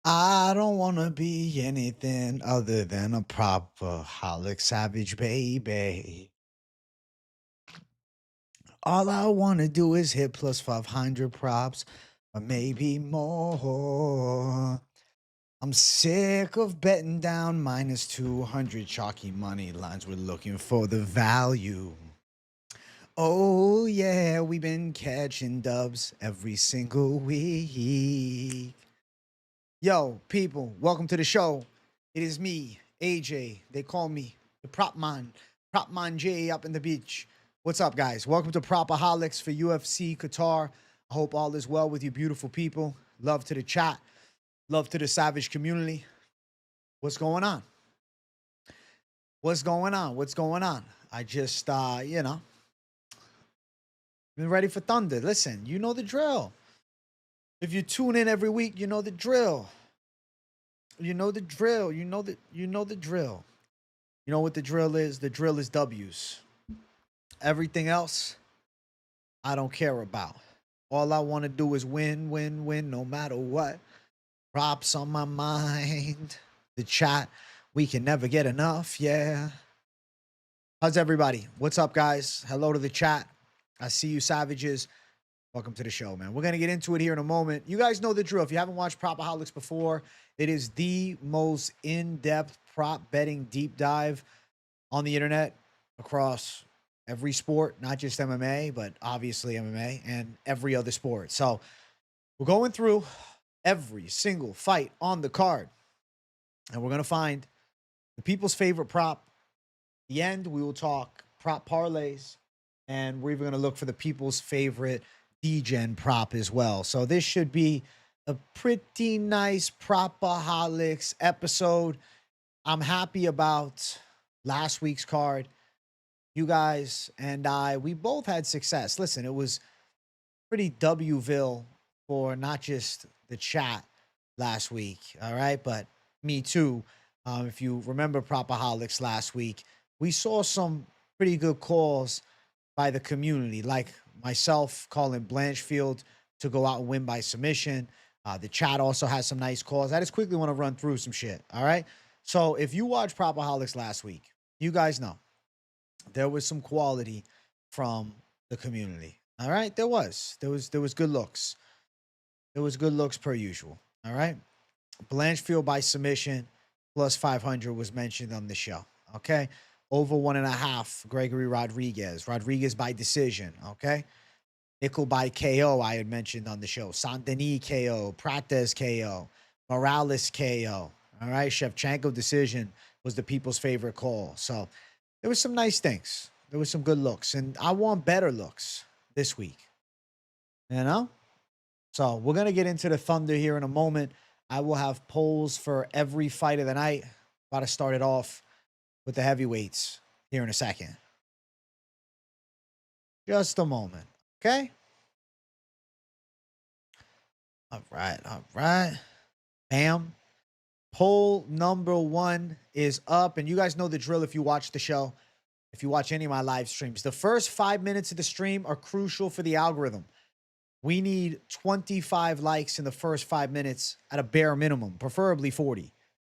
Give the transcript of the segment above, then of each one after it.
I don't want to be anything other than a propaholic savage baby. All I want to do is hit plus 500 props, or maybe more. I'm sick of betting down minus 200 chalky money lines. We're looking for the value. Oh, yeah, we've been catching dubs every single week. Yo, people, welcome to the show. It is me, AJ. They call me the Prop Man J up in the beach. What's up, guys? Welcome to PropAholics for UFC Qatar. I hope all is well with you beautiful people. Love to the chat. Love to the savage community. What's going on? What's going on? What's going on? I just, been ready for thunder. Listen, you know the drill. If you tune in every week, you know the drill. You know the drill. You know the drill. You know what the drill is? The drill is W's. Everything else, I don't care about. All I want to do is win, win, win, no matter what. Props on my mind. The chat, we can never get enough. Yeah. How's everybody? What's up, guys? Hello to the chat. I see you, savages. Welcome to the show, man. We're going to get into it here in a moment. You guys know the drill. If you haven't watched PropAholics before, it is the most in-depth prop betting deep dive on the internet across every sport, not just MMA, but obviously MMA and every other sport. So we're going through every single fight on the card, and we're going to find the people's favorite prop. At the end, we will talk prop parlays, and we're even going to look for the people's favorite DGen prop as well. So this should be a pretty nice Propaholics episode. I'm happy about last week's card. You guys and I, we both had success. Listen, it was pretty Wville for not just the chat last week, all right, but me too. If you remember Propaholics last week, we saw some pretty good calls by the community, like myself calling Blanchfield to go out and win by submission. The chat also has some nice calls. I just quickly want to run through some shit. All right. So if you watched Propaholics last week, you guys know there was some quality from the community. All right. There was good looks. There was good looks per usual. All right. Blanchfield by submission plus 500 was mentioned on the show. Okay. Over 1.5, Gregory Rodriguez. Rodriguez by decision, okay? Nickel by KO, I had mentioned on the show. Saint-Denis KO, Prates KO, Morales KO. All right, Shevchenko decision was the people's favorite call. So there was some nice things. There was some good looks. And I want better looks this week, you know? So we're going to get into the thunder here in a moment. I will have polls for every fight of the night. About to start it off with the heavyweights here in a second. Just a moment, okay? All right. Bam. Poll number 1 is up, and you guys know the drill if you watch the show, if you watch any of my live streams. The first 5 minutes of the stream are crucial for the algorithm. We need 25 likes in the first 5 minutes at a bare minimum, preferably 40,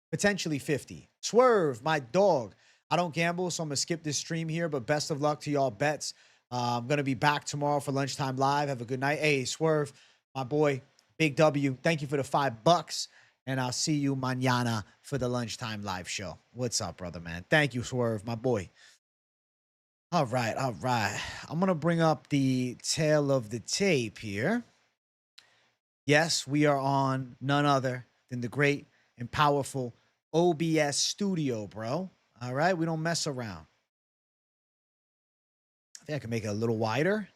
potentially 50. Swerve, my dog. I don't gamble, so I'm going to skip this stream here, but best of luck to y'all bets. I'm going to be back tomorrow for Lunchtime Live. Have a good night. Hey, Swerve, my boy, Big W, thank you for the $5, and I'll see you mañana for the Lunchtime Live show. What's up, brother, man? Thank you, Swerve, my boy. All right. I'm going to bring up the tail of the tape here. Yes, we are on none other than the great and powerful OBS studio, bro. All right, we don't mess around. I think I can make it a little wider.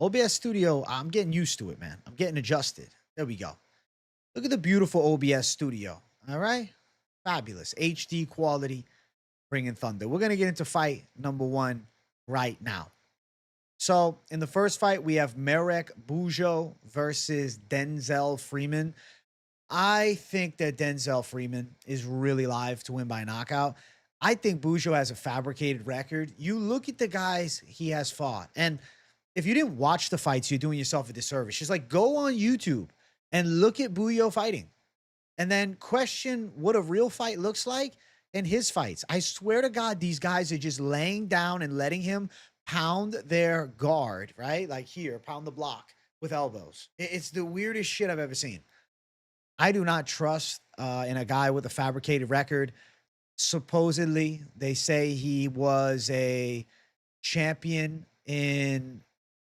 OBS studio, I'm getting used to it, man. I'm getting adjusted. There we go. Look at the beautiful OBS studio. All right, fabulous. HD quality, bringing thunder. We're going to get into fight number 1 right now. So in the first fight, we have Marek Bujło versus Denzel Freeman. I think that Denzel Freeman is really live to win by knockout. I think Bujło has a fabricated record. You look at the guys he has fought, and if you didn't watch the fights, you're doing yourself a disservice. Just like go on YouTube and look at Bujło fighting. and then question what a real fight looks like in his fights. I swear to God, these guys are just laying down and letting him pound their guard, right? Like here, pound the block with elbows. It's the weirdest shit I've ever seen. I do not trust in a guy with a fabricated record. Supposedly, they say he was a champion in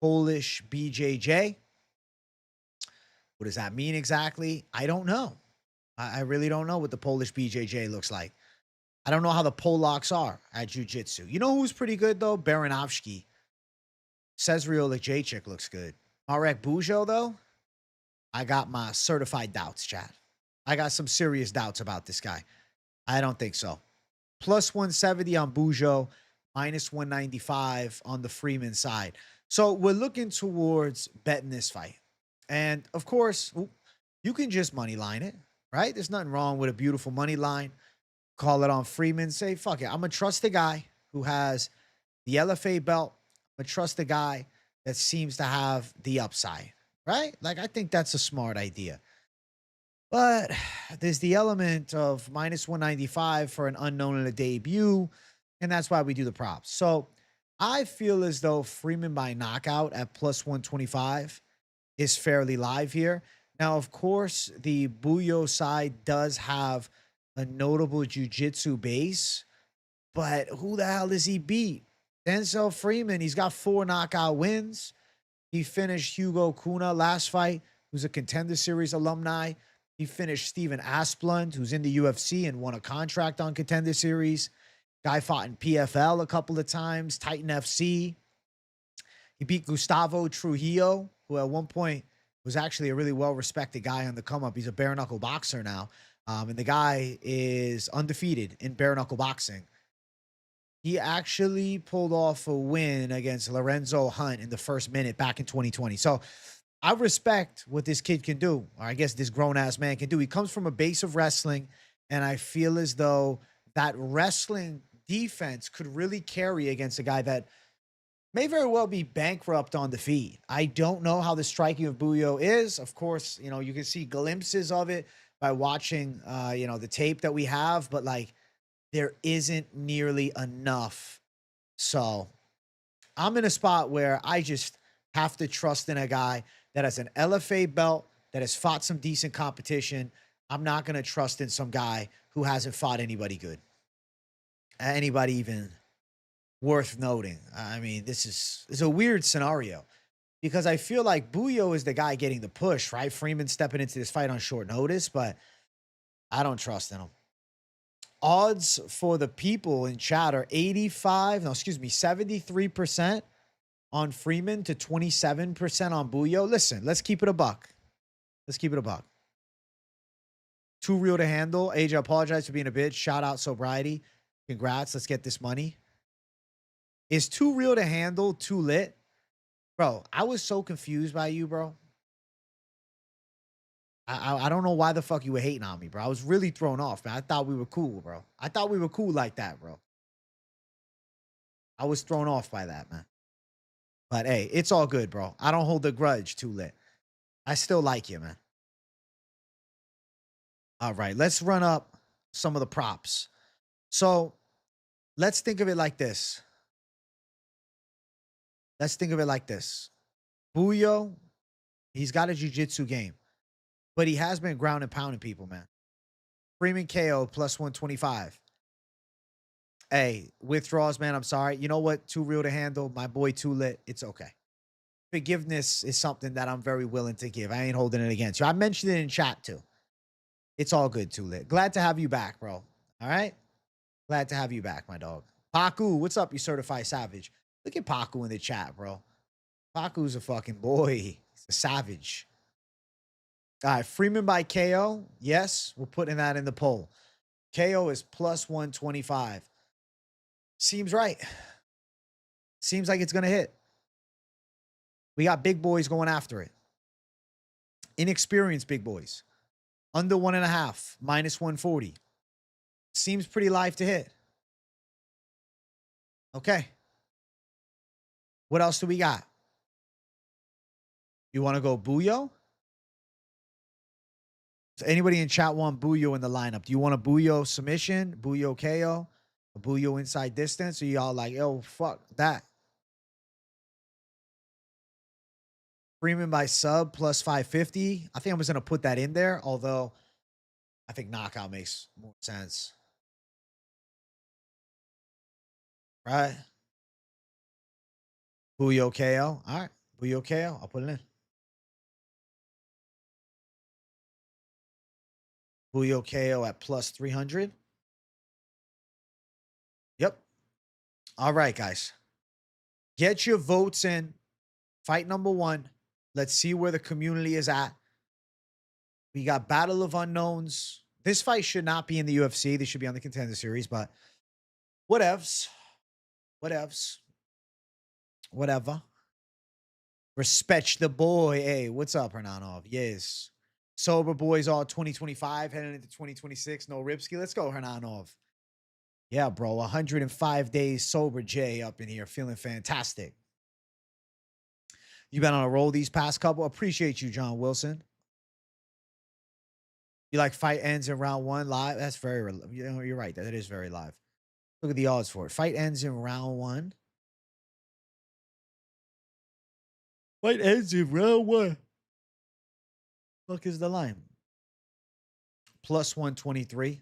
Polish BJJ. What does that mean exactly? I don't know. I really don't know what the Polish BJJ looks like. I don't know how the Polacks are at jiu-jitsu. You know who's pretty good, though? Baranovsky. Cezrio Lejczyk looks good. Marek Bujło, though, I got my certified doubts, Chad. I got some serious doubts about this guy. I don't think so. Plus 170 on Bujło, minus 195 on the Freeman side. So we're looking towards betting this fight. And, of course, you can just money line it, right? There's nothing wrong with a beautiful money line. Call it on Freeman. Say, fuck it. I'm going to trust the guy who has the LFA belt. I'm going to trust the guy that seems to have the upside, right? Like, I think that's a smart idea. But there's the element of minus 195 for an unknown in a debut, and that's why we do the props. So I feel as though Freeman by knockout at plus 125 is fairly live here. Now, of course, the Bujło side does have a notable jiu-jitsu base, but who the hell does he beat? Denzel Freeman, he's got 4 knockout wins. He finished Hugo Kuna last fight, who's a Contender Series alumni. He finished Steven Asplund, who's in the UFC and won a contract on Contender Series. Guy fought in PFL a couple of times, Titan FC. He beat Gustavo Trujillo, who at one point was actually a really well-respected guy on the come-up. He's a bare-knuckle boxer now. And the guy is undefeated in bare-knuckle boxing. He actually pulled off a win against Lorenzo Hunt in the first minute back in 2020. So I respect what this kid can do, or I guess this grown-ass man can do. He comes from a base of wrestling, and I feel as though that wrestling defense could really carry against a guy that may very well be bankrupt on the feet. I don't know how the striking of Bujło is. Of course, you know, you can see glimpses of it by watching, the tape that we have, but like there isn't nearly enough. So I'm in a spot where I just have to trust in a guy that has an LFA belt, that has fought some decent competition. I'm not going to trust in some guy who hasn't fought anybody good, anybody even worth noting. I mean, it's a weird scenario because I feel like Bujło is the guy getting the push, right? Freeman stepping into this fight on short notice, but I don't trust in him. Odds for the people in chat are 73% on Freeman to 27% on Bujło. Listen, let's keep it a buck. Let's keep it a buck. Too real to handle. AJ, I apologize for being a bitch. Shout out sobriety. Congrats. Let's get this money. Is too real to handle too lit? Bro, I was so confused by you, bro. I don't know why the fuck you were hating on me, bro. I was really thrown off, man. I thought we were cool, bro. I thought we were cool like that, bro. I was thrown off by that, man. But hey, it's all good, bro. I don't hold a grudge, too lit. I still like you, man. All right, let's run up some of the props. So let's think of it like this. Let's think of it like this. Bujło, he's got a jiu-jitsu game, but he has been ground and pounding people, man. Freeman KO plus 125. Hey, withdrawals, man, I'm sorry. You know what? Too real to handle. My boy too lit. It's okay. Forgiveness is something that I'm very willing to give. I ain't holding it against you. I mentioned it in chat too. It's all good, too lit. Glad to have you back, bro. All right? Glad to have you back, my dog. Paku, what's up, you certified savage? Look at Paku in the chat, bro. Paku's a fucking boy. He's a savage. All right, Freeman by KO. Yes, we're putting that in the poll. KO is plus 125. Seems right. Seems like it's going to hit. We got big boys going after it. Inexperienced big boys. Under 1.5, minus 140. Seems pretty live to hit. Okay. What else do we got? You want to go Bujło? So anybody in chat want Bujło in the lineup? Do you want a Bujło submission, Bujło KO, a Bujło inside distance? Or y'all like, yo, fuck that? Freeman by sub plus 550. I think I'm just going to put that in there, although I think knockout makes more sense. Right? Bujło KO. All right. Bujło KO. I'll put it in. Bujło KO at plus 300. Yep. All right, guys. Get your votes in. Fight number 1. Let's see where the community is at. We got Battle of Unknowns. This fight should not be in the UFC. This should be on the Contender Series, but whatevs. Whatevs. Whatever. Respect the boy. Hey, what's up, Hernaanov? Yes. Sober boys all 2025, heading into 2026. No Ripsky. Let's go, Hernaanov. Yeah, bro. 105 days sober, Jay, up in here. Feeling fantastic. You been on a roll these past couple. Appreciate you, John Wilson. You like fight ends in round 1 live? That's very, you know, you're right. That is very live. Look at the odds for it. Fight ends in round 1. Fight ends in round 1. Look, is the line. Plus 123.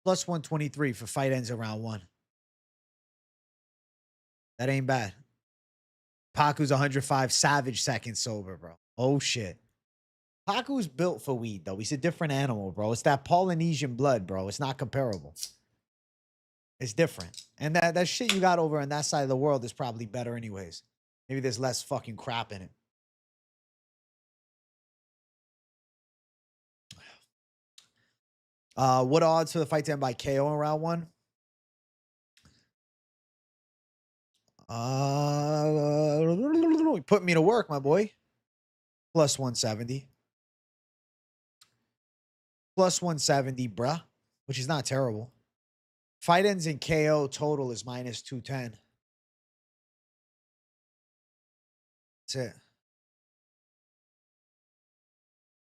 Plus 123 for fight ends in round 1. That ain't bad. Paku's 105, Savage second sober, bro. Oh, shit. Paku's built for weed, though. He's a different animal, bro. It's that Polynesian blood, bro. It's not comparable. It's different. And that shit you got over on that side of the world is probably better anyways. Maybe there's less fucking crap in it. What odds for the fight to end by KO in round 1? Put me to work, my boy. Plus 170. Plus 170, bruh. Which is not terrible. Fight ends in KO total is minus 210. That's it.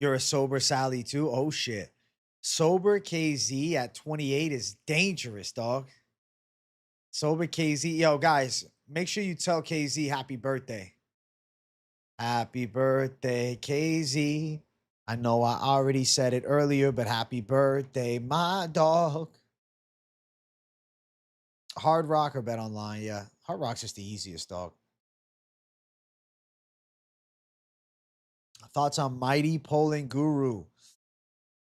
You're a sober Sally too? Oh, shit. Sober KZ at 28 is dangerous, dog. Sober KZ. Yo, guys, make sure you tell KZ happy birthday. Happy birthday, KZ. I know I already said it earlier, but happy birthday, my dog. Hard Rock or Bet Online? Yeah. Hard Rock's just the easiest, dog. Thoughts on Mighty Poland Guru?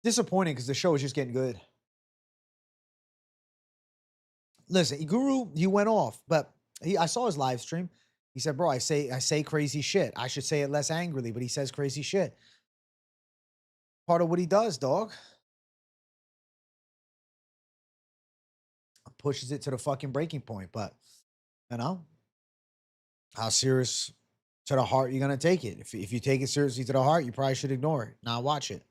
Disappointing because the show is just getting good. Listen, Guru, he went off, but I saw his live stream. He said, bro, I say crazy shit. I should say it less angrily, but he says crazy shit. Part of what he does, dog. Pushes it to the fucking breaking point, but you know, how serious to the heart you're gonna take it? If you take it seriously to the heart, you probably should ignore it, not watch it.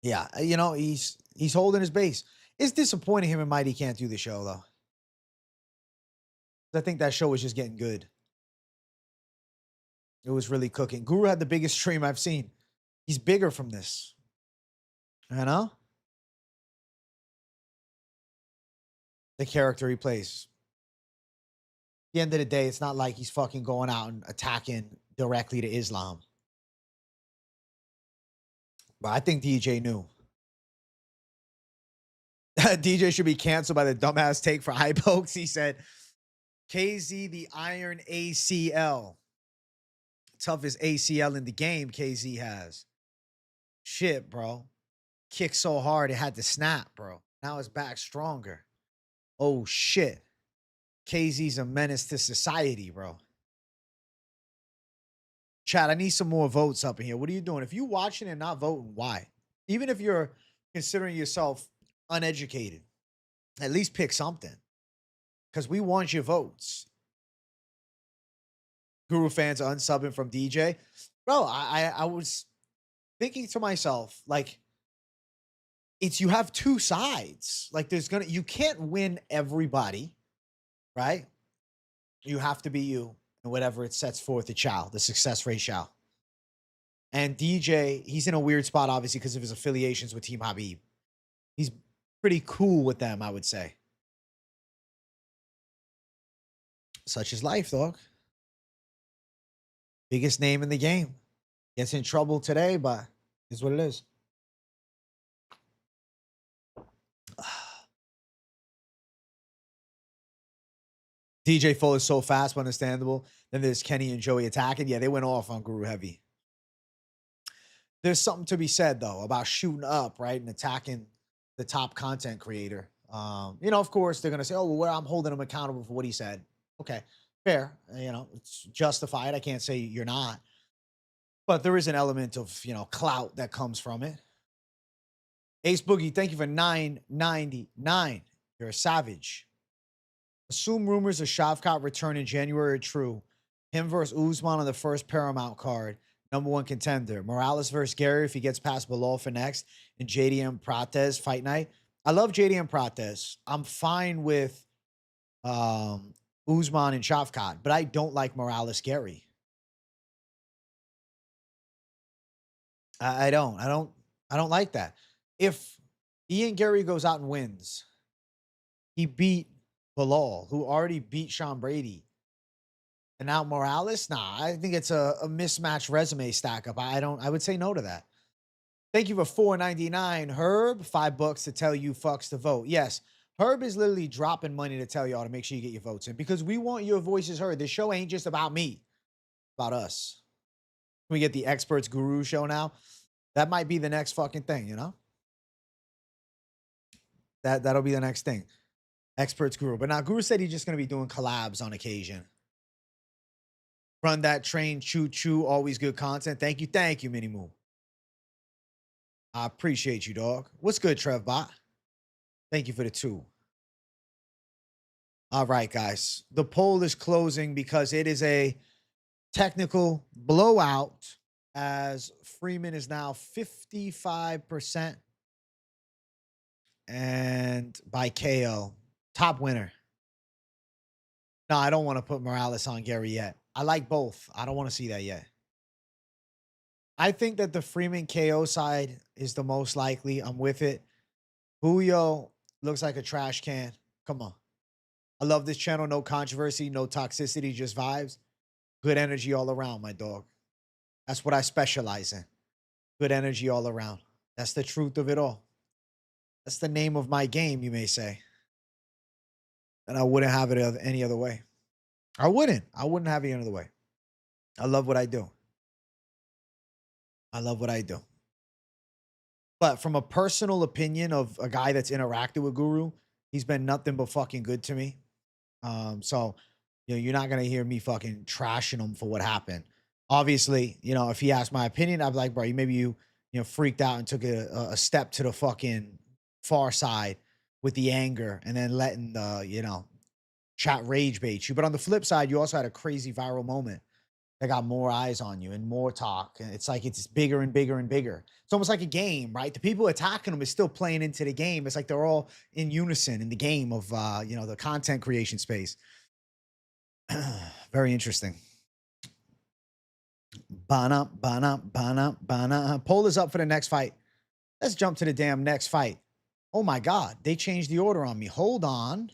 Yeah, you know, he's holding his base. It's disappointing him and Mighty can't do the show though. I think that show was just getting good. It was really cooking. Guru had the biggest stream I've seen. He's bigger from this. You know? The character he plays. At the end of the day, it's not like he's fucking going out and attacking directly to Islam. But I think DJ knew. DJ should be canceled by the dumbass take for high pokes. He said, KZ the Iron ACL. Toughest ACL in the game KZ has. Shit, bro. Kicked so hard it had to snap, bro. Now it's back stronger. Oh, shit. KZ's a menace to society, bro. Chat, I need some more votes up in here. What are you doing? If you're watching and not voting, why? Even if you're considering yourself uneducated, at least pick something. Because we want your votes. Guru fans are unsubbing from DJ. Bro, I was thinking to myself, like, you have two sides. Like, you can't win everybody, right? You have to be you. and whatever it sets forth, the success ratio. And DJ, he's in a weird spot, obviously, because of his affiliations with Team Khabib. He's pretty cool with them, I would say. Such is life, dog. Biggest name in the game. Gets in trouble today, but it's what it is. DJ Full is so fast, but understandable. Then there's Kenny and Joey attacking. Yeah, they went off on Guru Heavy. There's something to be said, though, about shooting up, right, and attacking the top content creator. You know, of course, they're going to say, oh, well, I'm holding him accountable for what he said. Okay, fair. You know, it's justified. I can't say you're not. But there is an element of, you know, clout that comes from it. Ace Boogie, thank you for $9.99. You're a savage. Assume rumors of Shavkat return in January are true. Him versus Usman on the first Paramount card. #1 contender. Morales versus Garry if he gets past Belal for next. And JDM Prates fight night. I love JDM Prates. I'm fine with Usman and Shavkat, but I don't like Morales Garry. I don't like that. If Ian Garry goes out and wins, he beat Belal, who already beat Sean Brady. And now Morales? Nah, I think it's a mismatched resume stack up. I would say no to that. Thank you for $4.99. Herb, $5 to tell you fucks to vote. Yes, Herb is literally dropping money to tell y'all to make sure you get your votes in because we want your voices heard. This show ain't just about me, it's about us. We get the Experts Guru show now. That might be the next fucking thing, you know? That'll be the next thing. Experts Guru. But now Guru said he's just going to be doing collabs on occasion. Run that train, choo choo, always good content. Thank you, Mini Moo. I appreciate you, dog. What's good, Trev Bot? Thank you for the 2. All right, guys. The poll is closing because it is a technical blowout as Freeman is now 55% and by KO. Top winner. No, I don't want to put Morales on Garry yet. I like both. I don't want to see that yet. I think that the Freeman KO side is the most likely. I'm with it. Bujło looks like a trash can. Come on. I love this channel. No controversy, no toxicity, just vibes. Good energy all around, my dog. That's what I specialize in. Good energy all around. That's the truth of it all. That's the name of my game, you may say. And I wouldn't have it any other way. I wouldn't have it any other way. I love what I do. I love what I do. But from a personal opinion of a guy that's interacted with Guru, he's been nothing but fucking good to me. So, you know, you're not going to hear me fucking trashing him for what happened. Obviously, you know, if he asked my opinion, I'd be like, bro, maybe you freaked out and took a step to the fucking far side with the anger and then letting the, you know, chat rage bait you. But on the flip side, you also had a crazy viral moment that got more eyes on you and more talk. And it's like it's bigger and bigger and bigger. It's almost like a game, right? The people attacking them is still playing into the game. It's like they're all in unison in the game of, you know, the content creation space. Very interesting. Bana. Poll is up for the next fight. Let's jump to the damn next fight. Oh my God, they changed the order on me. Hold on.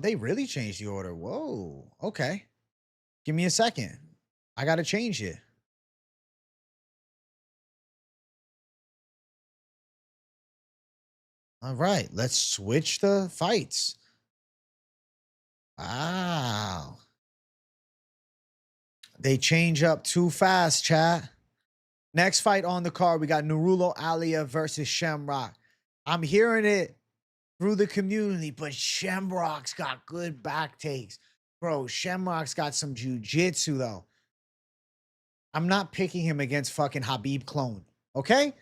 They really changed the order. Whoa. Okay. Give me a second. I got to change it. All right. Let's switch the fights. Wow. They change up too fast, chat. Next fight on the card, we got Nurullo Aliev versus Shamrock. I'm hearing it through the community, but Shamrock's got good back takes. Bro, Shamrock's got some jiu-jitsu, though. I'm not picking him against fucking Khabib clone, okay?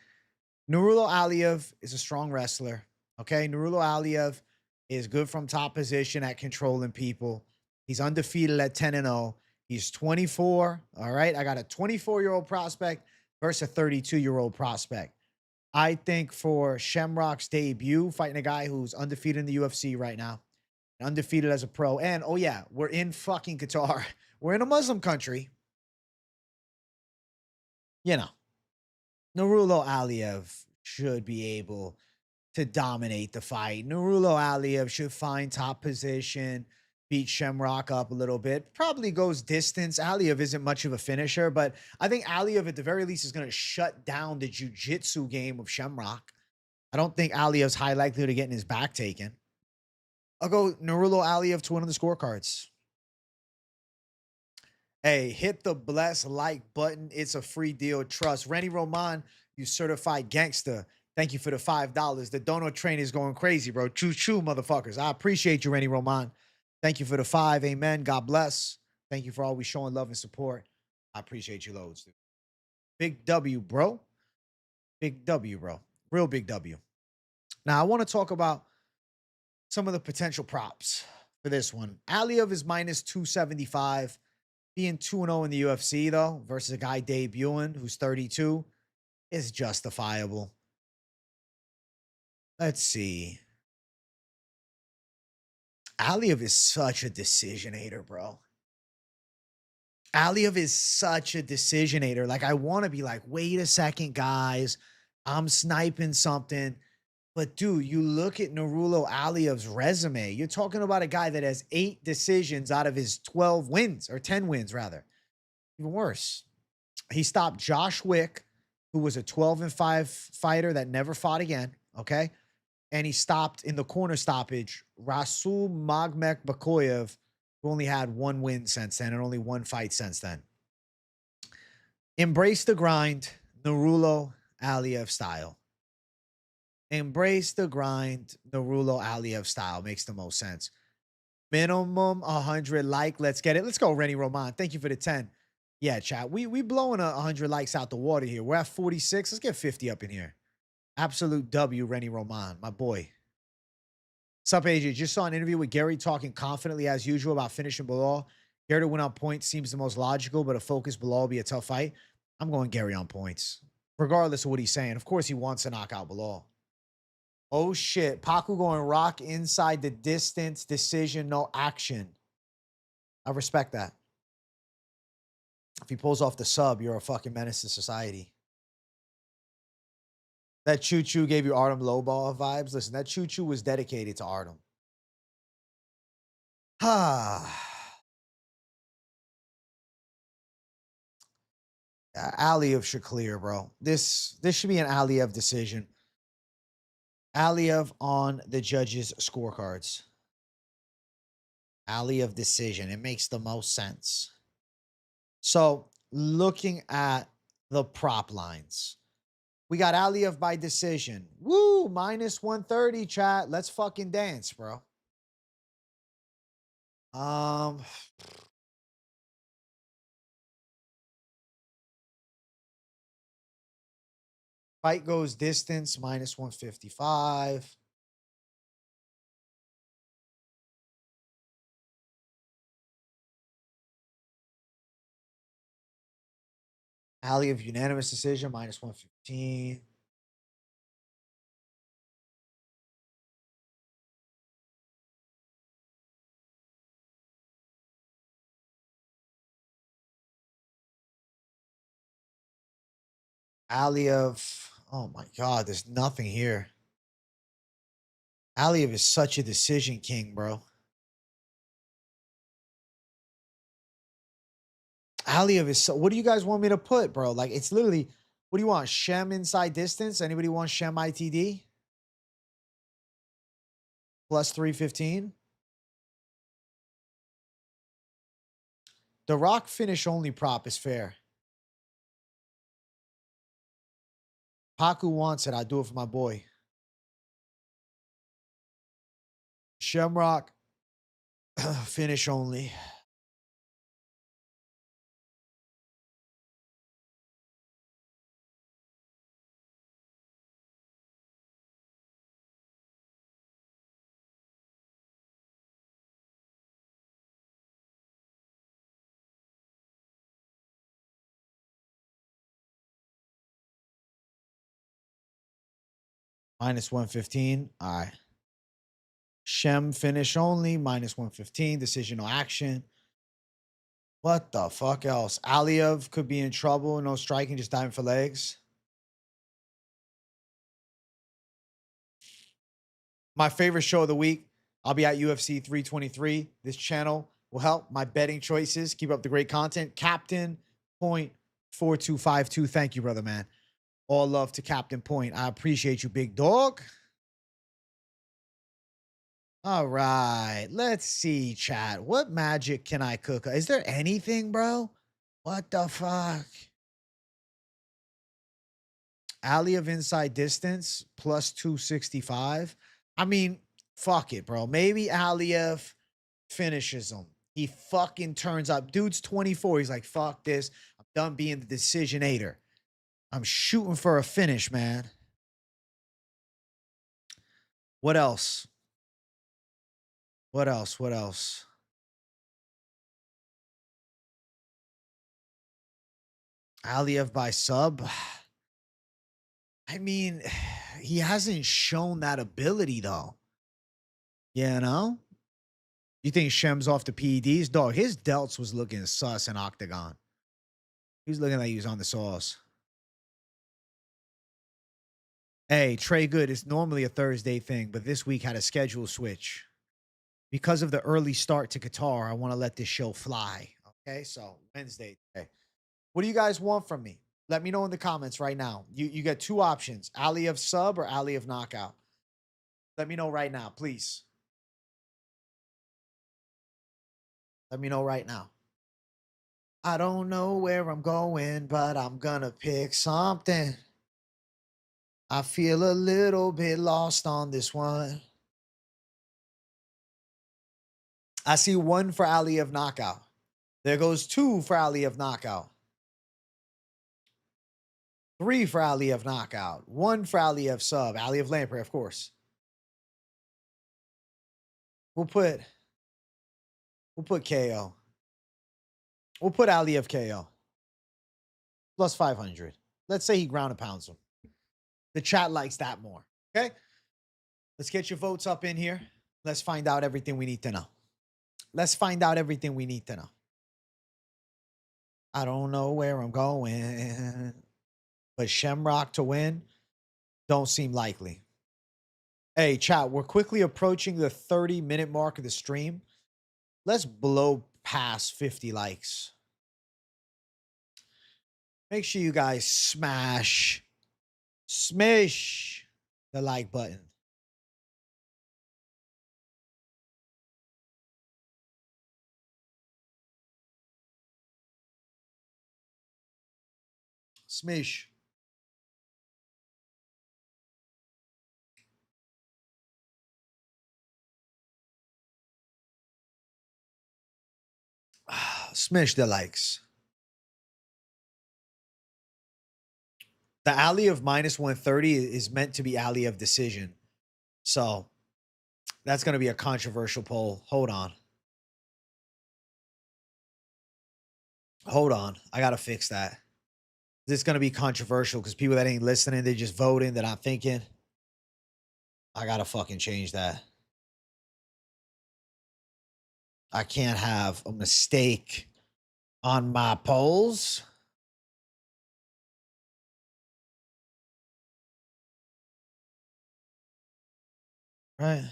Nurullo Aliev is a strong wrestler, okay? Nurullo Aliev is good from top position at controlling people. He's undefeated at 10-0. He's 24, all right? I got a 24-year-old prospect versus a 32-year-old prospect. I think for Shamrock's debut, fighting a guy who's undefeated in the UFC right now, undefeated as a pro. And, oh yeah, we're in fucking Qatar. We're in a Muslim country. You know, Nurullo Aliev should be able to dominate the fight. Nurullo Aliev should find top position, beat Shamrock up a little bit. Probably goes distance. Aliev isn't much of a finisher, but I think Aliev at the very least is going to shut down the jiu-jitsu game of Shamrock. I don't think Aliev's high likelihood of getting his back taken. I'll go Nurullo Aliev to one of the scorecards. Hey, hit the bless like button. It's a free deal. Trust. Rennie Roman, you certified gangster. Thank you for the $5. The dono train is going crazy, bro. Choo-choo, motherfuckers. I appreciate you, Rennie Roman. Thank you for the 5. Amen. God bless. Thank you for always showing love and support. I appreciate you loads, dude. Big W, bro. Big W, bro. Real big W. Now, I want to talk about some of the potential props for this one. Aliev is minus 275. Being 2-0 in the UFC, though, versus a guy debuting who's 32 is justifiable. Let's see. Aliev is such a decisionator, bro. Aliev is such a decisionator. Like, I want to be like, wait a second, guys. I'm sniping something. But, dude, you look at Nurullo Aliev's resume. You're talking about a guy that has 8 decisions out of his 12 wins, or 10 wins, rather. Even worse. He stopped Josh Wick, who was a 12-5 fighter that never fought again, okay? And he stopped in the corner stoppage Rasul Magmek-Bakoyev, who only had 1 win since then and only 1 fight since then. Embrace the grind, Nurullo Aliev style. Embrace the grind, Nurullo Aliev style. Makes the most sense. Minimum 100 like. Let's get it. Let's go, Rennie Roman. Thank you for the 10. Yeah, chat. We blowing 100 likes out the water here. We're at 46. Let's get 50 up in here. Absolute W, Rennie Roman, my boy. Sup, AJ? Just saw an interview with Gary talking confidently as usual about finishing Bujło. Gary to win on points seems the most logical, but a focus Bujło will be a tough fight. I'm going Gary on points, regardless of what he's saying. Of course, he wants to knock out Bujło. Oh, shit. Paku going rock inside the distance. Decision, no action. I respect that. If he pulls off the sub, you're a fucking menace to society. That choo-choo gave you Artem Lowball vibes. Listen, that choo-choo was dedicated to Artem. Aliev should clear, bro. This should be an Aliev decision. Aliev on the judges' scorecards. Aliev decision. It makes the most sense. So, looking at the prop lines, we got Aliev by decision. Woo, minus 130, chat. Let's fucking dance, bro. Fight goes distance, minus 155. Aliev unanimous decision, minus 115. Aliev, oh my God, there's nothing here. Aliev is such a decision king, bro. Aliev is so, what do you guys want me to put, bro? Like, it's literally, what do you want? Shem inside distance? Anybody want Shem ITD? Plus 315? The Rock finish only prop is fair. Paku wants it. I'll do it for my boy. Shamrock finish only. Minus 115. All right. Shem finish only, minus 115. Decisional action. What the fuck else? Aliev could be in trouble. No striking, just diving for legs. My favorite show of the week. I'll be at UFC 323. This channel will help my betting choices. Keep up the great content. Captain Point 4252. Thank you, brother, man. All love to Captain Point. I appreciate you, big dog. All right. Let's see, chat. What magic can I cook? Is there anything, bro? What the fuck? Aliev inside distance plus 265. I mean, fuck it, bro. Maybe Aliev finishes him. He fucking turns up. Dude's 24. He's like, fuck this. I'm done being the decisionator. I'm shooting for a finish, man. What else? What else? What else? Aliev by sub. I mean, he hasn't shown that ability, though. You know? You think Shem's off the PEDs? Dog, his delts was looking sus in Octagon. He was looking like he was on the sauce. Hey, Trey Good, it's normally a Thursday thing, but this week had a schedule switch. Because of the early start to Qatar, I want to let this show fly. Okay, so Wednesday today. What do you guys want from me? Let me know in the comments right now. You get two options, Aliev sub or Aliev knockout. Let me know right now, please. Let me know right now. I don't know where I'm going, but I'm gonna pick something. I feel a little bit lost on this one. I see 1 for Aliev knockout. There goes 2 for Aliev knockout. 3 for Aliev knockout. 1 for Aliev sub. Aliev Lamprey, of course. We'll put KO. We'll put Aliev KO. Plus 500. Let's say he ground and pounds him. The chat likes that more. Okay? Let's get your votes up in here. Let's find out everything we need to know. Let's find out everything we need to know. I don't know where I'm going. But Shamrock to win don't seem likely. Hey, chat, we're quickly approaching the 30-minute mark of the stream. Let's blow past 50 likes. Make sure you guys smash the like button. Smish. Smash the likes. The Aliev minus 130 is meant to be Aliev decision. So that's going to be a controversial poll. Hold on. Hold on. I got to fix that. This is going to be controversial because people that ain't listening, they're just voting that I'm thinking. I got to fucking change that. I can't have a mistake on my polls. Right.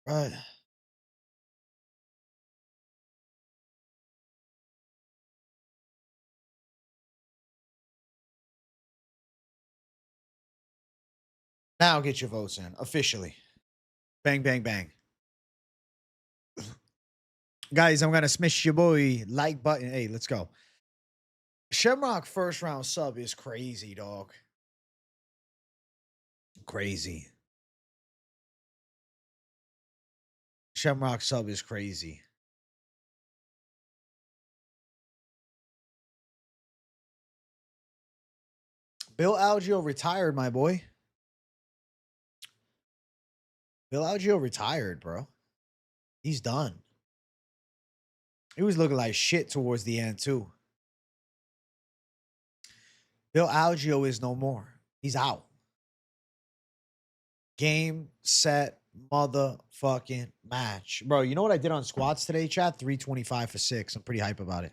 Right. Now get your votes in officially. Bang, bang, bang. Guys, I'm going to smash your boy like button. Hey, let's go. Shamrock first round sub is crazy, dog. Crazy. Shamrock sub is crazy. Bill Algeo retired, my boy. Bill Algeo retired, bro. He's done. He was looking like shit towards the end, too. Bill Algeo is no more. He's out. Game, set, motherfucking match. Bro, you know what I did on squats today, chat? 325 for 6. I'm pretty hype about it.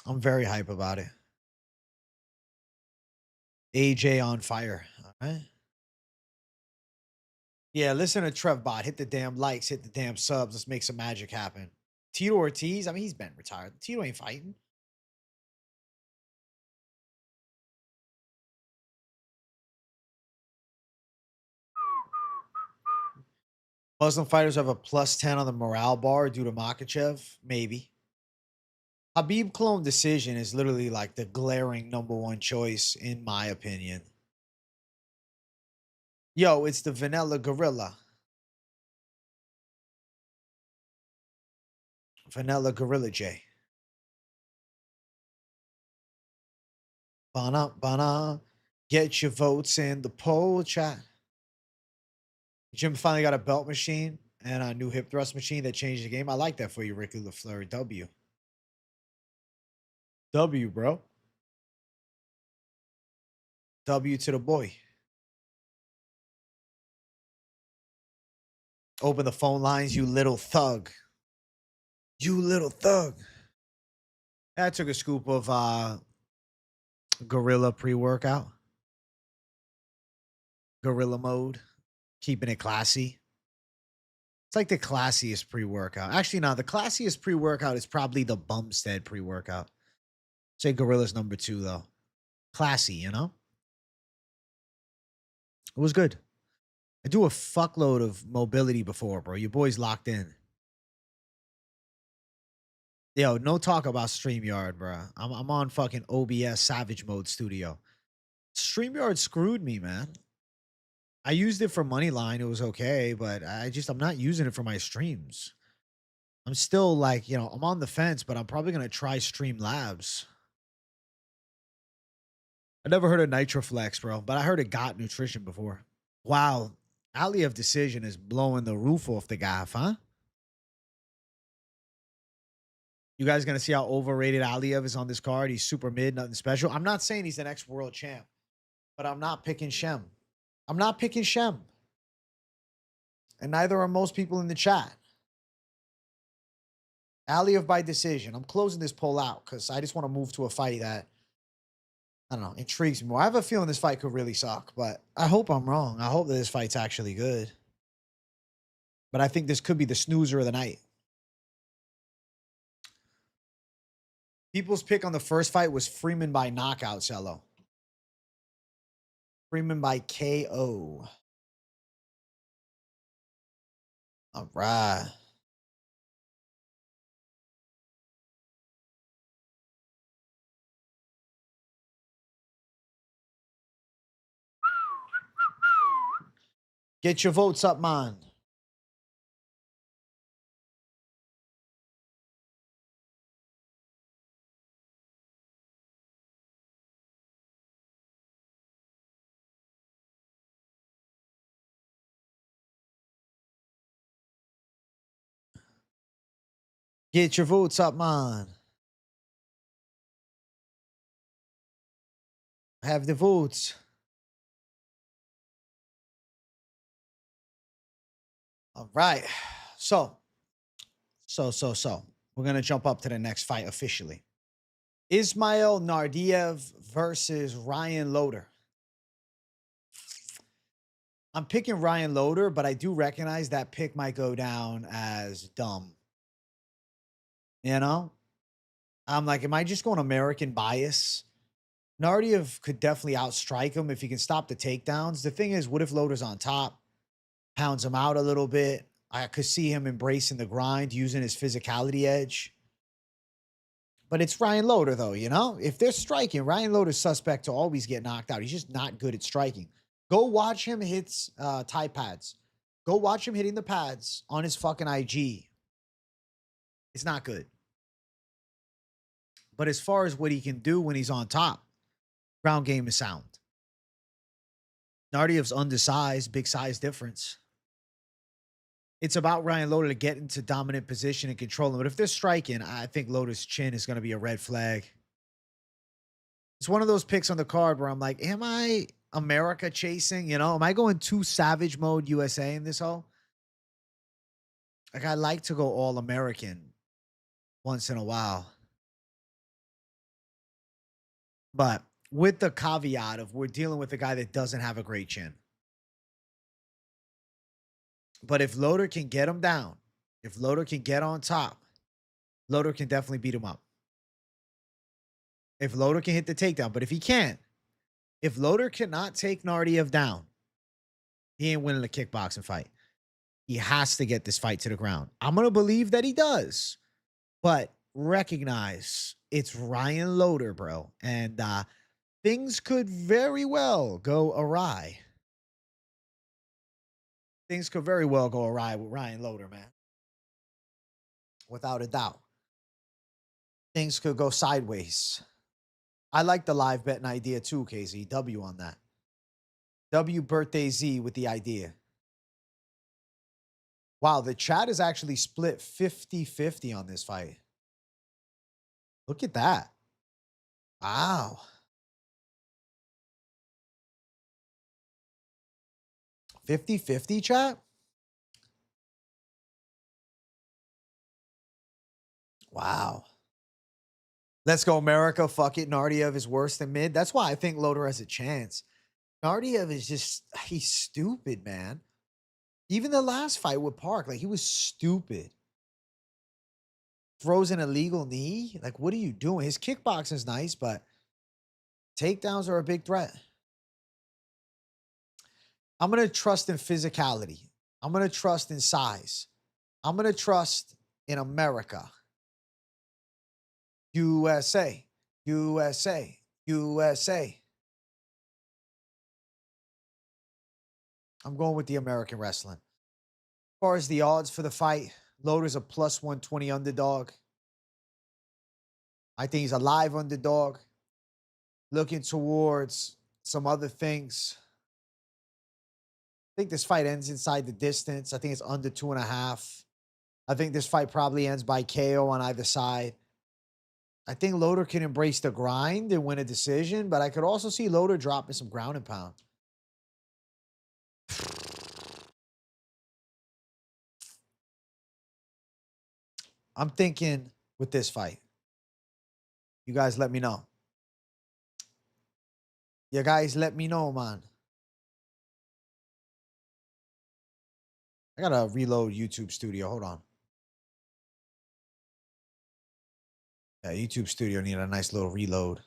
I'm very hype about it. AJ on fire. All right. Yeah, listen to TrevBot. Hit the damn likes, hit the damn subs. Let's make some magic happen. Tito Ortiz, I mean, he's been retired. Tito ain't fighting. Muslim fighters have a +10 on the morale bar due to Makhachev? Maybe. Habib clone decision is literally like the glaring #1 choice, in my opinion. Yo, it's the Vanilla Gorilla. Vanilla Gorilla J. Bana. Get your votes in the poll chat. Jim finally got a belt machine and a new hip thrust machine that changed the game. I like that for you, Ricky LaFleur. W. W, bro. W to the boy. Open the phone lines, you little thug. You little thug. I took a scoop of Gorilla pre-workout. Gorilla mode. Keeping it classy. It's like the classiest pre-workout. Actually, no, the classiest pre-workout is probably the Bumstead pre-workout. Say Gorilla's #2, though. Classy, you know? It was good. I do a fuckload of mobility before, bro. Your boy's locked in. Yo, no talk about StreamYard, bro. I'm on fucking OBS Savage Mode Studio. StreamYard screwed me, man. I used it for Moneyline. It was okay, but I'm not using it for my streams. I'm still like, I'm on the fence, but I'm probably going to try Streamlabs. I never heard of Nitroflex, bro, but I heard of Got Nutrition before. Wow. Aliev decision is blowing the roof off the gaff, huh? You guys going to see how overrated Aliev is on this card? He's super mid, nothing special. I'm not saying he's the next world champ, but I'm not picking Shem. I'm not picking Shem. And neither are most people in the chat. Aliev by decision. I'm closing this poll out because I just want to move to a fight that, I don't know, intrigues me more. I have a feeling this fight could really suck, but I hope I'm wrong. I hope that this fight's actually good. But I think this could be the snoozer of the night. People's pick on the first fight was Freeman by knockout, Cello. Freeman by KO. All right. Get your votes up, man. Get your votes up, man. Have the votes. All right. So. We're going to jump up to the next fight officially. Ismail Naurdiev versus Ryan Loder. I'm picking Ryan Loder, but I do recognize that pick might go down as dumb. You know? I'm like, am I just going American bias? Naurdiev could definitely outstrike him if he can stop the takedowns. The thing is, what if Loder's on top, pounds him out a little bit? I could see him embracing the grind, using his physicality edge. But it's Ryan Loder, though, you know? If they're striking, Ryan Loder's suspect to always get knocked out. He's just not good at striking. Go watch him hit Thai pads. Go watch him hitting the pads on his fucking IG. It's not good. But as far as what he can do when he's on top, ground game is sound. Naurdiev's undersized, big size difference. It's about Ryan Loder to get into dominant position and control him. But if they're striking, I think Loder's chin is going to be a red flag. It's one of those picks on the card where I'm like, am I America chasing? You know, am I going too savage mode USA in this hole? Like, I like to go all American once in a while. But with the caveat of we're dealing with a guy that doesn't have a great chin. But if Loder can get him down, if Loder can get on top, Loder can definitely beat him up. If Loder can hit the takedown. But if he can't, if Loder cannot take Naurdiev down, he ain't winning a kickboxing fight. He has to get this fight to the ground. I'm going to believe that he does. But recognize it's Ryan Loder, bro. And things could very well go awry. Things could very well go awry with Ryan Loder, man. Without a doubt. Things could go sideways. I like the live betting idea too, KZ. W on that. W birthday Z with the idea. Wow, the chat is actually split 50-50 on this fight. Look at that. Wow. 50-50 chat? Wow. Let's go, America. Fuck it. Naurdiev is worse than mid. That's why I think Loder has a chance. Naurdiev is just, he's stupid, man. Even the last fight with Park, like, he was stupid. Throws an illegal knee. Like, what are you doing? His kickboxing is nice, but takedowns are a big threat. I'm going to trust in physicality. I'm going to trust in size. I'm going to trust in America. USA. USA. USA. I'm going with the American wrestling. As far as the odds for the fight, Loder's a plus 120 underdog. I think he's a live underdog. Looking towards some other things. I think this fight ends inside the distance. I think it's under 2.5. I think this fight probably ends by KO on either side. I think Loder can embrace the grind and win a decision, but I could also see Loder dropping some ground and pound. I'm thinking with this fight. You guys let me know. You guys let me know, man. I gotta reload YouTube Studio. Hold on. Yeah, YouTube Studio need a nice little reload.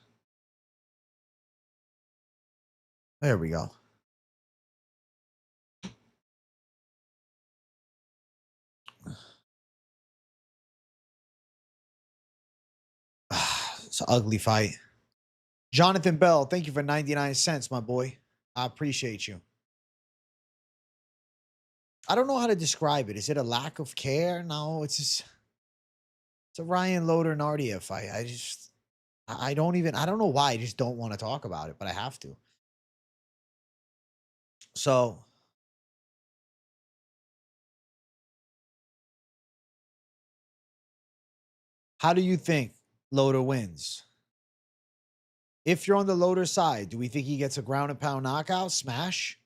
There we go. It's an ugly fight. Jonathan Bell, thank you for 99 cents, my boy. I appreciate you. I don't know how to describe it. Is it a lack of care? No, it's just, it's a Ryan Loder Naurdiev fight. I don't know why. I just don't want to talk about it, but I have to. So, how do you think Loder wins? If you're on the Loder side, do we think he gets a ground and pound knockout, smash?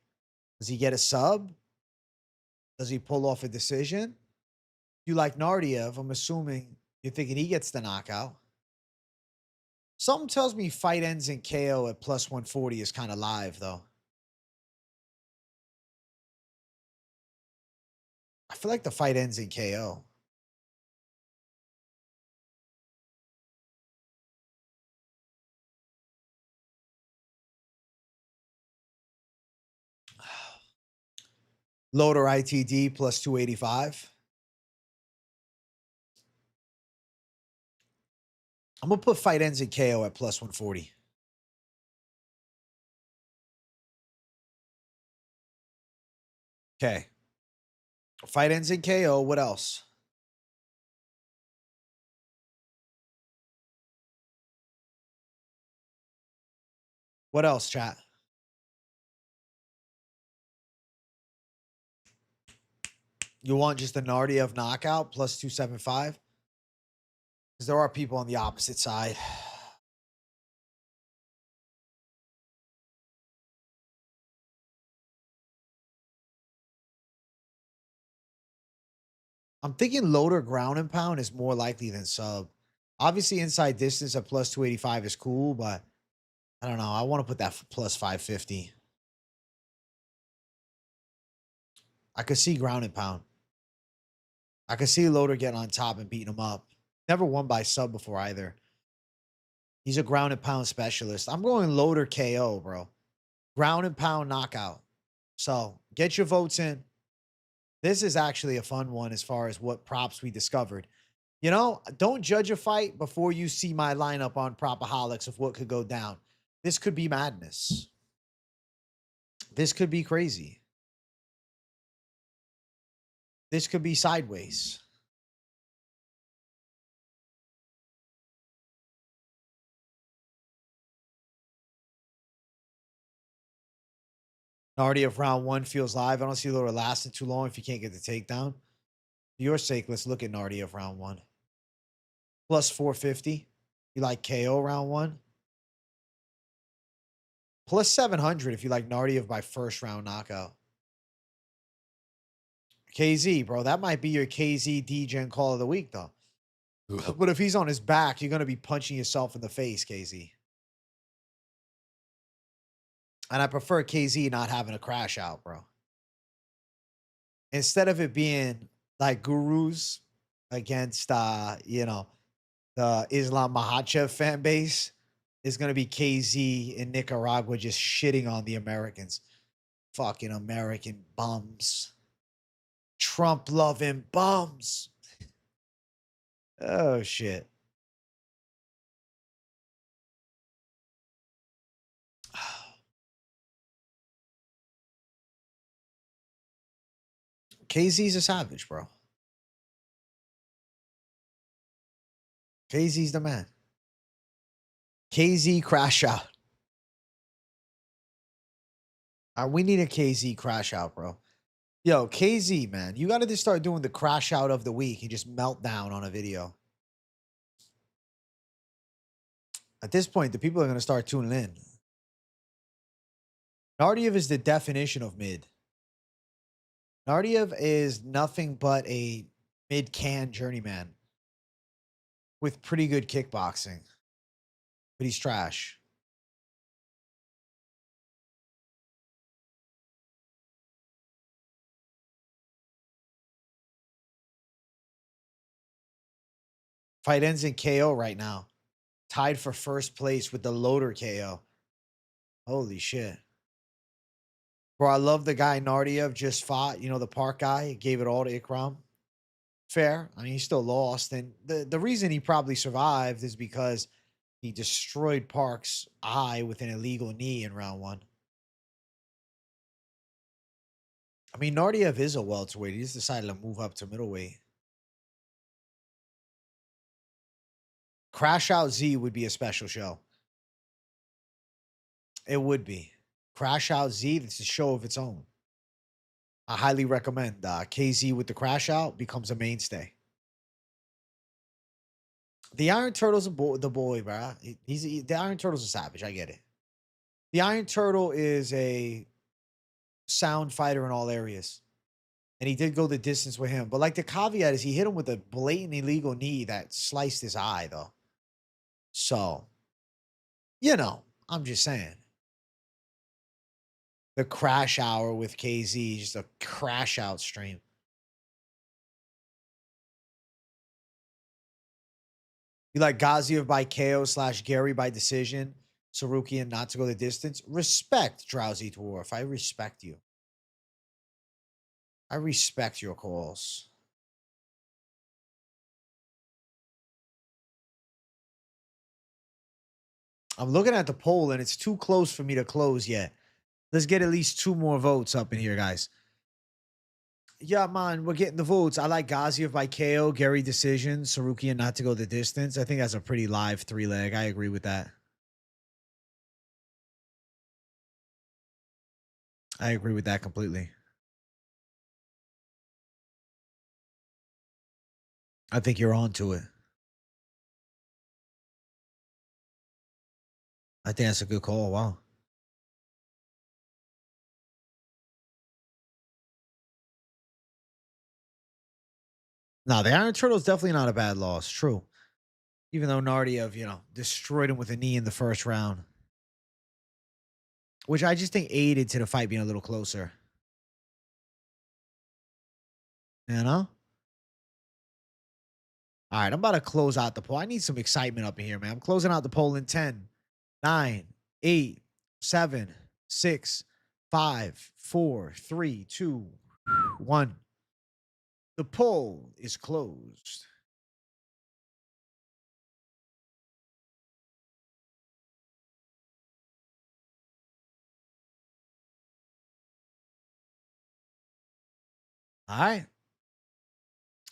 Does he get a sub? Does he pull off a decision? You like Naurdiev, I'm assuming you're thinking he gets the knockout. Something tells me fight ends in KO at plus 140 is kind of live, though. I feel like the fight ends in KO. Loder ITD plus 285. I'm going to put fight ends in KO at plus 140. Okay. Fight ends in KO. What else? What else, chat? You want just the Naurdiev knockout plus 275? Because there are people on the opposite side. I'm thinking Loder ground and pound is more likely than sub. Obviously, inside distance at plus 285 is cool, but I don't know. I want to put that for plus 550. I could see ground and pound. I could see Loder getting on top and beating him up. Never won by sub before either. He's a ground and pound specialist. I'm going Loder KO, bro. Ground and pound knockout. So get your votes in. This is actually a fun one as far as what props we discovered. You know, don't judge a fight before you see my lineup on PropAholics of what could go down. This could be madness. This could be crazy. This could be sideways. Naurdiev round 1 feels live. I don't see Loder lasting too long if you can't get the takedown. For your sake, let's look at Naurdiev round 1. Plus 450. You like KO round 1? Plus 700 if you like Naurdiev by first round knockout. KZ, bro. That might be your KZ DGen call of the week, though. But if he's on his back, you're going to be punching yourself in the face, KZ. And I prefer KZ not having a crash out, bro. Instead of it being like gurus against, you know, the Islam Makhachev fan base, is going to be KZ in Nicaragua just shitting on the Americans. Fucking American bums. Trump loving bums. Oh, shit. KZ's a savage, bro. KZ's the man. KZ crash out. We need a KZ crash out, bro. Yo, KZ, man, you got to just start doing the crash out of the week and just melt down on a video. At this point, the people are going to start tuning in. Naurdiev is the definition of mid. Naurdiev is nothing but a mid-can journeyman with pretty good kickboxing, but he's trash. Fight ends in KO right now. Tied for first place with the Loder KO. Holy shit. Bro, I love the guy Naurdiev just fought. You know, the park guy. Gave it all to Ikram. Fair. I mean, he still lost. And the reason he probably survived is because he destroyed Park's eye with an illegal knee in round 1. I mean, Naurdiev is a welterweight. He just decided to move up to middleweight. Crash Out Z would be a special show. It would be. Crash Out Z, it's a show of its own. I highly recommend. KZ with the Crash Out becomes a mainstay. The Iron Turtle's the boy, bro. The Iron Turtle's a savage. I get it. The Iron Turtle is a sound fighter in all areas. And he did go the distance with him. But like the caveat is he hit him with a blatant illegal knee that sliced his eye, though. So, you know, I'm just saying. The crash hour with KZ, just a crash out stream. You like Gaziev by KO / Garry by decision. Tsarukyan not to go the distance. Respect, Drowsy Dwarf. I respect you. I respect your calls. I'm looking at the poll and it's too close for me to close yet. Let's get at least 2 more votes up in here, guys. Yeah, man, we're getting the votes. I like Gaziev by KO, Garry decision, Tsarukyan not to go the distance. I think that's a pretty live 3-leg. I agree with that. I agree with that completely. I think you're on to it. I think that's a good call. Wow. No, the Iron Turtle's definitely not a bad loss. True. Even though Naurdiev, destroyed him with a knee in the first round, which I just think aided to the fight being a little closer. You know? All right, I'm about to close out the poll. I need some excitement up in here, man. I'm closing out the poll in 10, 9, 8, 7, 6, 5, 4, 3, 2, 1. The poll is closed. All right.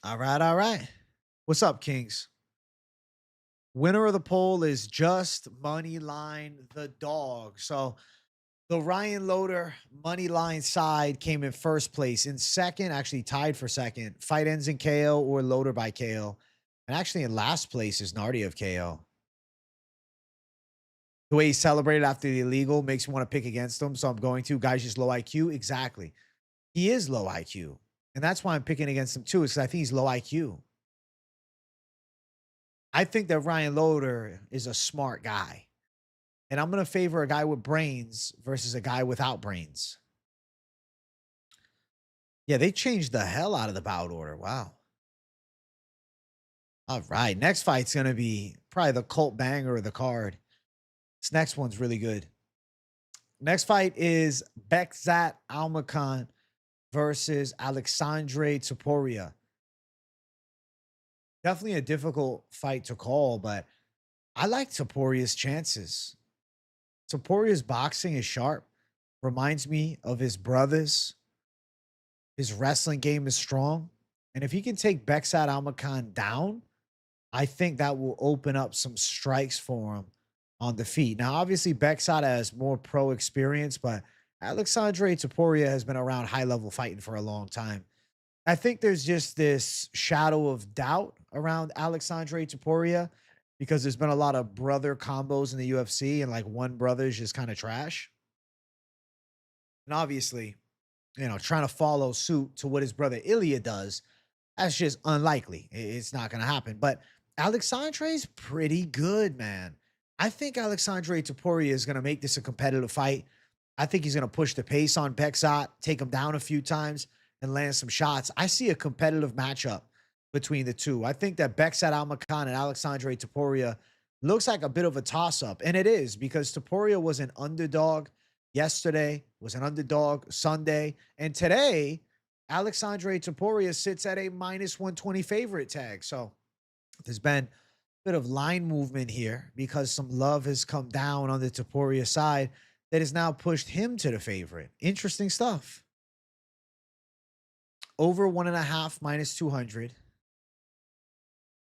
All right. All right. What's up, Kings? Winner of the poll is just money line the dog. So the Ryan Loder money line side came in first place. In second, actually tied for second, fight ends in KO or Loder by KO. And actually in last place is Naurdiev KO. The way he celebrated after the illegal makes me want to pick against him. So I'm going to. Guy's just low IQ. Exactly. He is low IQ. And that's why I'm picking against him too, is because I think he's low IQ. I think that Ryan Loder is a smart guy. And I'm going to favor a guy with brains versus a guy without brains. Yeah, they changed the hell out of the bout order. Wow. All right. Next fight's going to be probably the cult banger of the card. This next one's really good. Next fight is Bekzat Almakhan versus Alexandre Topuria. Definitely a difficult fight to call, but I like Topuria's chances. Topuria's boxing is sharp. Reminds me of his brothers. His wrestling game is strong. And if he can take Bekzat Almakhan down, I think that will open up some strikes for him on the feet. Now, obviously, Bekzat has more pro experience, but Alexandre Topuria has been around high-level fighting for a long time. I think there's just this shadow of doubt around Alexandre Topuria because there's been a lot of brother combos in the UFC, and like one brother is just kind of trash. And obviously, trying to follow suit to what his brother Ilya does, that's just unlikely. It's not going to happen. But Alexandre's pretty good, man. I think Alexandre Topuria is going to make this a competitive fight. I think he's going to push the pace on Bekzat, take him down a few times, and land some shots. I see a competitive matchup between the two. I think that Bekzat Almakhan and Alexandre Topuria looks like a bit of a toss-up. And it is, because Topuria was an underdog yesterday, was an underdog Sunday, and today Alexandre Topuria sits at a -120 favorite tag. So there's been a bit of line movement here because some love has come down on the Topuria side that has now pushed him to the favorite. Interesting stuff. Over 1.5 -200.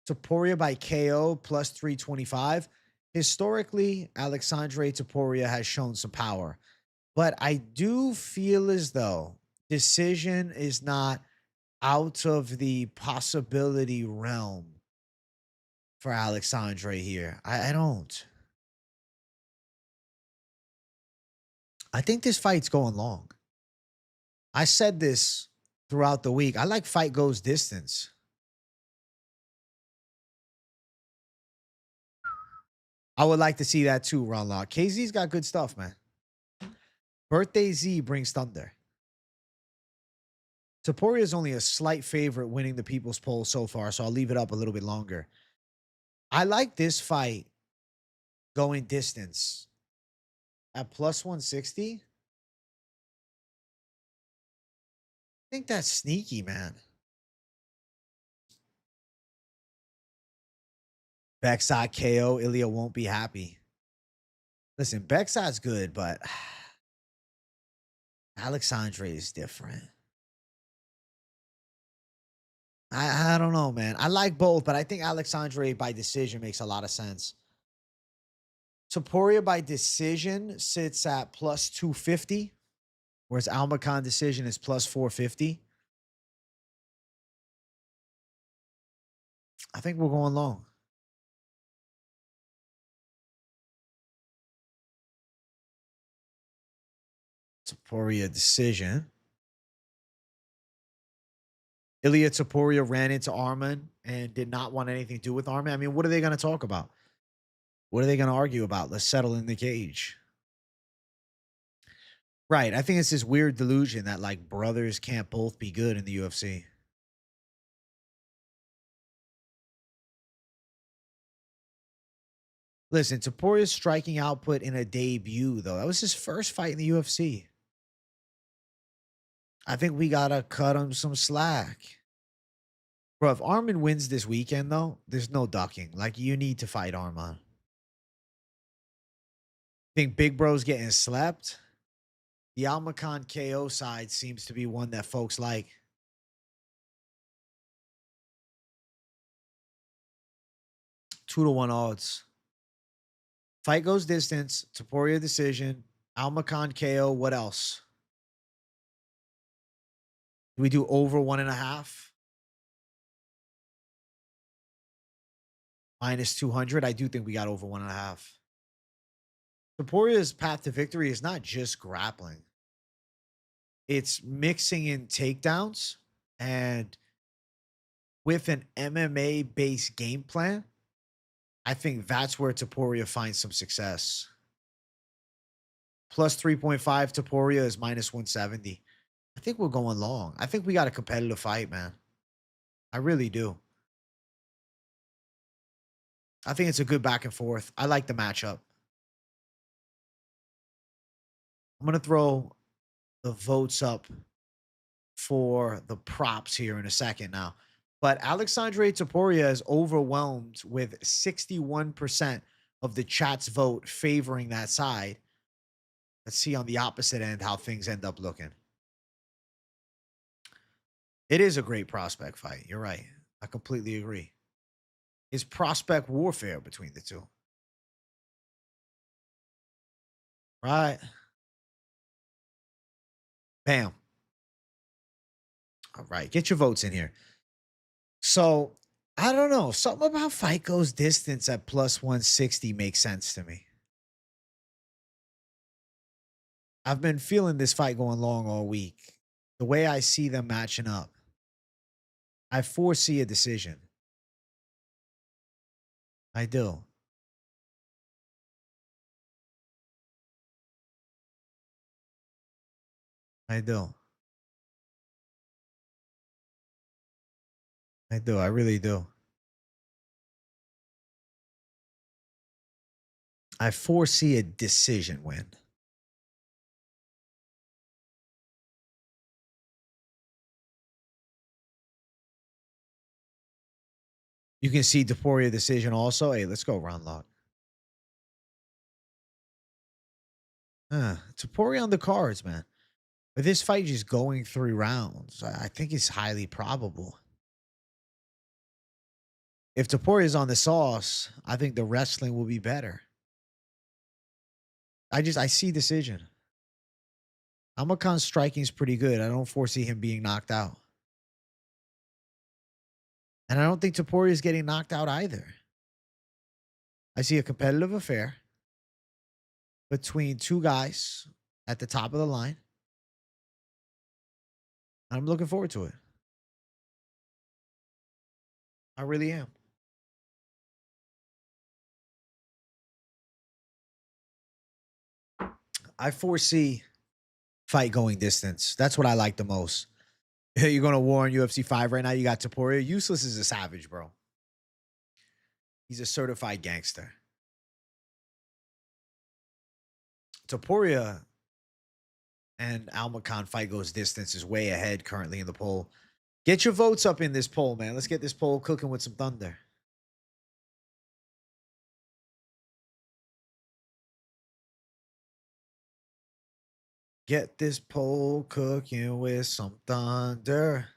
Topuria by KO plus 325. Historically, Alexandre Topuria has shown some power, but I do feel as though decision is not out of the possibility realm for Alexandre here. I don't. I think this fight's going long. I said this throughout the week. I like fight goes distance. I would like to see that too, Ron Lock. KZ's got good stuff, man. Birthday Z brings thunder. Topuria is only a slight favorite winning the people's poll so far, so I'll leave it up a little bit longer. I like this fight going distance at plus 160. I think that's sneaky, man. Bekzat KO, Ilya won't be happy. Listen, Bekzat's good, but Alexandre is different. I don't know, man. I like both, but I think Alexandre by decision makes a lot of sense. Topuria by decision sits at plus 250, whereas Almakhan decision is plus 450. I think we're going long. Topuria decision. Ilia Topuria ran into Arman and did not want anything to do with Arman. I mean, what are they going to talk about? What are they going to argue about? Let's settle in the cage. Right. I think it's this weird delusion that like brothers can't both be good in the UFC. Listen, Topuria's striking output in a debut, though, that was his first fight in the UFC. I think we got to cut him some slack. Bro, if Arman wins this weekend, though, there's no ducking. Like, you need to fight Arman. Think Big Bro's getting slept? The Almakhan KO side seems to be one that folks like. Two to one odds. Fight goes distance. Topuria decision. Almakhan KO. What else? Do we do over 1.5? Minus 200. I do think we got over 1.5. Topuria's path to victory is not just grappling. It's mixing in takedowns, and with an MMA based game plan, I think that's where Topuria finds some success. Plus 3.5 Topuria is minus 170. I think we're going long. I think we got a competitive fight, man. I really do. I think it's a good back and forth. I like the matchup. I'm going to throw the votes up for the props here in a second now. But Alexandre Topuria is overwhelmed with 61% of the chat's vote favoring that side. Let's see on the opposite end how things end up looking. It is a great prospect fight. You're right. I completely agree. It's prospect warfare between the two. Right. Bam. All right. Get your votes in here. So, I don't know. Something about fight goes distance at plus 160 makes sense to me. I've been feeling this fight going long all week. The way I see them matching up, I foresee a decision. I do. I do. I do. I really do. I foresee a decision win. You can see Topuria decision also. Hey, let's go round lock. Topuria on the cards, man. But this fight just going 3 rounds, I think it's highly probable. If Topuria is on the sauce, I think the wrestling will be better. I see decision. Almakhan's striking is pretty good. I don't foresee him being knocked out. And I don't think Topuria is getting knocked out either. I see a competitive affair between two guys at the top of the line. I'm looking forward to it. I really am. I foresee fight going distance. That's what I like the most. You're going to war on UFC 5 right now. You got Topuria. Useless is a savage, bro. He's a certified gangster. Topuria and Almakhan fight goes distance is way ahead currently in the poll. Get your votes up in this poll, man. Let's get this poll cooking with some thunder. Get this poll cooking with some thunder.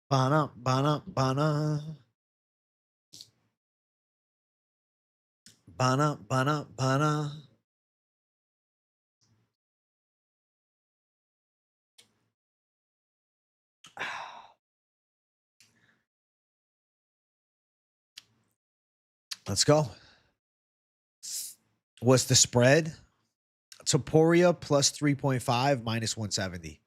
Bana, bana, bana. Bana, bana, bana. Let's go. What's the spread? Topuria plus 3.5 minus 170.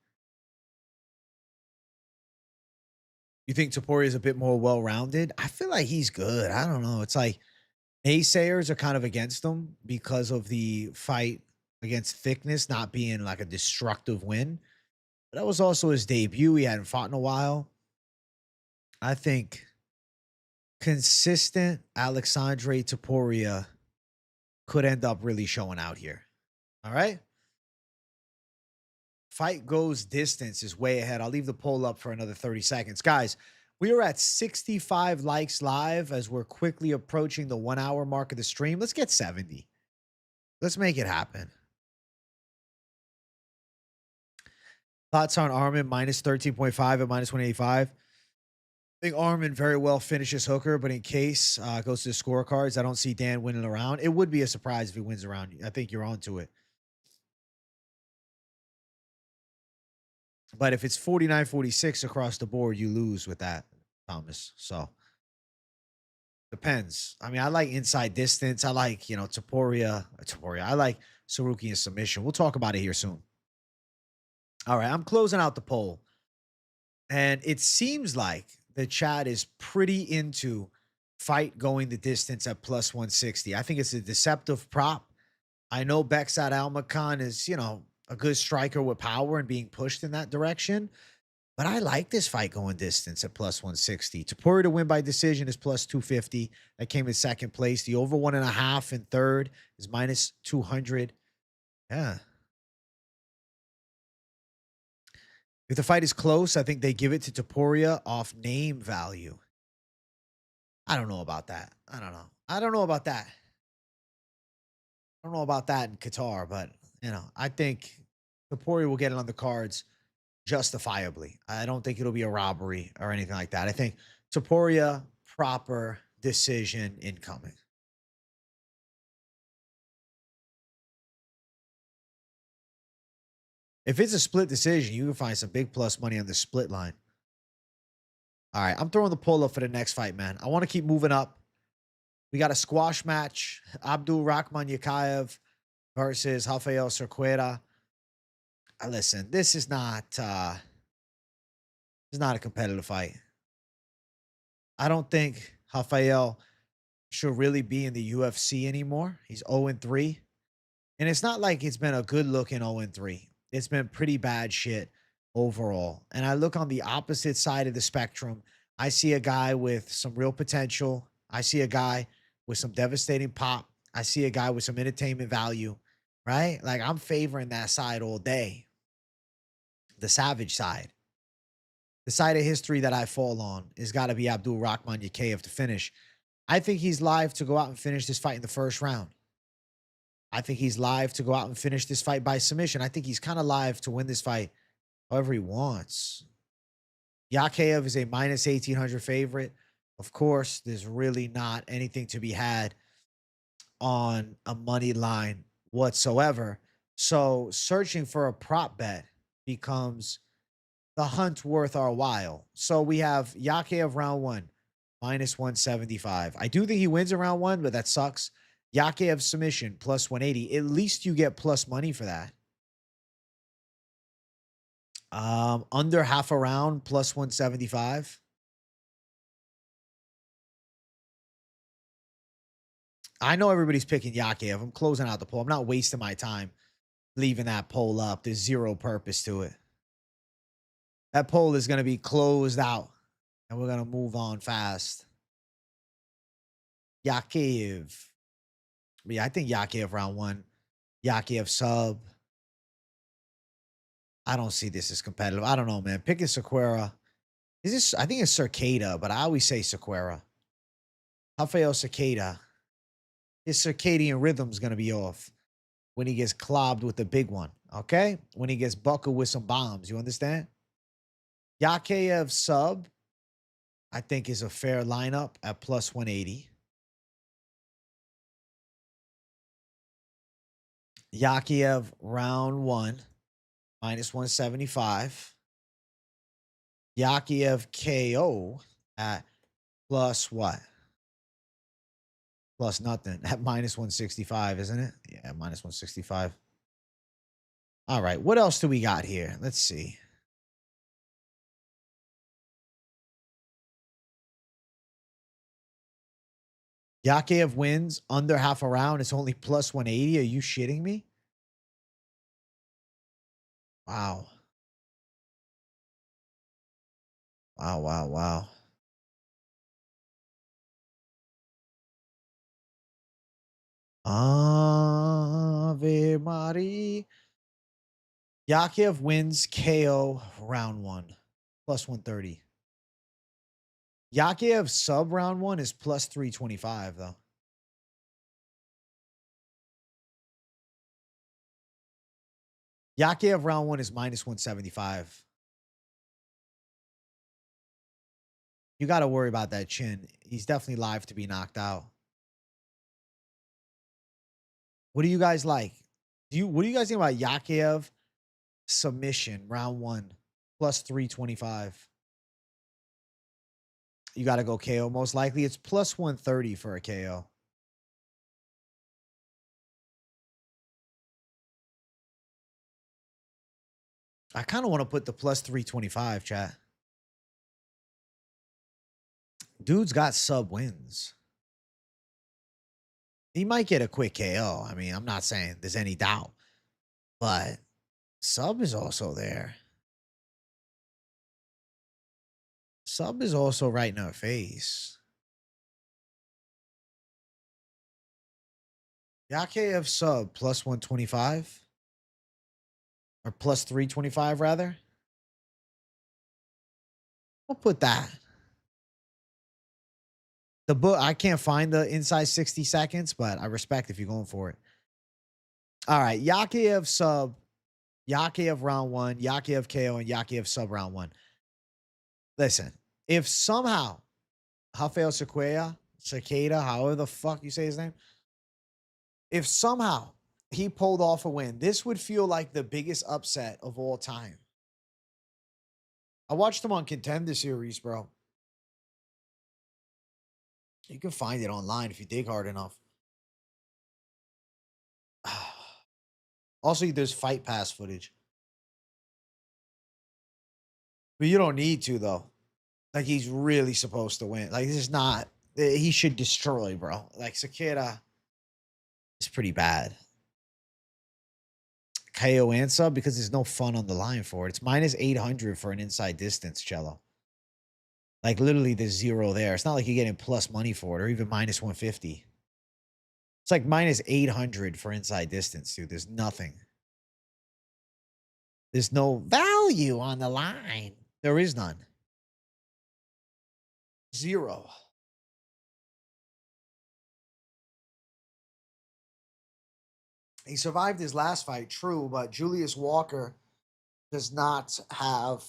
You think Topuria is a bit more well-rounded? I feel like he's good. I don't know. It's like naysayers are kind of against him because of the fight against Thickness not being like a destructive win. But that was also his debut. He hadn't fought in a while. I think consistent Alexandre Topuria could end up really showing out here. All right. Fight goes distance is way ahead. I'll leave the poll up for another 30 seconds. Guys, we are at 65 likes live as we're quickly approaching the 1 hour mark of the stream. Let's get 70. Let's make it happen. Thoughts on Arman minus 13.5 at minus 185. I think Arman very well finishes Hooker, but in case goes to the scorecards, I don't see Dan winning around. It would be a surprise if he wins around. I think you're onto it. But if it's 49-46 across the board, you lose with that, Thomas. So depends. I mean, I like inside distance. I like, Topuria. I like Tsarukyan submission. We'll talk about it here soon. All right, I'm closing out the poll. And it seems like the chat is pretty into fight going the distance at plus 160. I think it's a deceptive prop. I know Beksat Almakhan is, a good striker with power and being pushed in that direction. But I like this fight going distance at plus 160. Topuria to win by decision is plus 250. That came in second place. The over 1.5 in third is minus 200. Yeah. If the fight is close, I think they give it to Topuria off name value. I don't know about that. I don't know about that. I don't know about that in Qatar, but, I think Topuria will get it on the cards justifiably. I don't think it'll be a robbery or anything like that. I think Topuria, proper decision incoming. If it's a split decision, you can find some big plus money on the split line. All right, I'm throwing the poll up for the next fight, man. I want to keep moving up. We got a squash match. Abdulrahman Yakhyaev versus Rafael Cerqueira. Listen, this is not a competitive fight. I don't think Rafael should really be in the UFC anymore. He's 0-3. And it's not like it's been a good looking 0-3. It's been pretty bad shit overall. And I look on the opposite side of the spectrum. I see a guy with some real potential. I see a guy with some devastating pop. I see a guy with some entertainment value, right? Like, I'm favoring that side all day. The savage side. The side of history that I fall on has got to be Abdulrahman Yakhyaev to finish. I think he's live to go out and finish this fight in the first round. I think he's live to go out and finish this fight by submission. I think he's kind of live to win this fight however he wants. Yakhyaev is a minus 1,800 favorite. Of course, there's really not anything to be had on a money line whatsoever. So searching for a prop bet becomes the hunt worth our while. So we have Yakhyaev round one, minus 175. I do think he wins in round one, but that sucks. Yakhyaev submission, plus 180. At least you get plus money for that. Under half a round, plus 175. I know everybody's picking Yakhyaev. I'm closing out the poll. I'm not wasting my time leaving that poll up. There's zero purpose to it. That poll is going to be closed out, and we're going to move on fast. Yakhyaev. Yeah, I think Yakhyaev round one. Yakhyaev sub. I don't see this as competitive. I don't know, man. Picking Cerqueira. Is this? I think it's Cerqueira, but I always say Cerqueira. Rafael Cerqueira. His circadian rhythm's going to be off when he gets clobbed with the big one, okay? When he gets buckled with some bombs. You understand? Yakhyaev sub I think is a fair lineup at plus 180. Yakhyaev round 1, minus 175. Yakhyaev KO at plus what? Plus nothing at minus 165, isn't it? Yeah, minus 165. All right, what else do we got here? Let's see. Yakhyaev wins under half a round. It's only plus 180. Are you shitting me? Wow. Wow, wow, wow. Ave Maria. Yakhyaev wins KO round 1, plus 130. Yakhyaev sub round 1 is plus 325, though. Yakhyaev round 1 is minus 175. You got to worry about that chin. He's definitely live to be knocked out. What do you guys like? What do you guys think about Yakhyaev submission round 1 plus 325? You got to go KO most likely. It's plus 130 for a KO. I kind of want to put the plus 325, chat. Dude's got sub wins. He might get a quick KO. I mean, I'm not saying there's any doubt, but sub is also there. Sub is also right in our face. Yakhyaev sub plus 125 or plus 325 rather. I'll put that. The book, I can't find the inside 60 seconds, but I respect if you're going for it. All right, Yakhyaev sub, Yakhyaev round 1, Yakhyaev KO, and Yakhyaev sub round 1. Listen, if somehow Rafael Cerqueira, however the fuck you say his name, if somehow he pulled off a win, this would feel like the biggest upset of all time. I watched him on Contender Series, bro. You can find it online if you dig hard enough. Also, there's Fight Pass footage. But you don't need to, though. Like, he's really supposed to win. Like, this is not... He should destroy, bro. Like, Cerqueira is pretty bad. KO and sub because there's no fun on the line for it. It's minus 800 for an inside distance, Cello. Like, literally, there's zero there. It's not like you're getting plus money for it or even minus 150. It's like minus 800 for inside distance, dude. There's nothing. There's no value on the line. There is none. Zero. He survived his last fight, true, but Julius Walker does not have,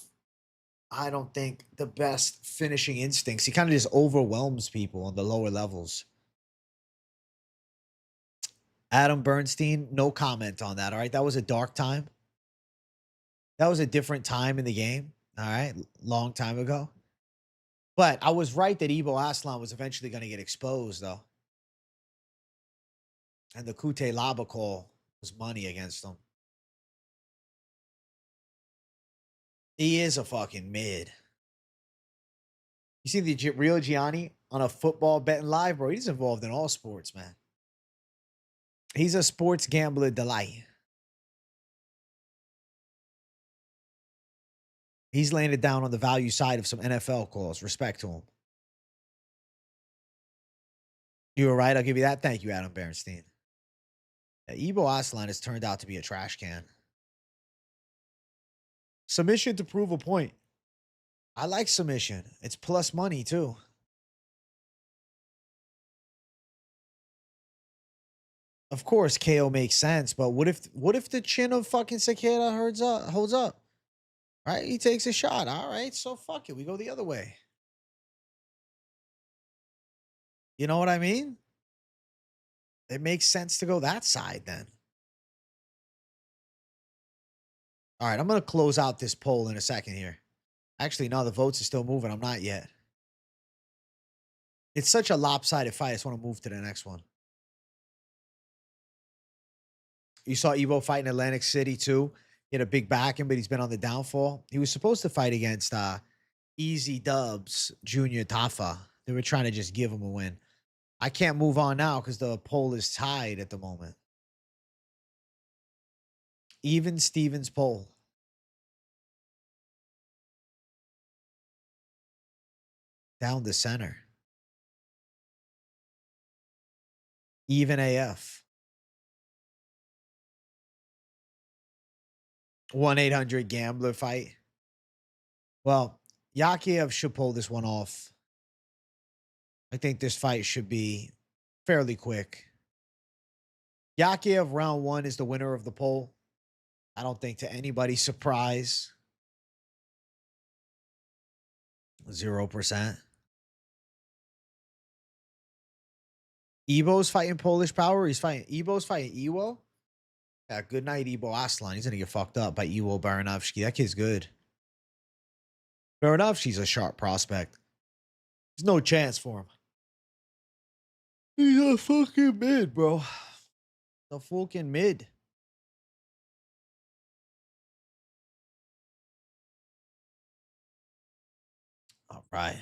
I don't think, the best finishing instincts. He kind of just overwhelms people on the lower levels. Adam Bernstein, no comment on that, all right? That was a dark time. That was a different time in the game, all right? Long time ago. But I was right that Ibo Aslan was eventually going to get exposed, though. And the Kute Laba call was money against him. He is a fucking mid. You see the real Gianni on a football betting live, bro? He's involved in all sports, man. He's a sports gambler delight. He's laying it down on the value side of some NFL calls. Respect to him. You were right. I'll give you that. Thank you, Adam Bernstein. Ibo Aslan has turned out to be a trash can. Submission to prove a point. I like submission. It's plus money, too. Of course, KO makes sense, but what if the chin of fucking Cerqueira holds up? Right? He takes a shot. All right, so fuck it. We go the other way. You know what I mean? It makes sense to go that side then. All right, I'm going to close out this poll in a second here. Actually, no, the votes are still moving. I'm not yet. It's such a lopsided fight. I just want to move to the next one. You saw Evo fight in Atlantic City too. He had a big backing, but he's been on the downfall. He was supposed to fight against Easy Dubs Junior Tafa. They were trying to just give him a win. I can't move on now because the poll is tied at the moment. Even Stevens poll. Down the center. Even AF. 1-800-GAMBLER fight. Well, Yakhyaev should pull this one off. I think this fight should be fairly quick. Yakhyaev round 1 is the winner of the poll. I don't think to anybody's surprise. 0%. Ebo's fighting Polish Power. Ebo's fighting Ewo. Yeah, good night, Ebo Aslan. He's gonna get fucked up by Ewo Baranovsky. That kid's good. Baranovsky's a sharp prospect. There's no chance for him. He's a fucking mid, bro. The fucking mid. All right.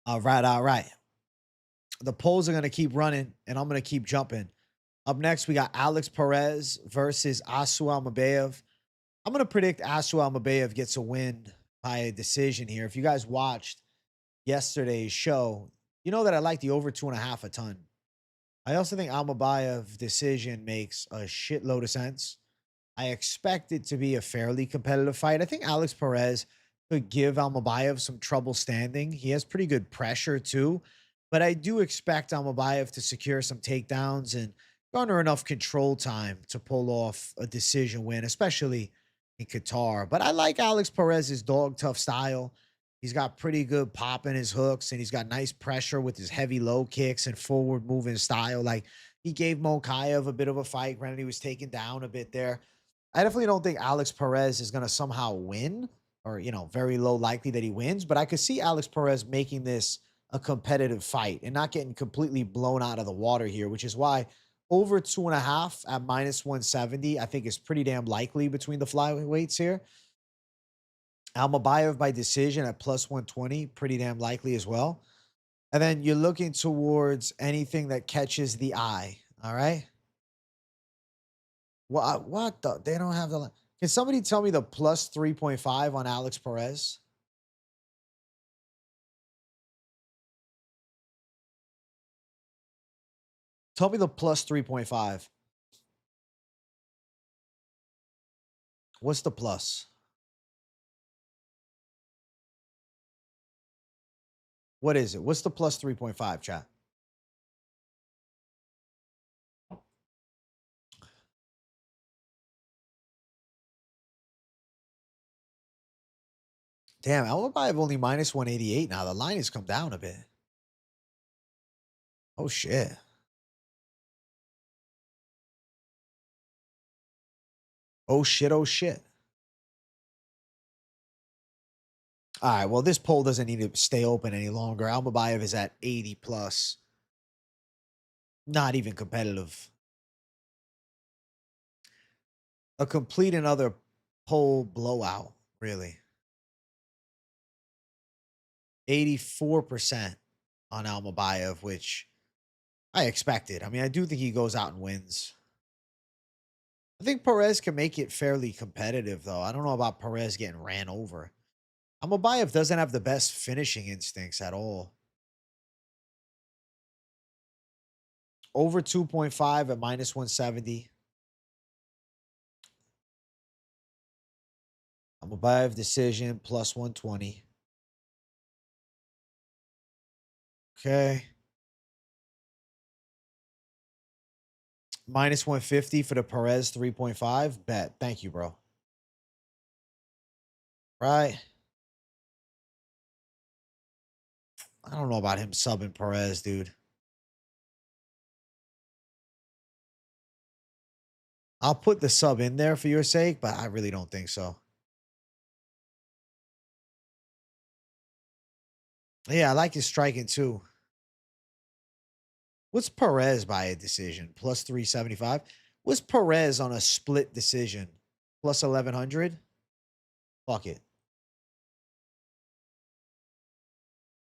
All right. The polls are going to keep running, and I'm going to keep jumping. Up next, we got Alex Perez versus Asu Almabayev. I'm going to predict Asu Almabayev gets a win by a decision here. If you guys watched yesterday's show, you know that I like the over 2.5 a ton. I also think Almabayev decision makes a shitload of sense. I expect it to be a fairly competitive fight. I think Alex Perez could give Almabayev some trouble standing. He has pretty good pressure too, but I do expect Almabayev to secure some takedowns and garner enough control time to pull off a decision win, especially in Qatar. But I like Alex Perez's dog tough style. He's got pretty good pop in his hooks, and he's got nice pressure with his heavy low kicks and forward moving style. Like, he gave Mokaev a bit of a fight. Granted, he was taken down a bit there. I definitely don't think Alex Perez is going to somehow win, or, you know, very low likely that he wins. But I could see Alex Perez making this a competitive fight and not getting completely blown out of the water here, which is why over 2.5 at -170, I think is pretty damn likely between the flyweights here. Almabayev by decision at +120, pretty damn likely as well. And then you're looking towards anything that catches the eye. All right. What the? They don't have the. Can somebody tell me the +3.5 on Alex Perez? Tell me the +3.5. What's the plus? What is it? What's the +3.5, chat? Damn, Almabayev only -188 now. The line has come down a bit. Oh, shit. Oh, shit. Oh, shit. All right, well, this poll doesn't need to stay open any longer. Almabayev is at 80 plus. Not even competitive. A complete another poll blowout, really. 84% on Almabayev, which I expected. I mean, I do think he goes out and wins. I think Perez can make it fairly competitive, though. I don't know about Perez getting ran over. Almabayev doesn't have the best finishing instincts at all. Over 2.5 at -170. Almabayev decision +120. Okay. -150 for the Perez 3.5. Bet. Thank you, bro. Right. I don't know about him subbing Perez, dude. I'll put the sub in there for your sake, but I really don't think so. Yeah, I like his striking too. What's Perez by a decision? Plus 375. What's Perez on a split decision? Plus 1100. Fuck it.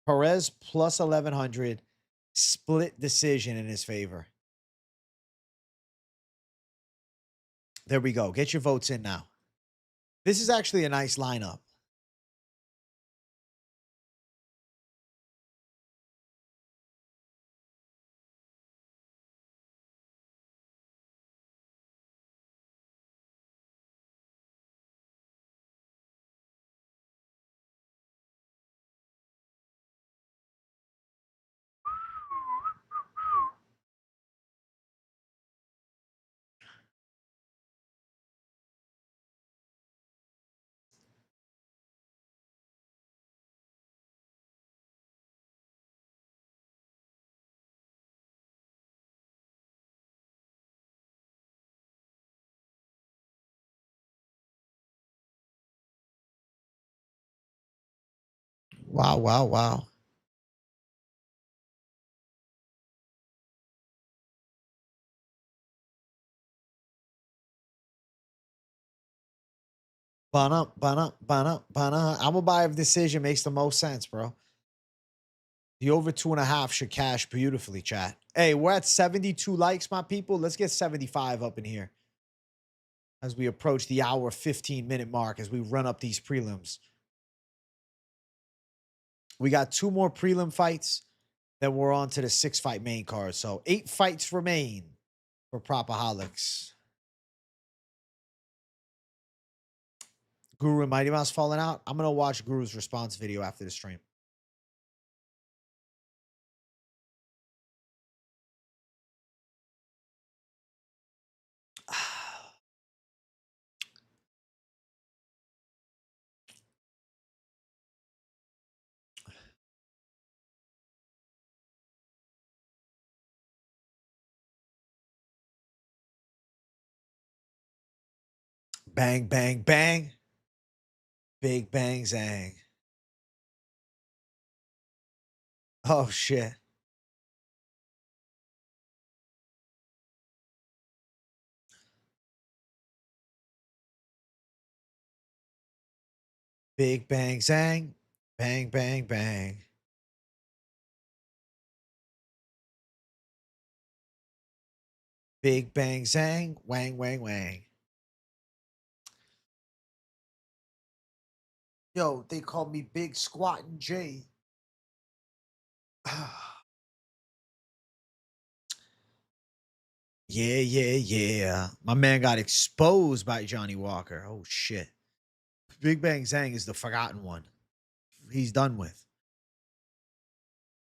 Perez plus 1100. Split decision in his favor. There we go. Get your votes in now. This is actually a nice lineup. Wow, wow, wow. Bana, bana, bana, bana. Almabayev decision makes the most sense, bro. The over 2.5 should cash beautifully, chat. Hey, we're at 72 likes, my people. Let's get 75 up in here as we approach the hour 15-minute mark as we run up these prelims. We got 2 more prelim fights, then we're on to the 6-fight main card. So 8 fights remain for PropAholics. Guru and Mighty Mouse falling out. I'm going to watch Guru's response video after the stream. Bang, bang, bang. Big bang, zang. Oh, shit. Big bang, zang. Bang, bang, bang. Big bang, zang. Wang, wang, wang. Yo, they call me Big Squattin' J. Yeah, yeah, yeah. My man got exposed by Johnny Walker. Oh, shit. Big Bang Zhang is the forgotten one. He's done with.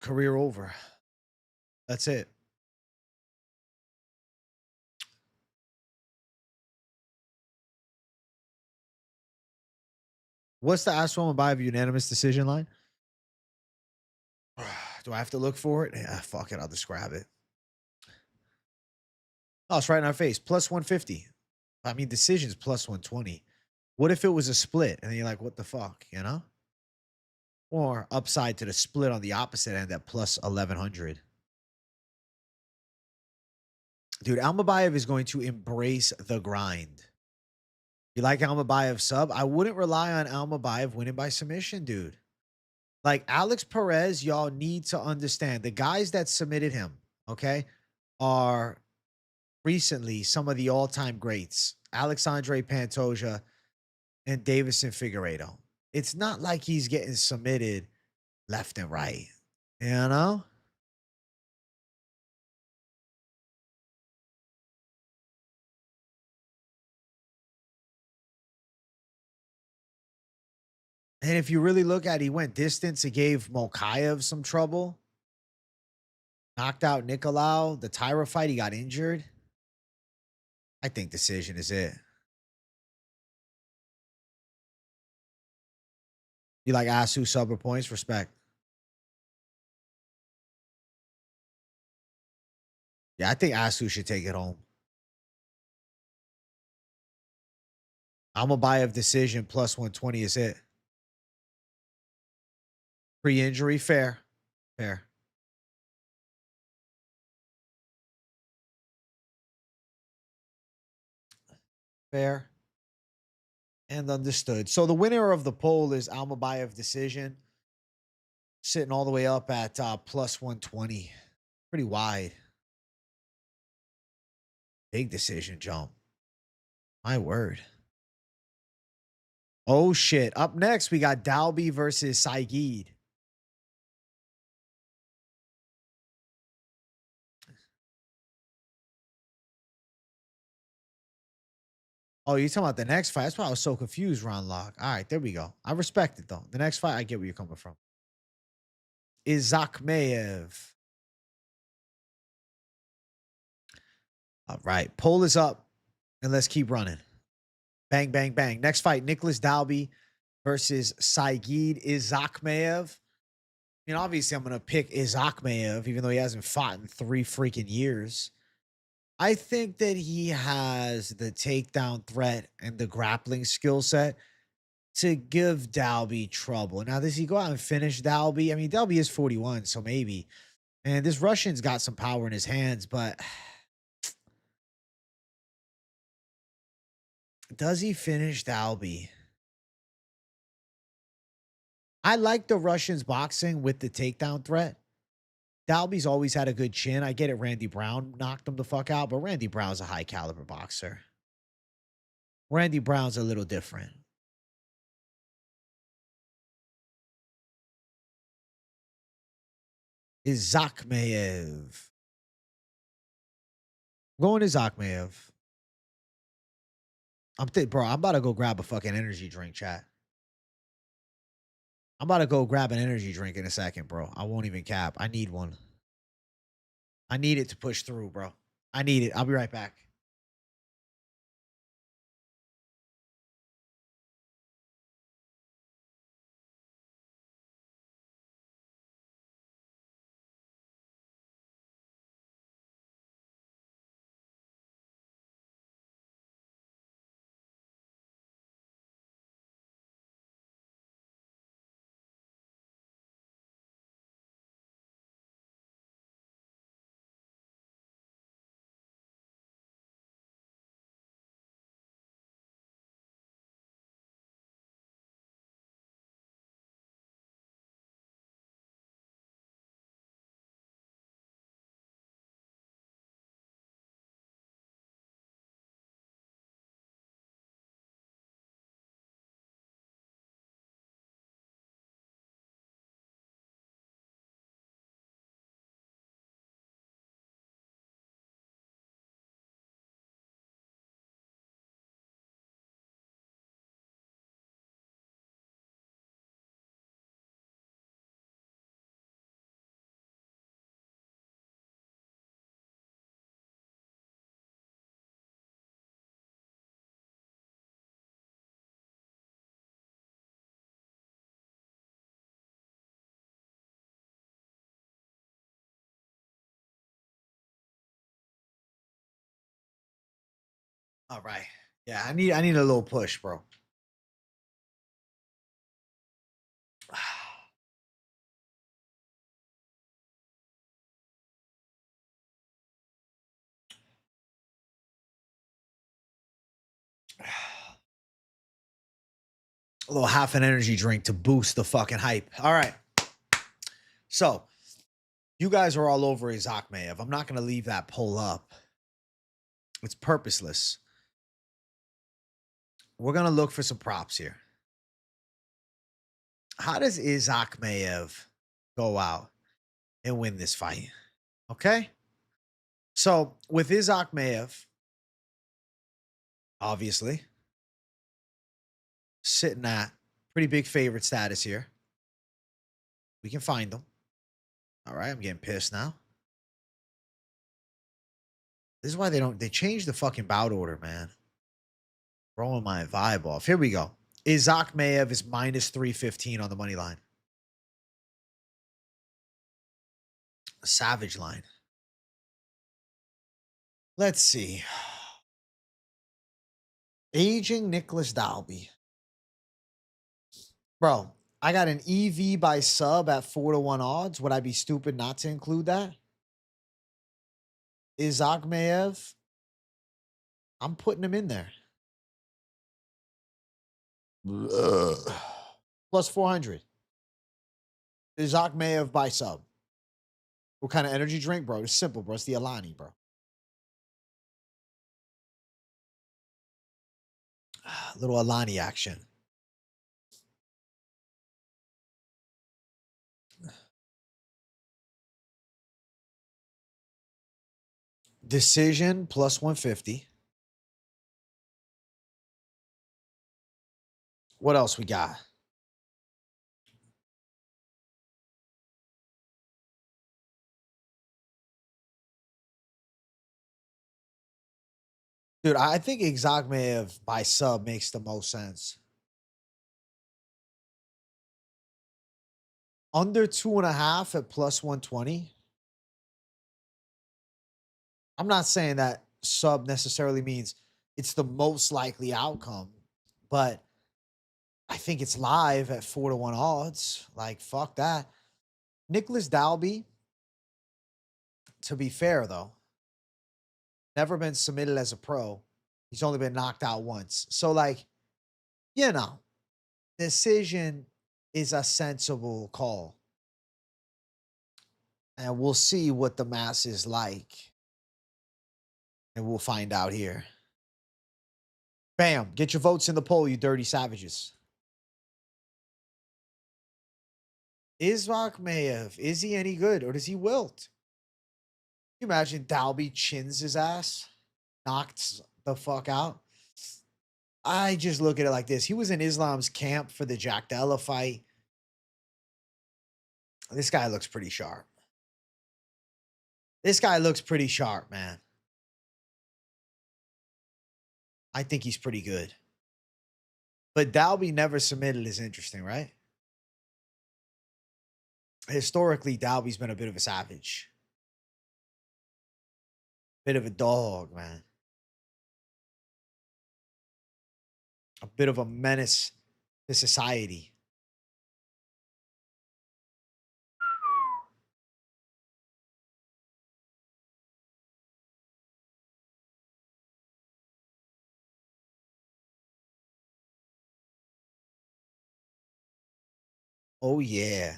Career over. That's it. What's the Almabayev unanimous decision line? Do I have to look for it? Yeah, fuck it. I'll just grab it. Oh, it's right in our face. Plus 150. I mean, decisions plus 120. What if it was a split? And then you're like, what the fuck, you know? Or upside to the split on the opposite end at plus 1100. Dude, Almabayev is going to embrace the grind. You like Almabayev sub? I wouldn't rely on Almabayev winning by submission, dude. Like Alex Perez, y'all need to understand the guys that submitted him, okay, are recently some of the all-time greats. Alexandre Pantoja and Davison Figueiredo. It's not like he's getting submitted left and right, you know? And if you really look at it, he went distance. He gave Yakhyaev some trouble. Knocked out Nicolas. The Tyra fight, he got injured. I think decision is it. You like Asu sub or points? Respect. Yeah, I think Asu should take it home. Almabayev decision plus 120 is it. Pre-injury, fair. Fair. Fair. And understood. So the winner of the poll is Almabayev decision. Sitting all the way up at plus 120. Pretty wide. Big decision jump. My word. Oh, shit. Up next, we got Dalby versus Saigid. Oh, you're talking about the next fight? That's why I was so confused, Ron Lock. All right, there we go. I respect it, though. The next fight, I get where you're coming from. Izagakhmaev. All right. Poll is up, and let's keep running. Bang, bang, bang. Next fight, Nicolas Dalby versus Saigid Izagakhmaev. I mean, obviously, I'm going to pick Izagakhmaev, even though he hasn't fought in 3 freaking years. I think that he has the takedown threat and the grappling skill set to give Dalby trouble. Now, does he go out and finish Dalby? I mean, Dalby is 41, so maybe. And this Russian's got some power in his hands, but does he finish Dalby? I like the Russians boxing with the takedown threat. Dalby's always had a good chin. I get it. Randy Brown knocked him the fuck out, but Randy Brown's a high caliber boxer. Randy Brown's a little different. Izagakhmaev. Going to Izagakhmaev. Bro, I'm about to go grab a fucking energy drink, chat. I'm about to go grab an energy drink in a second, bro. I won't even cap. I need one. I need it to push through, bro. I need it. I'll be right back. All right. Yeah, I need a little push, bro. A little half an energy drink to boost the fucking hype. All right. So, you guys are all over Izagakhmaev. I'm not going to leave that poll up. It's purposeless. We're going to look for some props here. How does Izagakhmaev go out and win this fight? Okay? So, with Izagakhmaev, obviously, sitting at pretty big favorite status here. We can find them. All right, I'm getting pissed now. This is why they changed the fucking bout order, man. Throwing my vibe off. Here we go. Izagakhmaev is minus 315 on the money line. A savage line. Let's see. Aging Nicolas Dalby. Bro, I got an EV by sub at 4-1 odds. Would I be stupid not to include that? Izagakhmaev. I'm putting him in there. Plus 400. Izagakhmaev by sub. What kind of energy drink, bro? It's simple, bro. It's the Alani, bro. Little Alani action. Decision plus 150. What else we got? Dude, I think Izagakhmaev by sub makes the most sense. Under 2.5 at plus 120. I'm not saying that sub necessarily means it's the most likely outcome, but I think it's live at 4-1 odds. Like, fuck that. Nicolas Dalby, to be fair, though, never been submitted as a pro. He's only been knocked out once. So, like, you know, decision is a sensible call. And we'll see what the mass is like. And we'll find out here. Bam. Get your votes in the poll, you dirty savages. Izagakhmaev, is he any good or does he wilt? Can you imagine Dalby chins his ass? Knocks the fuck out? I just look at it like this. He was in Islam's camp for the Jack Della fight. This guy looks pretty sharp. This guy looks pretty sharp, man. I think he's pretty good. But Dalby never submitted is interesting, right? Historically, Dalby's been a bit of a savage. Bit of a dog, man. A bit of a menace to society. Oh, yeah.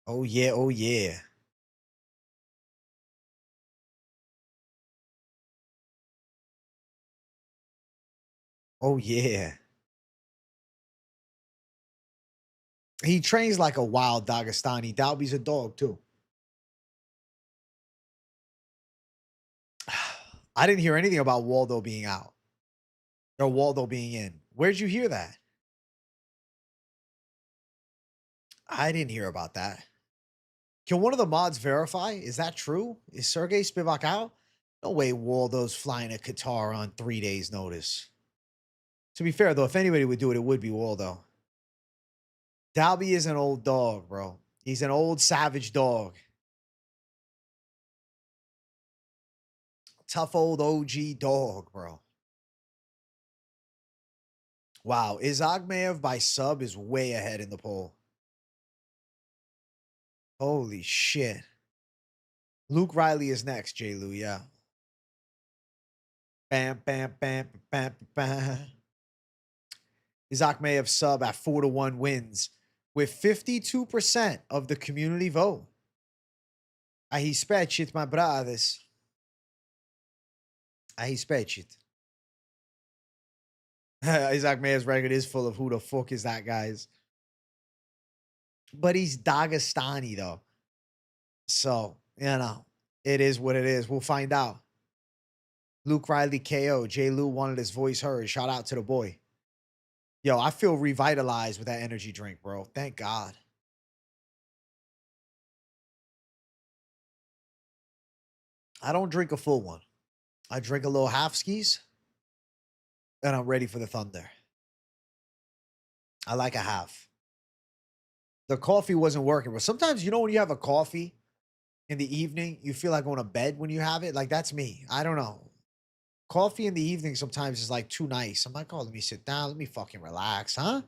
Oh, yeah. Oh, yeah. Oh, yeah. He trains like a wild Dagestani. Dalby's a dog, too. I didn't hear anything about Waldo being out. Or Waldo being in. Where'd you hear that? I didn't hear about that. Can one of the mods verify? Is that true? Is Sergey Spivac out? No way Waldo's flying to Qatar on 3 days' notice. To be fair, though, if anybody would do it, it would be Waldo. Dalby is an old dog, bro. He's an old savage dog. Tough old OG dog, bro. Wow. Izagakhmaev by sub is way ahead in the poll. Holy shit. Luke Riley is next, J. Lou, yeah. Bam, bam, bam, bam, bam. Izagakhmaev sub at 4-1 wins with 52% of the community vote. I respect it, my brothers. I respect it. Izagakhmaev's record is full of who the fuck is that, guys. But he's Dagestani, though. So, you know, it is what it is. We'll find out. Luke Riley KO. J. Lou wanted his voice heard. Shout out to the boy. Yo, I feel revitalized with that energy drink, bro. Thank God. I don't drink a full one. I drink a little half skis, and I'm ready for the thunder. I like a half. The coffee wasn't working. But sometimes, you know, when you have a coffee in the evening, you feel like going to bed when you have it. Like, that's me. I don't know. Coffee in the evening sometimes is like too nice. I'm like, oh, let me sit down. Let me fucking relax, huh?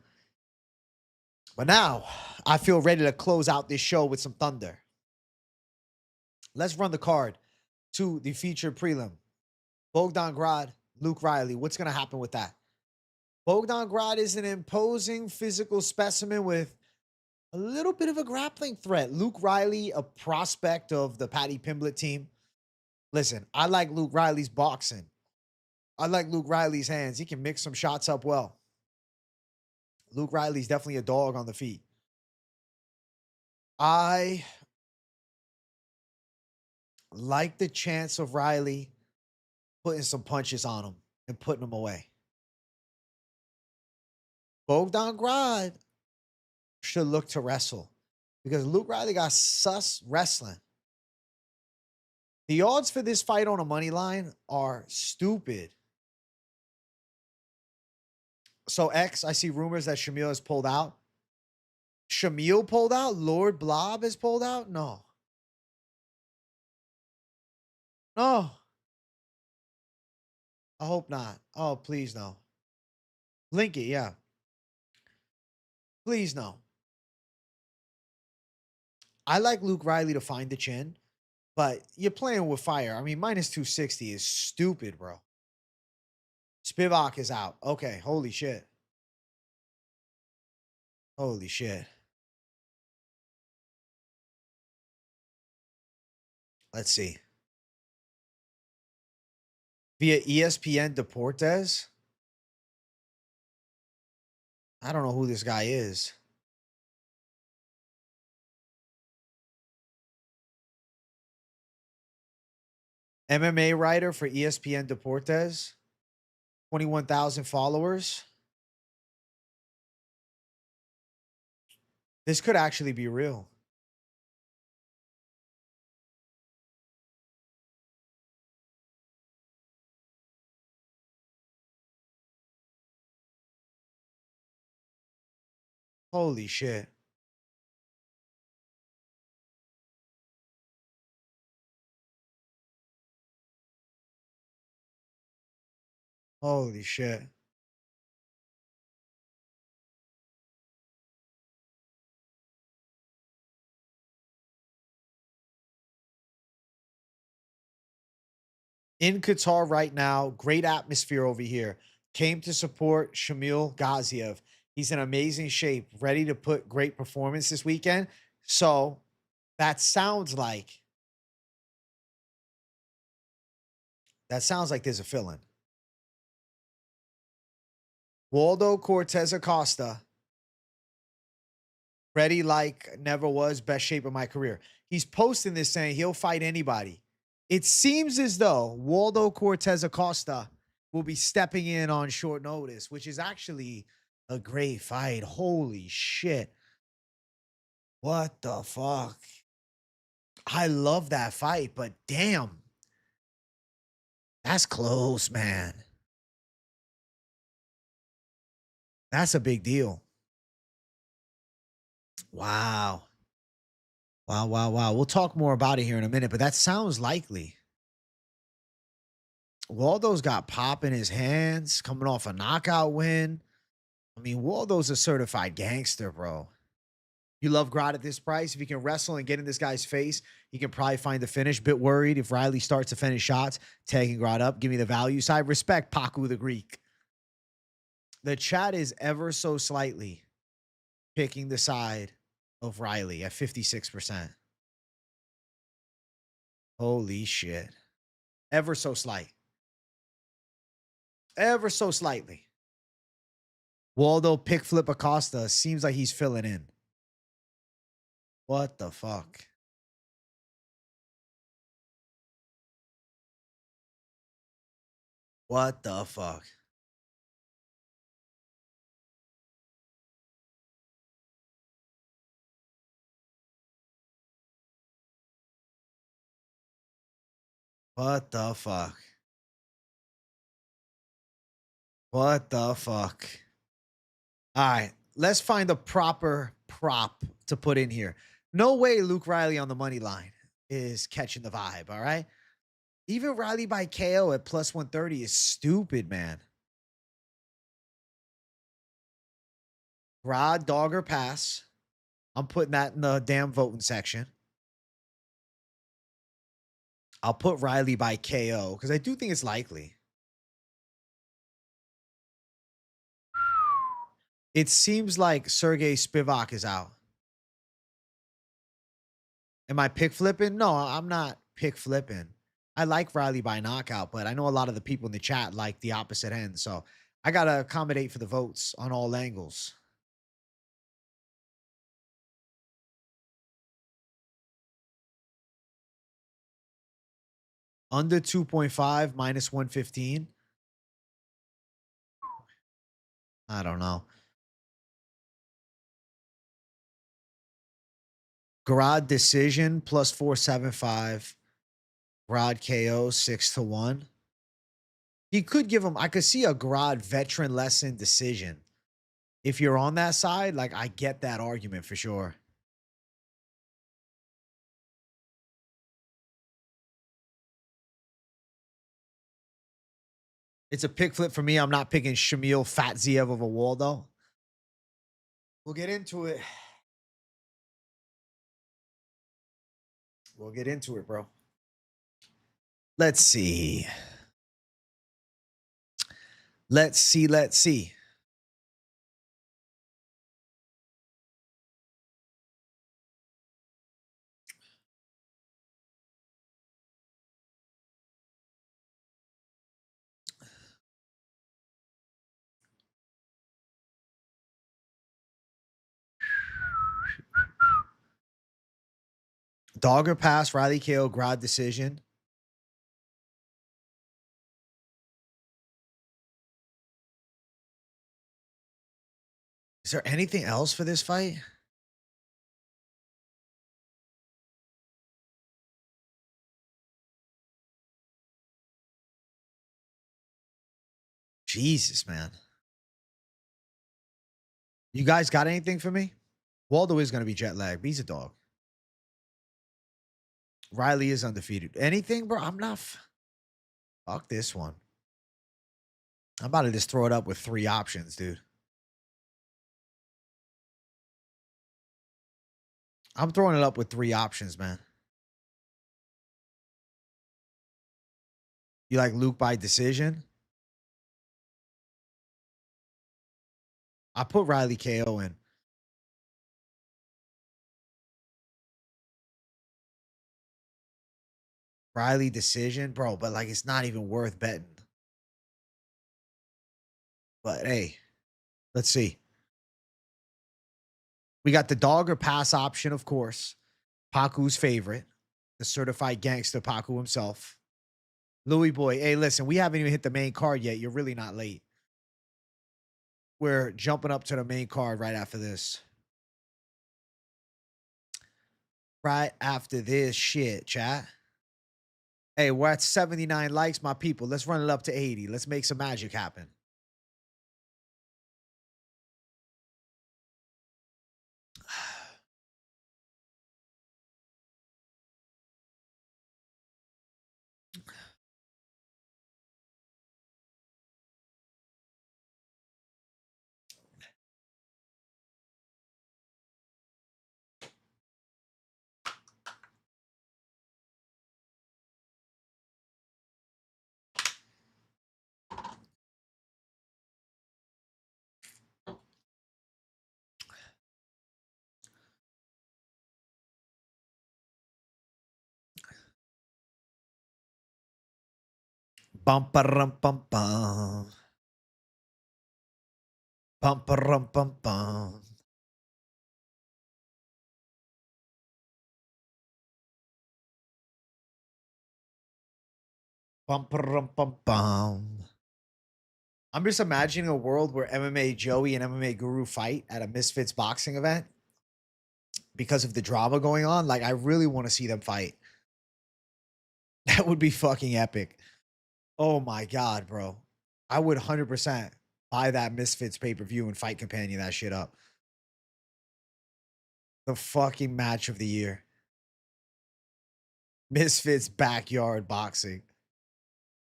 But now I feel ready to close out this show with some thunder. Let's run the card to the featured prelim. Bogdan Grad, Luke Riley. What's going to happen with that? Bogdan Grad is an imposing physical specimen with a little bit of a grappling threat. Luke Riley, a prospect of the Paddy Pimblett team. Listen, I like Luke Riley's boxing. I like Luke Riley's hands. He can mix some shots up well. Luke Riley's definitely a dog on the feet. I like the chance of Riley putting some punches on him and putting him away. Bogdan Grad should look to wrestle because Luke Riley got sus wrestling. The odds for this fight on a money line are stupid. So X, I see rumors that Shamil has pulled out. Shamil pulled out? Lord Blob has pulled out? No. No. I hope not. Oh, please no. Link it, yeah. Please no. I like Luke Riley to find the chin, but you're playing with fire. I mean, minus 260 is stupid, bro. Spivac is out. Okay, holy shit. Holy shit. Let's see. Via ESPN Deportes. I don't know who this guy is. MMA writer for ESPN Deportes. 21,000 followers. This could actually be real. Holy shit. Holy shit. In Qatar right now, great atmosphere over here. Came to support Shamil Gaziev. He's in amazing shape, ready to put great performance this weekend. So that sounds like there's a fill-in. Waldo Cortes-Acosta, ready like never was, best shape of my career. He's posting this saying he'll fight anybody. It seems as though Waldo Cortes-Acosta will be stepping in on short notice, which is actually a great fight. Holy shit. What the fuck? I love that fight, but damn. That's close, man. That's a big deal. Wow. Wow, wow, wow. We'll talk more about it here in a minute, but that sounds likely. Waldo's got pop in his hands, coming off a knockout win. I mean, Waldo's a certified gangster, bro. You love Grad at this price. If he can wrestle and get in this guy's face, he can probably find the finish. Bit worried if Riley starts to finish shots, tagging Grad up. Give me the value side. Respect Paku the Greek. The chat is ever so slightly picking the side of Riley at 56%. Holy shit. Ever so slight. Ever so slightly. Waldo pick flip Acosta. Seems like he's filling in. What the fuck? What the fuck? What the fuck? What the fuck? All right, let's find a proper prop to put in here. No way Luke Riley on the money line is catching the vibe, all right? Even Riley by KO at plus 130 is stupid, man. Rod, dog, or pass. I'm putting that in the damn voting section. I'll put Riley by KO because I do think it's likely. It seems like Sergey Spivac is out. Am I pick flipping? No, I'm not pick flipping. I like Riley by knockout, but I know a lot of the people in the chat like the opposite end. So I got to accommodate for the votes on all angles. Under 2.5 minus 115. I don't know. Garad decision plus 475. Garad KO 6-1. He could give him, I could see a Garad veteran lesson decision. If you're on that side, like I get that argument for sure. It's a pick flip for me. I'm not picking Shamil Fatziev over Waldo. We'll get into it. We'll get into it, bro. Let's see. Let's see. Dogger pass, Riley KO, Grad decision. Is there anything else for this fight? Jesus, man. You guys got anything for me? Waldo is going to be jet lagged, but he's a dog. Riley is undefeated. Anything, bro? I'm not. Fuck this one. I'm about to just throw it up with 3 options, dude. I'm throwing it up with 3 options, man. You like Luke by decision? I put Riley KO in. Riley decision, bro, but like it's not even worth betting. But hey, let's see. We got the dog or pass option, of course. Paku's favorite, the certified gangster Paku himself. Louis boy, hey, listen, we haven't even hit the main card yet. You're really not late. We're jumping up to the main card right after this. Right after this shit, chat. Hey, we're at 79 likes, my people. Let's run it up to 80. Let's make some magic happen. Bum bum bum bum. Bum bum bum bum. Bum bum bum bum. I'm just imagining a world where MMA Joey and MMA Guru fight at a Misfits boxing event because of the drama going on. Like, I really want to see them fight. That would be fucking epic. Oh my God, bro. I would 100% buy that Misfits pay-per-view and Fight Companion that shit up. The fucking match of the year. Misfits backyard boxing.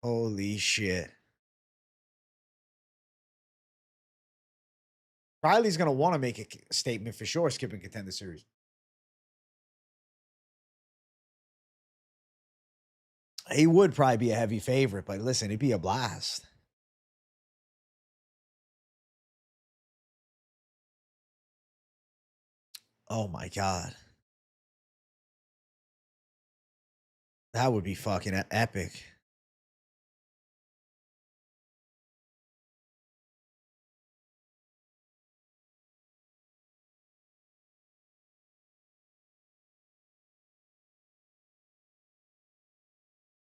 Holy shit. Riley's going to want to make a statement for sure, skipping Contender Series. He would probably be a heavy favorite, but listen, it'd be a blast. Oh my God. That would be fucking epic.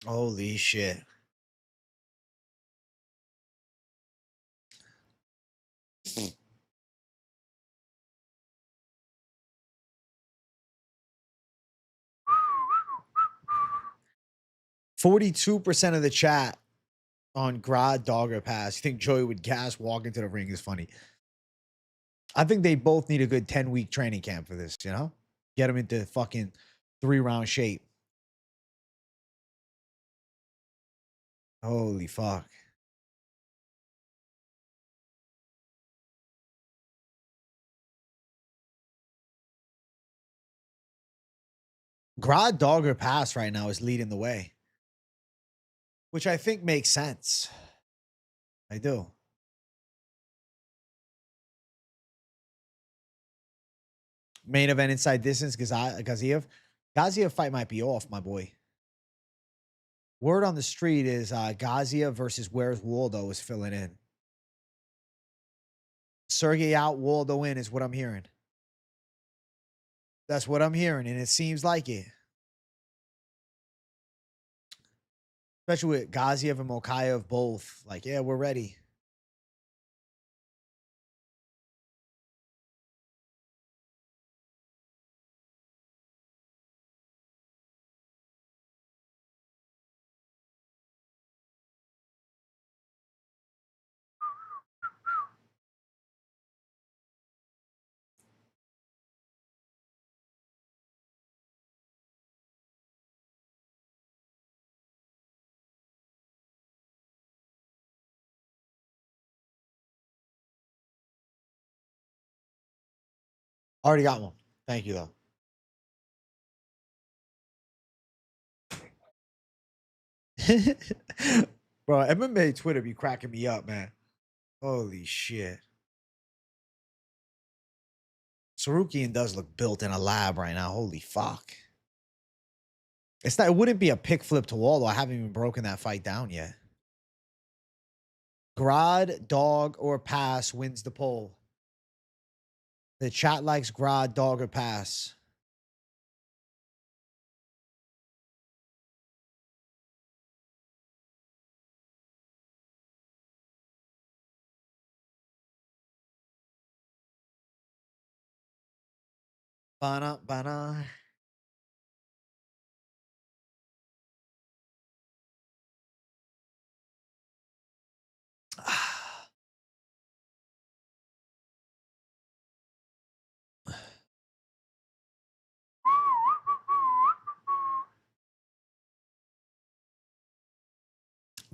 Holy shit. Mm. 42% of the chat on Grad, Dog, or Pass. You think Joey would gas walk into the ring is funny. I think they both need a good 10-week training camp for this, you know? Get them into fucking 3-round shape. Holy fuck. Grad, Dog, or Pass right now is leading the way, which I think makes sense. I do. Main event inside distance, Gaziev. Gaziev fight might be off, my boy. Word on the street is Gaziev versus Where's Waldo is filling in. Sergey out, Waldo in is what I'm hearing. That's what I'm hearing, and it seems like it. Especially with Gaziev and Mokayev both. Like, yeah, we're ready. Already got one. Thank you, though. Bro, MMA Twitter be cracking me up, man. Holy shit. Tsarukyan does look built in a lab right now. Holy fuck. It's not, it wouldn't be a pick flip to Waldo. I haven't even broken that fight down yet. Grad, Dog, or Pass wins the poll. The chat likes Grad, Dog, or Pass. Bana, bana.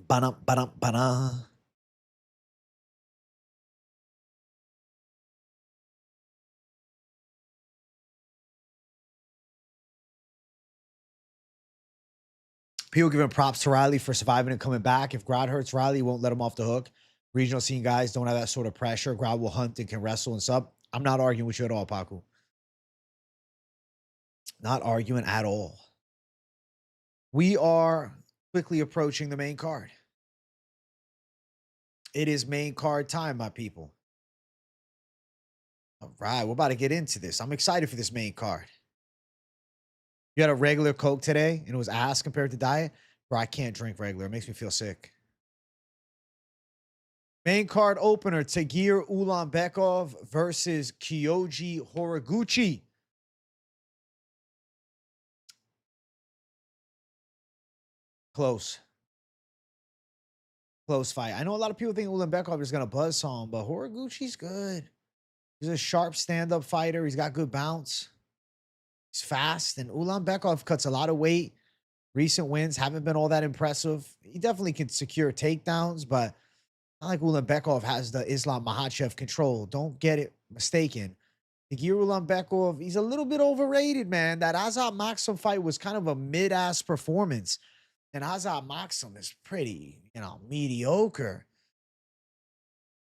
Bana, bana, bana. People giving props to Riley for surviving and coming back. If Grad hurts Riley, won't let him off the hook. Regional scene guys don't have that sort of pressure. Grad will hunt and can wrestle and sub. I'm not arguing with you at all, Paku. Not arguing at all. We are quickly approaching the main card. It is main card time, my people. All right, we're about to get into this. I'm excited for this main card. You had a regular Coke today and it was ass compared to diet? Bro, I can't drink regular. It makes me feel sick. Main card opener, Tagir Ulanbekov versus Kyoji Horiguchi. Close. Close fight. I know a lot of people think Ulanbekov is going to buzz saw him, but Horiguchi's good. He's a sharp stand-up fighter. He's got good bounce. He's fast, and Ulanbekov cuts a lot of weight. Recent wins haven't been all that impressive. He definitely can secure takedowns, but not like Ulanbekov has the Islam Makhachev control. Don't get it mistaken. Tagir Ulanbekov, he's a little bit overrated, man. That Azat Maxim fight was kind of a mid-ass performance. And Azat Maxim is pretty, mediocre.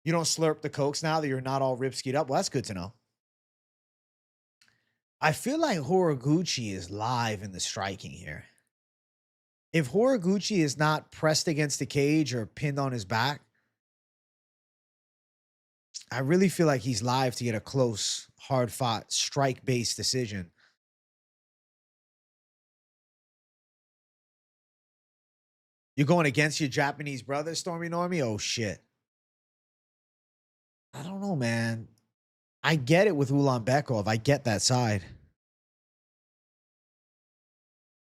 You don't slurp the cokes now that you're not all ripskied up. Well, that's good to know. I feel like Horiguchi is live in the striking here. If Horiguchi is not pressed against the cage or pinned on his back, I really feel like he's live to get a close, hard-fought, strike-based decision. You're going against your Japanese brother, Stormy Normie? Oh, shit. I don't know, man. I get it with Ulanbekov. I get that side.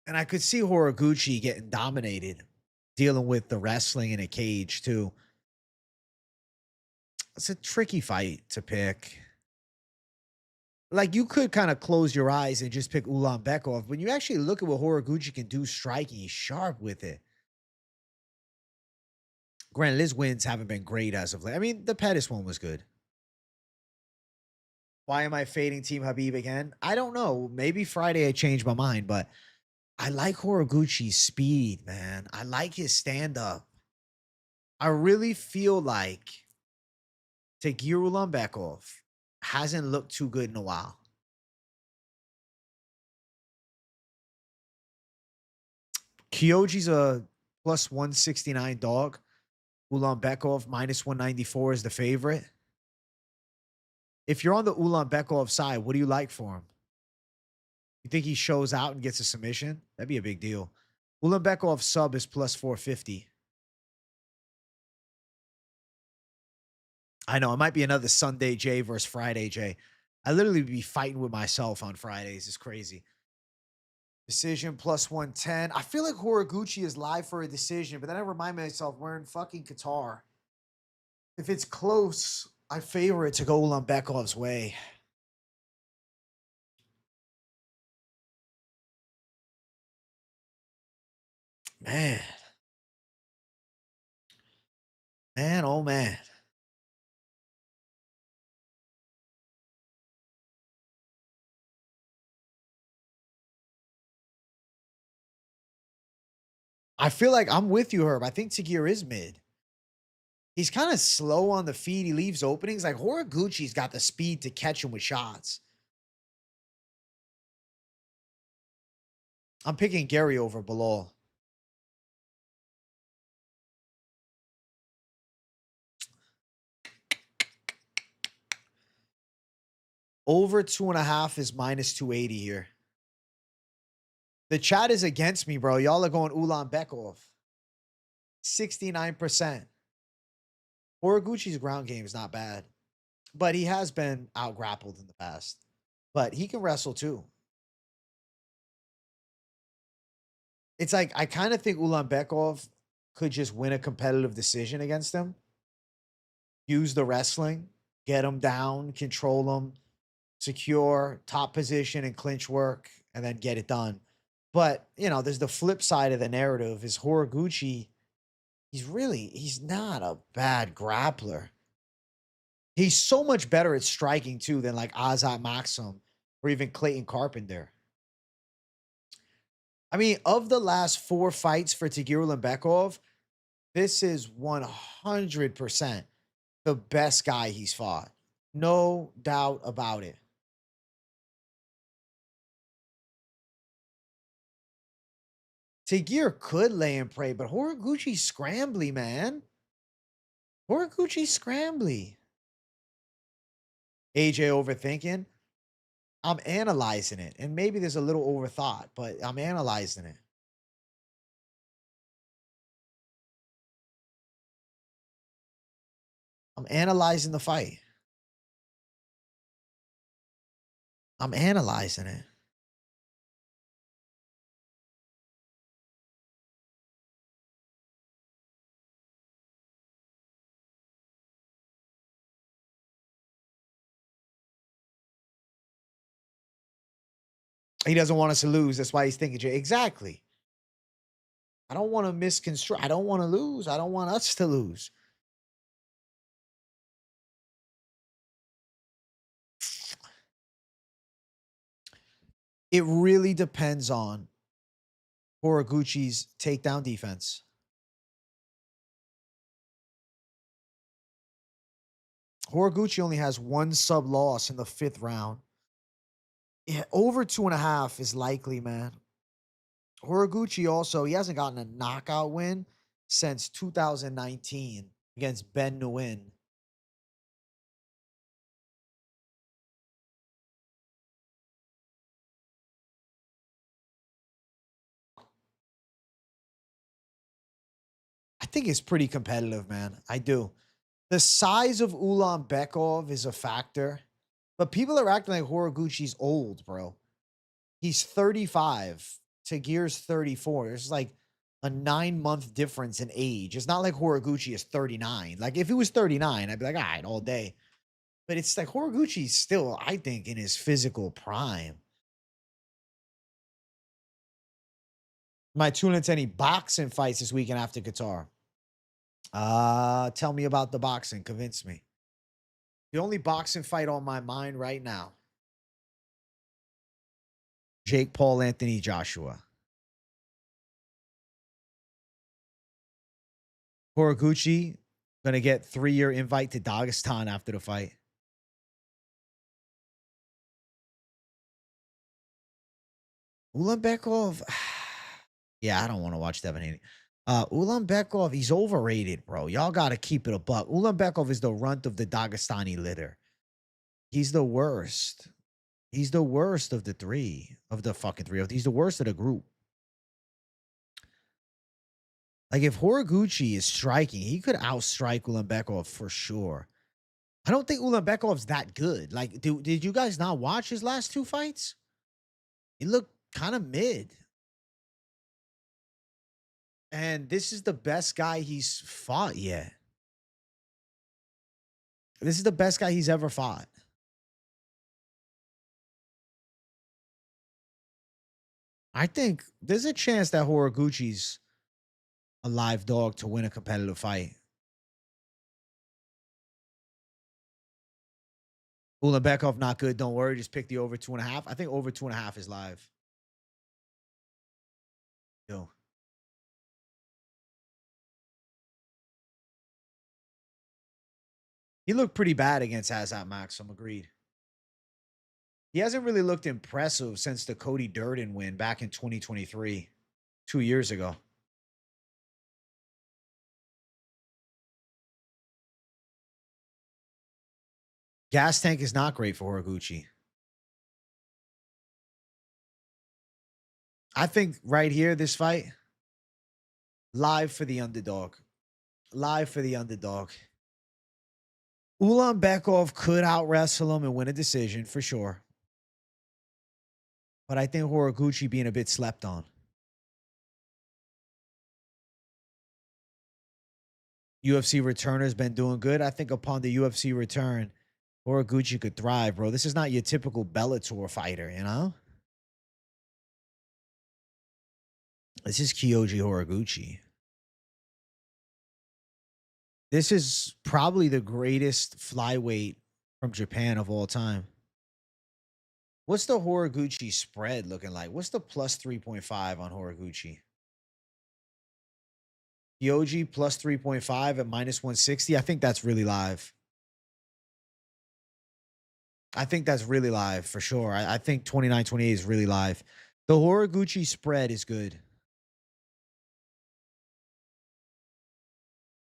And I could see Horiguchi getting dominated, dealing with the wrestling in a cage, too. It's a tricky fight to pick. Like, you could kind of close your eyes and just pick Ulanbekov. When you actually look at what Horiguchi can do striking, he's sharp with it. Granted, his wins haven't been great as of late. I mean, the Pettis one was good. Why am I fading Team Khabib again? I don't know. Maybe Friday I changed my mind, but I like Horiguchi's speed, man. I like his stand-up. I really feel like Tagir Ulanbekov hasn't looked too good in a while. Kyoji's a plus 169 dog. Ulanbekov minus 194 is the favorite. If you're on the Ulanbekov side, what do you like for him? You think he shows out and gets a submission? That'd be a big deal. Ulanbekov sub is plus 450. I know, it might be another Sunday J versus Friday J. I literally be fighting with myself on Fridays. It's crazy. Decision plus 110. I feel like Horiguchi is live for a decision, but then I remind myself we're in fucking Qatar. If it's close, I favor it to go Ulanbekov's way. Man. Man, oh man. I feel like I'm with you, Herb. I think Tagir is mid. He's kind of slow on the feet. He leaves openings. Like Horiguchi's got the speed to catch him with shots. I'm picking Garry over Bilal. Over 2.5 is minus 280 here. The chat is against me, bro. Y'all are going Ulanbekov. 69%. Horiguchi's ground game is not bad, but he has been out grappled in the past. But he can wrestle too. It's like I kind of think Ulanbekov could just win a competitive decision against him. Use the wrestling, get him down, control him, secure top position and clinch work, and then get it done. But, there's the flip side of the narrative is Horiguchi, he's not a bad grappler. He's so much better at striking too than like Azat Maxim or even Clayton Carpenter. I mean, of the last 4 fights for Tagir Ulanbekov, this is 100% the best guy he's fought. No doubt about it. Tagir could lay and pray, but Horiguchi's scrambly, man. Horiguchi's scrambly. AJ overthinking. I'm analyzing it. And maybe there's a little overthought, but I'm analyzing it. I'm analyzing the fight. I'm analyzing it. He doesn't want us to lose. That's why he's thinking. Exactly. I don't want to misconstrue. I don't want to lose. I don't want us to lose. It really depends on Horiguchi's takedown defense. Horiguchi only has one sub loss in the 5th round. Yeah, over 2.5 is likely, man. Horiguchi also, he hasn't gotten a knockout win since 2019 against Ben Nguyen. I think it's pretty competitive, man. I do. The size of Ulanbekov is a factor, but people are acting like Horiguchi's old, bro. He's 35. Tagir's 34. There's like a 9-month difference in age. It's not like Horiguchi is 39. Like if he was 39, I'd be like, all right, all day. But it's like Horiguchi's still, I think, in his physical prime. Am I tuning into any boxing fights this weekend after Qatar? Tell me about the boxing. Convince me. The only boxing fight on my mind right now. Jake Paul, Anthony Joshua. Horiguchi gonna get 3-year invite to Dagestan after the fight. Ulanbekov. Yeah, I don't want to watch Devin Haney. Ulanbekov, he's overrated, bro. Y'all got to keep it a buck. Ulanbekov is the runt of the Dagestani litter. He's the worst. He's the worst of the three. He's the worst of the group. Like, if Horiguchi is striking, he could outstrike Ulanbekov for sure. I don't think Ulanbekov's that good. Like, did you guys not watch his last 2 fights? He looked kind of mid. And this is the best guy he's fought yet. This is the best guy he's ever fought. I think there's a chance that Horiguchi's a live dog to win a competitive fight. Ulanbekov not good. Don't worry. Just pick the over 2.5. I think over 2.5 is live. Yo. He looked pretty bad against Hazat Max. I'm agreed. He hasn't really looked impressive since the Cody Durden win back in 2023, 2 years ago. Gas tank is not great for Horiguchi. I think right here, this fight, live for the underdog. Live for the underdog. Ulanbekov could out wrestle him and win a decision for sure. But I think Horiguchi being a bit slept on. UFC returner's been doing good. I think upon the UFC return, Horiguchi could thrive, bro. This is not your typical Bellator fighter, you know? This is Kyoji Horiguchi. This is probably the greatest flyweight from Japan of all time. What's the Horiguchi spread looking like? What's the plus 3.5 on Horiguchi? Kyoji plus 3.5 at minus 160. I think that's really live. I think that's really live for sure. I think 29-28 is really live. The Horiguchi spread is good.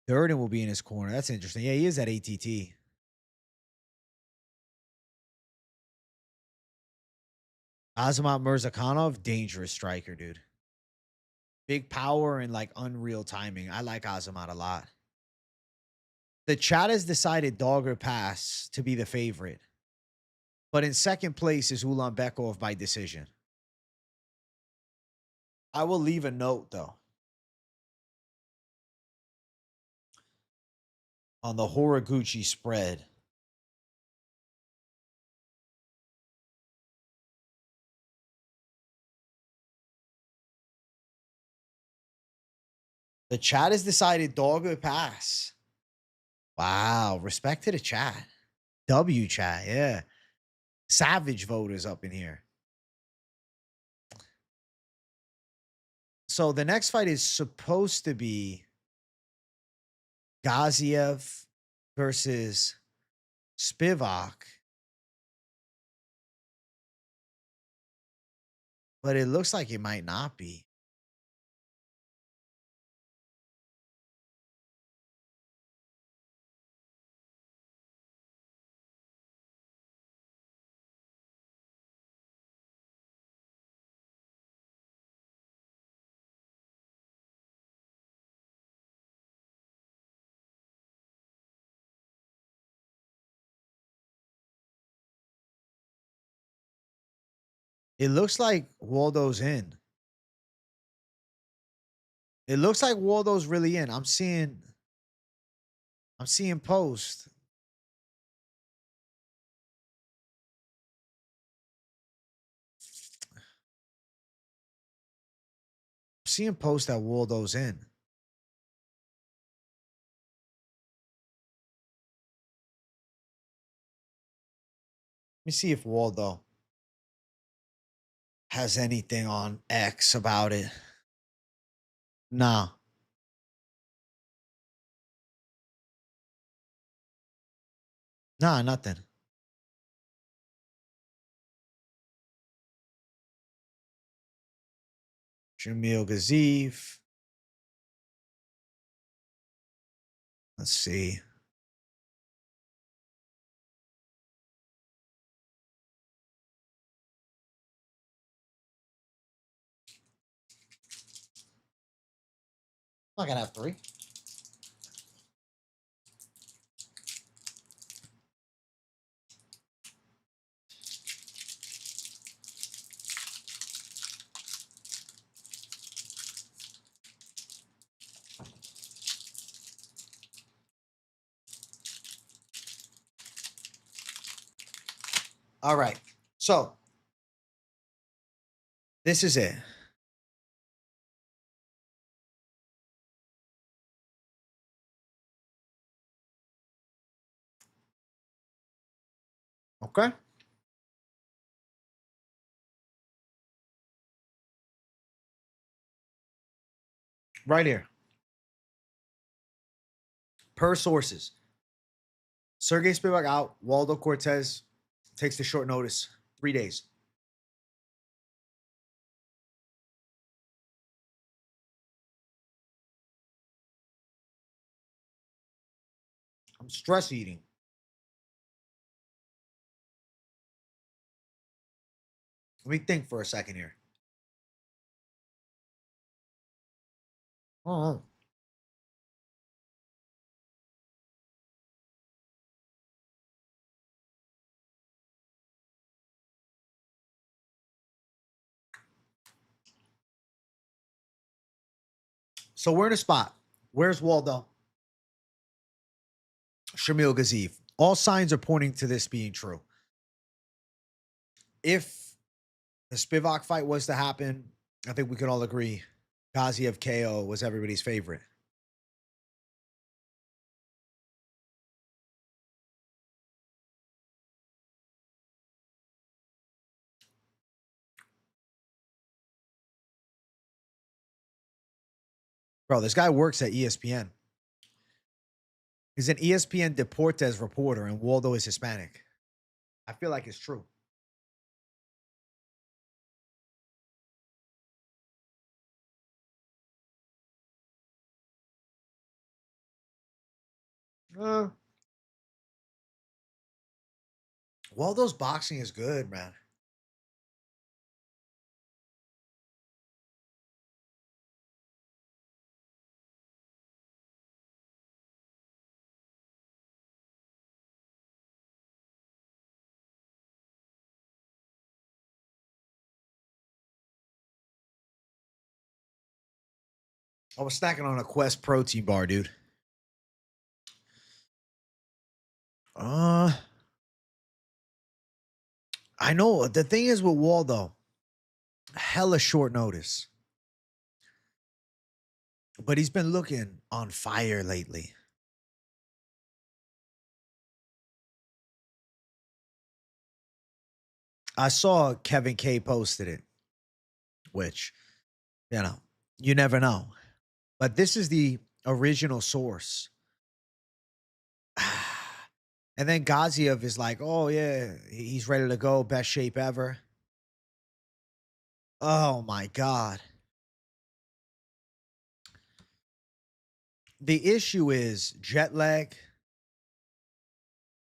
Durden will be in his corner. That's interesting. Yeah, he is at ATT. Azamat Mirzakhanov, dangerous striker, dude. Big power and like unreal timing. I like Azamat a lot. The chat has decided dog or pass to be the favorite. But in second place is Ulanbekov by decision. I will leave a note, though, on the Horiguchi spread. The chat has decided dog or pass. Wow. Respect to the chat. W chat. Yeah. Savage voters up in here. So the next fight is supposed to be Gaziev versus Spivac. But it looks like it might not be. It looks like Waldo's in. It looks like Waldo's really in. I'm seeing post. I'm seeing post that Waldo's in. Let me see if Waldo has anything on X about it. Nah. Nah, nothing. Jamil Gaziev. Let's see. I'm not gonna have 3. All right. So this is it. Okay. Right here. Per sources. Sergey Spivak out. Waldo Cortes takes the short notice. 3 days. I'm stress eating. Let me think for a second here. Oh. So we're in a spot. Where's Waldo? Shamil Gaziev. All signs are pointing to this being true. If the Spivak fight was to happen, I think we could all agree Gaziev KO was everybody's favorite. Bro, this guy works at ESPN. He's an ESPN Deportes reporter, and Waldo is Hispanic. I feel like it's true. Waldo's boxing is good, man. I was snacking on a Quest protein bar, dude. I know the thing is with Waldo, hella short notice. But he's been looking on fire lately. I saw Kevin K posted it, which, you know, you never know. But this is the original source. And then Gaziev is like, oh, yeah, he's ready to go. Best shape ever. Oh, my God. The issue is jet lag.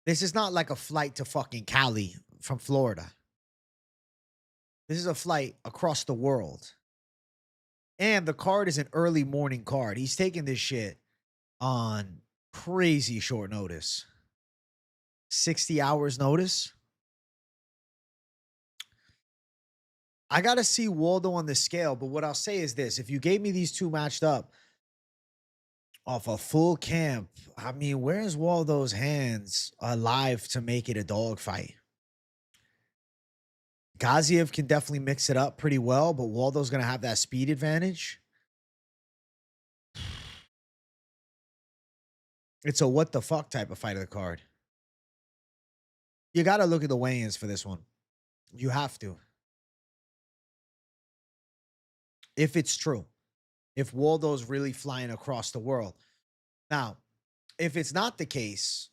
This is not like a flight to fucking Cali from Florida. This is a flight across the world. And the card is an early morning card. He's taking this shit on crazy short notice. 60 hours notice. I got to see Waldo on the scale, but what I'll say is this. If you gave me these two matched up off a full camp, I mean, where's Waldo's hands alive to make it a dogfight? Gaziev can definitely mix it up pretty well, but Waldo's going to have that speed advantage. It's a what the fuck type of fight of the card. You got to look at the weigh-ins for this one. You have to. If it's true. If Waldo's really flying across the world. Now, if it's not the case,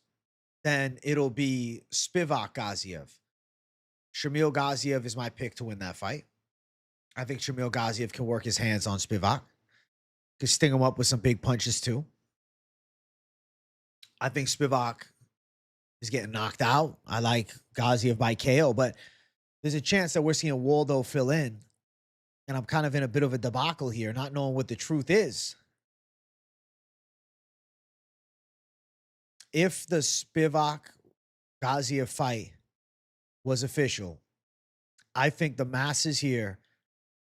then it'll be Spivac Gaziev. Shamil Gaziev is my pick to win that fight. I think Shamil Gaziev can work his hands on Spivac. Could sting him up with some big punches too. I think Spivac is getting knocked out. I like Gaziev by KO, but there's a chance that we're seeing Waldo fill in. And I'm kind of in a bit of a debacle here, not knowing what the truth is. If the Spivac Gaziev fight was official, I think the masses here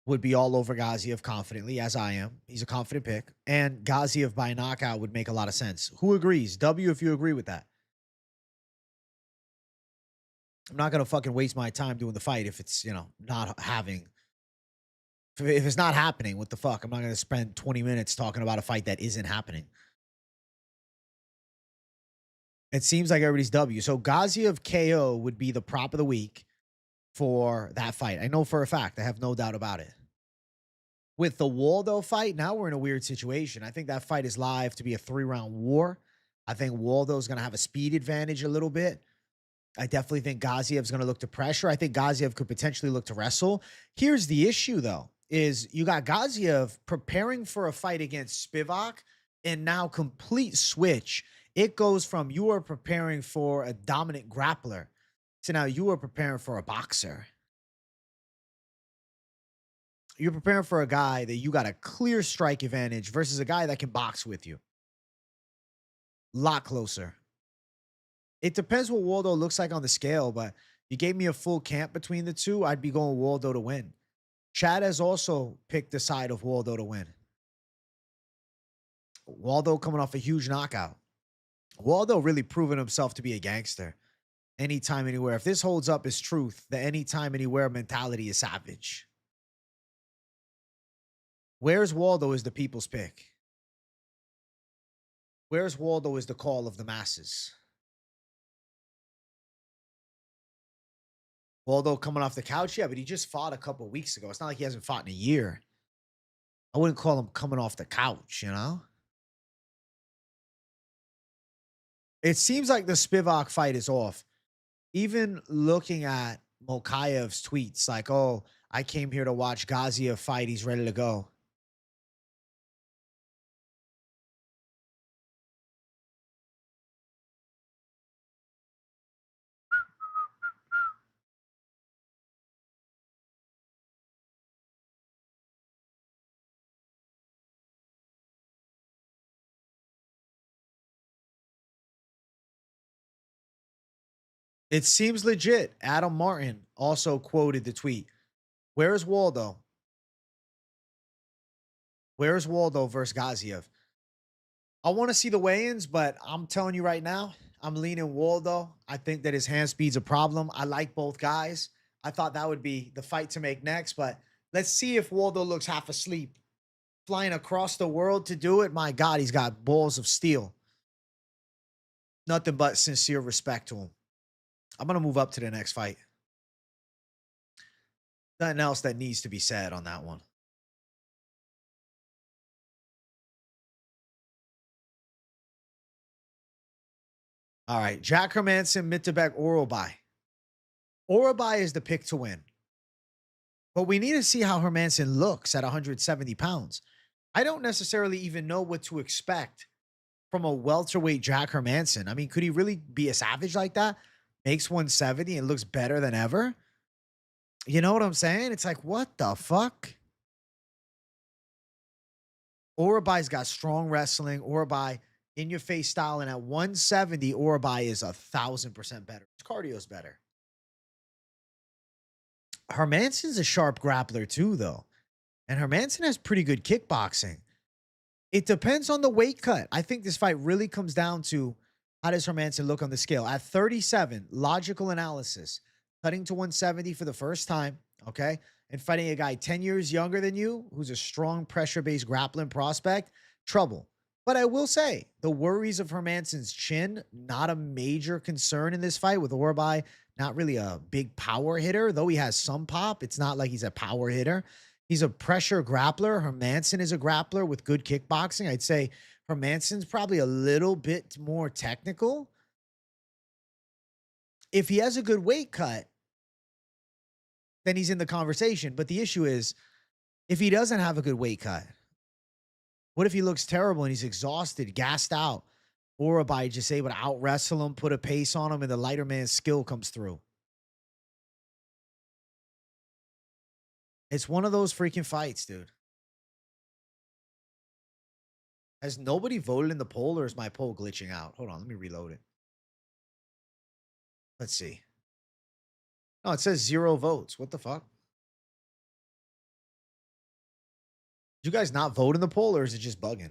would be all over Gaziev confidently, as I am. He's a confident pick. And Gaziev by knockout would make a lot of sense. Who agrees? W, if you agree with that. I'm not going to fucking waste my time doing the fight if it's, you know, not having. If it's not happening, what the fuck? I'm not going to spend 20 minutes talking about a fight that isn't happening. It seems like everybody's W. So Gaziev KO would be the prop of the week for that fight. I know for a fact. I have no doubt about it. With the Waldo fight, now we're in a weird situation. I think that fight is live to be a 3-round war. I think Waldo's going to have a speed advantage a little bit. I definitely think Gaziev's going to look to pressure. I think Gaziev could potentially look to wrestle. Here's the issue, though, is you got Gaziev preparing for a fight against Spivac, and now complete switch. It goes from you are preparing for a dominant grappler to now you are preparing for a boxer. You're preparing for a guy that you got a clear strike advantage versus a guy that can box with you. A lot closer. It depends what Waldo looks like on the scale, but you gave me a full camp between the two, I'd be going Waldo to win. Chad has also picked the side of Waldo to win. Waldo coming off a huge knockout. Waldo really proven himself to be a gangster. Anytime, anywhere. If this holds up as truth, the anytime, anywhere mentality is savage. Where's Waldo is the people's pick. Where's Waldo is the call of the masses. Waldo coming off the couch, yeah, but he just fought a couple of weeks ago. It's not like he hasn't fought in a year. I wouldn't call him coming off the couch, you know? It seems like the Spivac fight is off. Even looking at Mokaev's tweets, like, oh, I came here to watch Gaziev fight. He's ready to go. It seems legit. Adam Martin also quoted the tweet. Where is Waldo? Where is Waldo versus Gaziev? I want to see the weigh-ins, but I'm telling you right now, I'm leaning Waldo. I think that his hand speed's a problem. I like both guys. I thought that would be the fight to make next, but let's see if Waldo looks half asleep flying across the world to do it. My God, he's got balls of steel. Nothing but sincere respect to him. I'm going to move up to the next fight. Nothing else that needs to be said on that one. All right. Jack Hermansson, Mitabek, Orolbai. Orolbai is the pick to win. But we need to see how Hermansson looks at 170 pounds. I don't necessarily even know what to expect from a welterweight Jack Hermansson. I mean, could he really be a savage like that? Makes 170 and looks better than ever? You know what I'm saying? It's like, what the fuck? Orolbai's got strong wrestling. Orolbai in your face style. And at 170, Orolbai is 1,000% better. His cardio's better. Hermansson's a sharp grappler too, though. And Hermansson has pretty good kickboxing. It depends on the weight cut. I think this fight really comes down to how does Hermansson look on the scale. At 37, logical analysis, cutting to 170 for the first time, okay? And fighting a guy 10 years younger than you who's a strong pressure-based grappling prospect, trouble. But I will say, the worries of Hermansson's chin, not a major concern in this fight with Orolbai. Not really a big power hitter, though he has some pop. It's not like he's a power hitter. He's a pressure grappler. Hermansson is a grappler with good kickboxing. I'd say Hermansson's probably a little bit more technical. If he has a good weight cut, then he's in the conversation. But the issue is, if he doesn't have a good weight cut, what if he looks terrible and he's exhausted, gassed out? Orolbai just able to out-wrestle him, put a pace on him, and the lighter man's skill comes through. It's one of those freaking fights, dude. Has nobody voted in the poll, or is my poll glitching out? Hold on, let me reload it. Let's see. Oh, it says 0 votes. What the fuck? Did you guys not vote in the poll, or is it just bugging?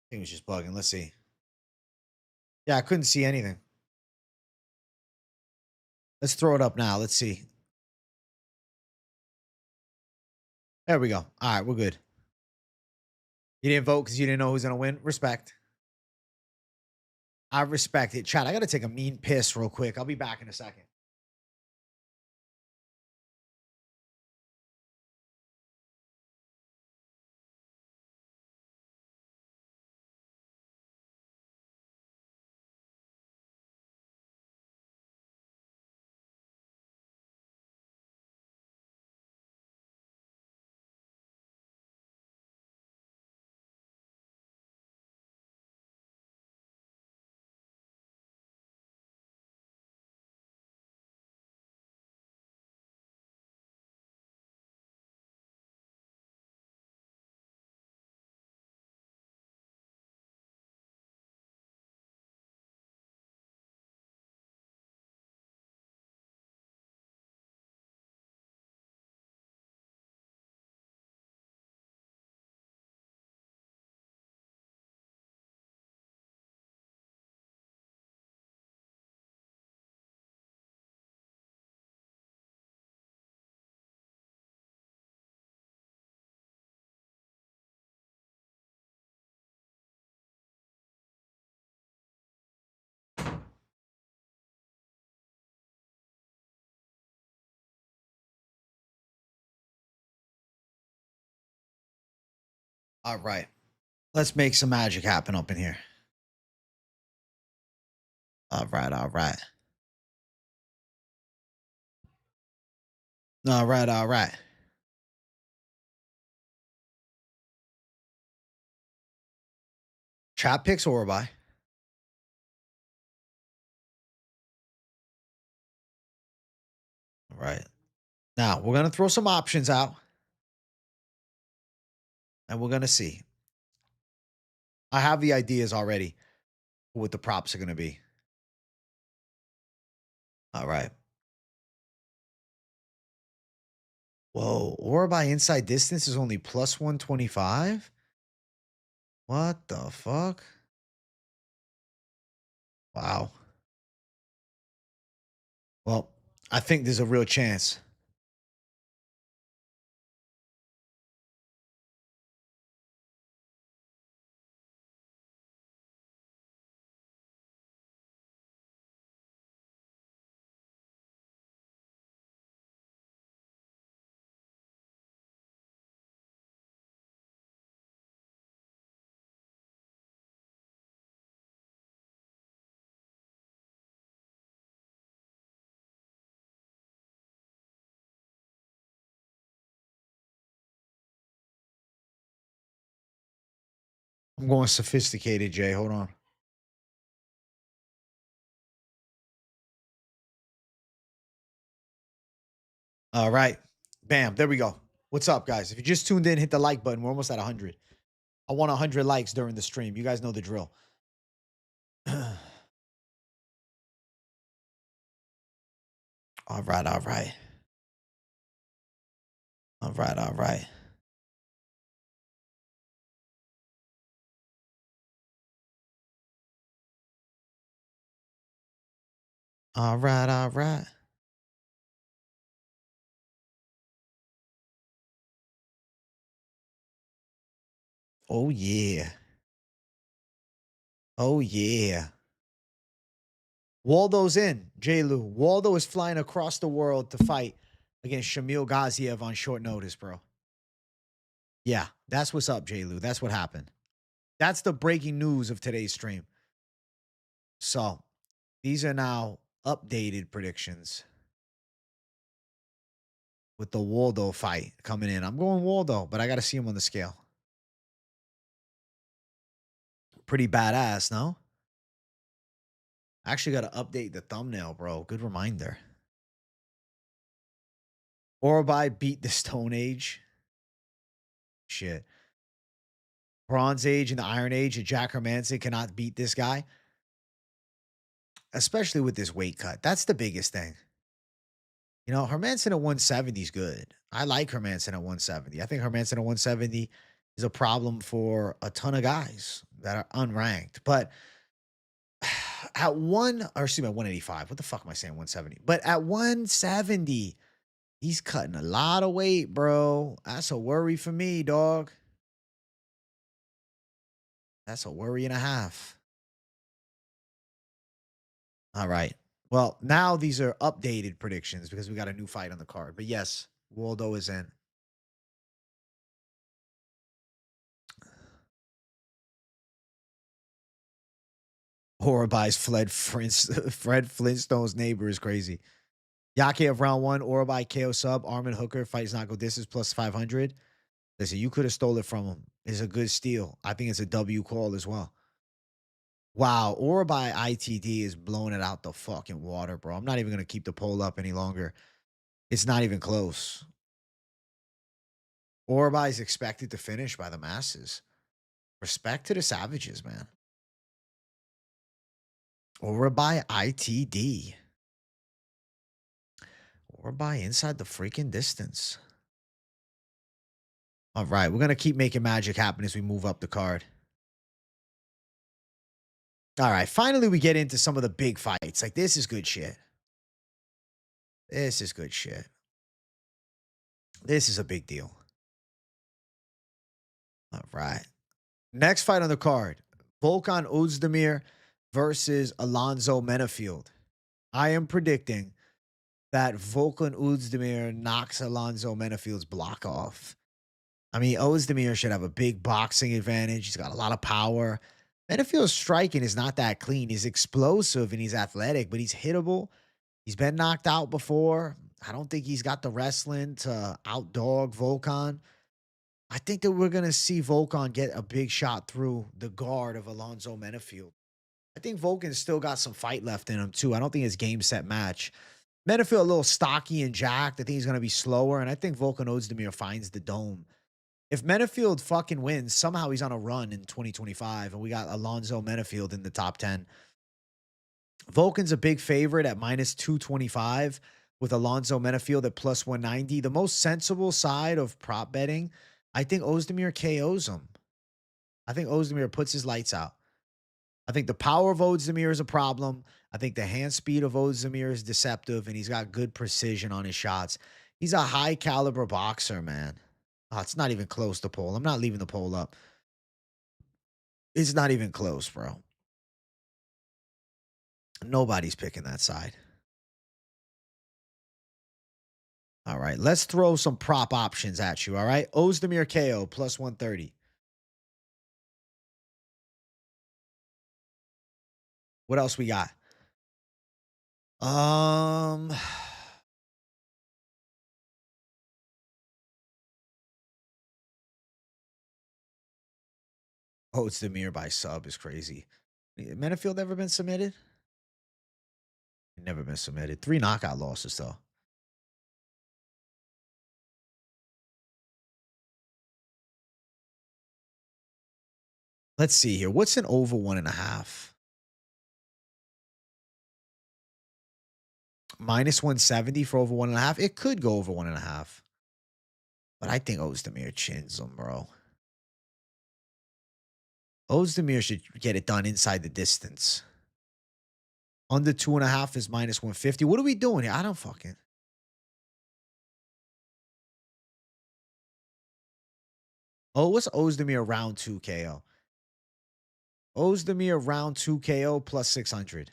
I think it was just bugging. Let's see. Yeah, I couldn't see anything. Let's throw it up now. Let's see. There we go. All right, we're good. You didn't vote because you didn't know who's going to win? Respect. I respect it. Chat, I got to take a mean piss real quick. I'll be back in a second. All right. Let's make some magic happen up in here. All right, all right. All right, all right. Chat picks Orolbai. All right. Now, we're going to throw some options out. And we're going to see. I have the ideas already for what the props are going to be. All right. Whoa. Orolbai inside distance is only plus 125? What the fuck? Wow. Well, I think there's a real chance. I'm going sophisticated, Jay. Hold on. All right. Bam. There we go. What's up, guys? If you just tuned in, hit the like button. We're almost at 100. I want 100 likes during the stream. You guys know the drill. All right. All right. All right. All right. All right. All right. Oh, yeah. Oh, yeah. Waldo's in, J. Lou. Waldo is flying across the world to fight against Shamil Gaziev on short notice, bro. Yeah, that's what's up, J. Lou. That's what happened. That's the breaking news of today's stream. So these are now updated predictions with the Waldo fight coming in. I'm going Waldo, but I got to see him on the scale. Pretty badass, no? I actually got to update the thumbnail, bro. Good reminder. Orolbai beat the Stone Age. Shit. Bronze Age and the Iron Age, and Jack Hermansson cannot beat this guy. Especially with this weight cut. That's the biggest thing. You know, Hermansson at 170 is good. I like Hermansson at 170. I think Hermansson at 170 is a problem for a ton of guys that are unranked. But at 185. What the fuck am I saying? 170. But at 170, he's cutting a lot of weight, bro. That's a worry for me, dog. That's a worry and a half. All right. Well, now these are updated predictions because we got a new fight on the card. But yes, Waldo is in. Orolbai's Fred Flintstone's neighbor is crazy. Yakhyaev round 1, Orolbai KO sub, Arman Hooker, fights not go distance plus 500. Listen, you could have stole it from him. It's a good steal. I think it's a W call as well. Wow, Orolbai ITD is blowing it out the fucking water, bro. I'm not even going to keep the poll up any longer. It's not even close. Orolbai is expected to finish by the masses. Respect to the savages, man. Orolbai ITD. Orolbai inside the freaking distance. All right, we're going to keep making magic happen as we move up the card. All right, finally we get into some of the big fights. Like, this is good shit. This is good shit. This is a big deal. All right. Next fight on the card, Volkan Oezdemir versus Alonzo Menifield. I am predicting that Volkan Oezdemir knocks Alonzo Menifield's block off. I mean, Oezdemir should have a big boxing advantage. He's got a lot of power. Menifield's striking is not that clean. He's explosive and he's athletic, but he's hittable. He's been knocked out before. I don't think he's got the wrestling to outdog Volkan. I think that we're going to see Volkan get a big shot through the guard of Alonzo Menifield. I think Volkan's still got some fight left in him, too. I don't think it's game, set, match. Menifield a little stocky and jacked. I think he's going to be slower, and I think Volkan Oezdemir finds the dome. If Menifield fucking wins, somehow he's on a run in 2025, and we got Alonzo Menifield in the top 10. Volkan's a big favorite at minus 225 with Alonzo Menifield at plus 190. The most sensible side of prop betting, I think Oezdemir KOs him. I think Oezdemir puts his lights out. I think the power of Oezdemir is a problem. I think the hand speed of Oezdemir is deceptive, and he's got good precision on his shots. He's a high caliber boxer, man. Oh, it's not even close to poll. I'm not leaving the poll up. It's not even close, bro. Nobody's picking that side. All right, let's throw some prop options at you, all right? Oezdemir KO plus 130. What else we got? Oezdemir by sub is crazy. Menifield ever been submitted? Never been submitted. 3 knockout losses, though. Let's see here. What's an over 1.5? Minus 170 for over 1.5. It could go over 1.5. But I think Oezdemir chins him, bro. Oezdemir should get it done inside the distance. Under 2.5 is minus 150. What are we doing here? I don't fucking. Oh, what's Oezdemir round 2 KO? Oezdemir round 2 KO plus 600.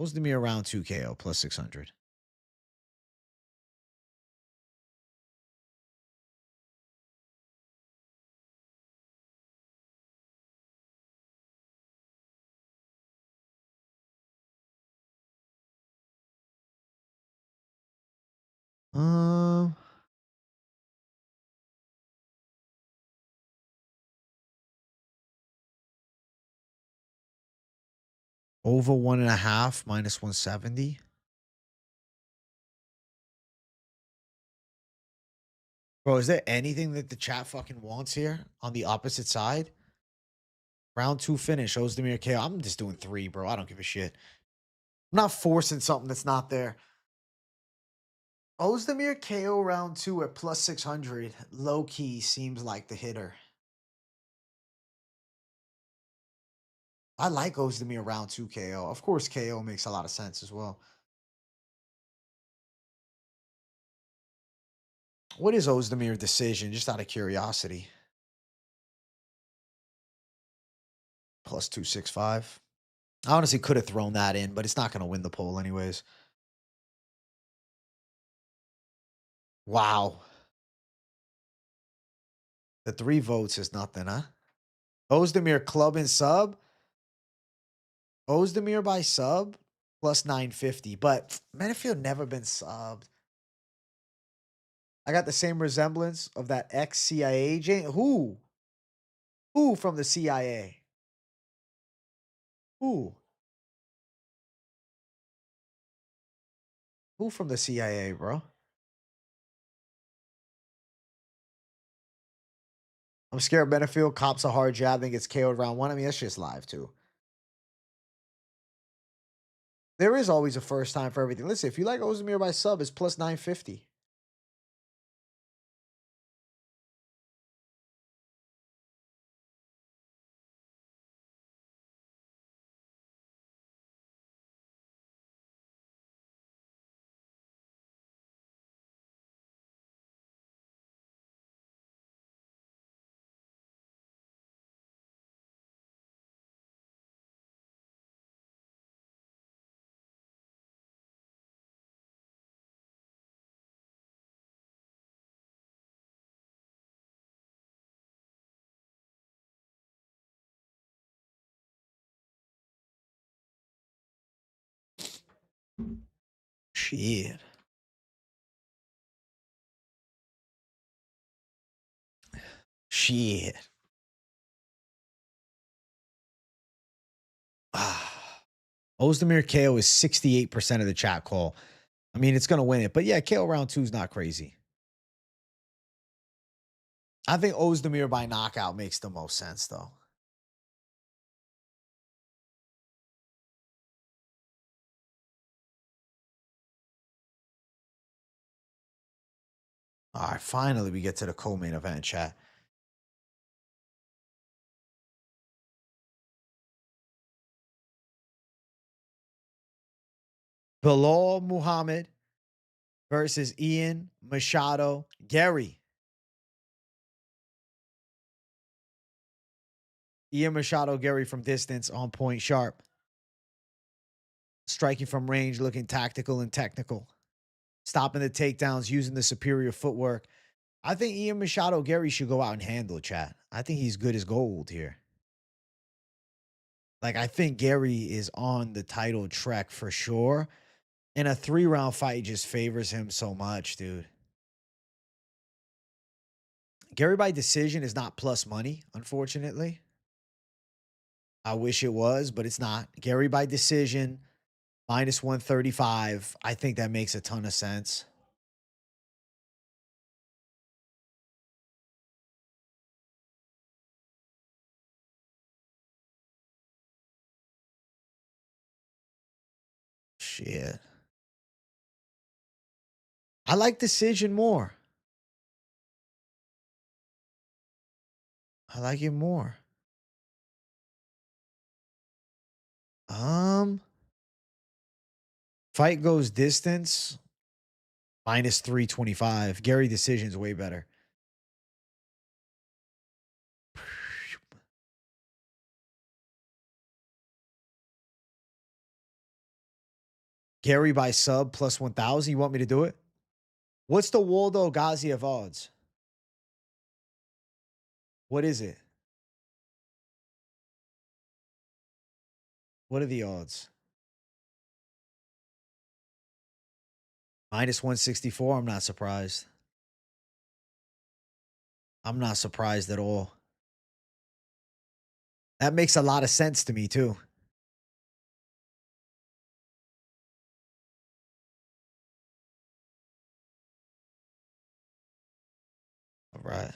Oezdemir round 2 KO plus 600. Over 1.5 minus 170. Bro, is there anything that the chat fucking wants here on the opposite side? Round 2 finish, Oezdemir KO. I'm just doing 3, bro. I don't give a shit. I'm not forcing something that's not there. Oezdemir KO round 2 at plus 600. Low key seems like the hitter. I like Oezdemir round 2 KO. Of course, KO makes a lot of sense as well. What is Oezdemir decision? Just out of curiosity. Plus 265. I honestly could have thrown that in, but it's not going to win the poll anyways. Wow. The 3 votes is nothing, huh? Oezdemir club and sub. Oezdemir by sub plus 950. But Menifield never been subbed. I got the same resemblance of that ex-CIA agent. Who? Who from the CIA? Who? Who from the CIA, bro? I'm scared Menifield cops a hard jab and gets KO'd round 1. I mean, that's just live, too. There is always a first time for everything. Listen, if you like Oezdemir by sub, it's plus 950. Shit. Shit. Oezdemir KO is 68% of the chat call. I mean, it's going to win it. But yeah, KO round 2 is not crazy. I think Oezdemir by knockout makes the most sense, though. All right, finally we get to the co-main event, chat. Bilal Muhammad versus Ian Machado Garry. Ian Machado Garry from distance, on point, sharp. Striking from range, looking tactical and technical. Stopping the takedowns, using the superior footwork. I think Ian Machado Garry should go out and handle, chat. I think he's good as gold here. Like, I think Garry is on the title trek for sure. And a 3-round fight just favors him so much, dude. Garry by decision is not plus money, unfortunately. I wish it was, but it's not. Garry by decision, minus 135. I think that makes a ton of sense. Shit. I like decision more. I like it more. Fight goes distance, minus 325. Garry decision's way better. Garry by sub plus 1,000. You want me to do it? What's the Waldo Gaziev odds? What is it? What are the odds? Minus 164. I'm not surprised. I'm not surprised at all. That makes a lot of sense to me, too. All right.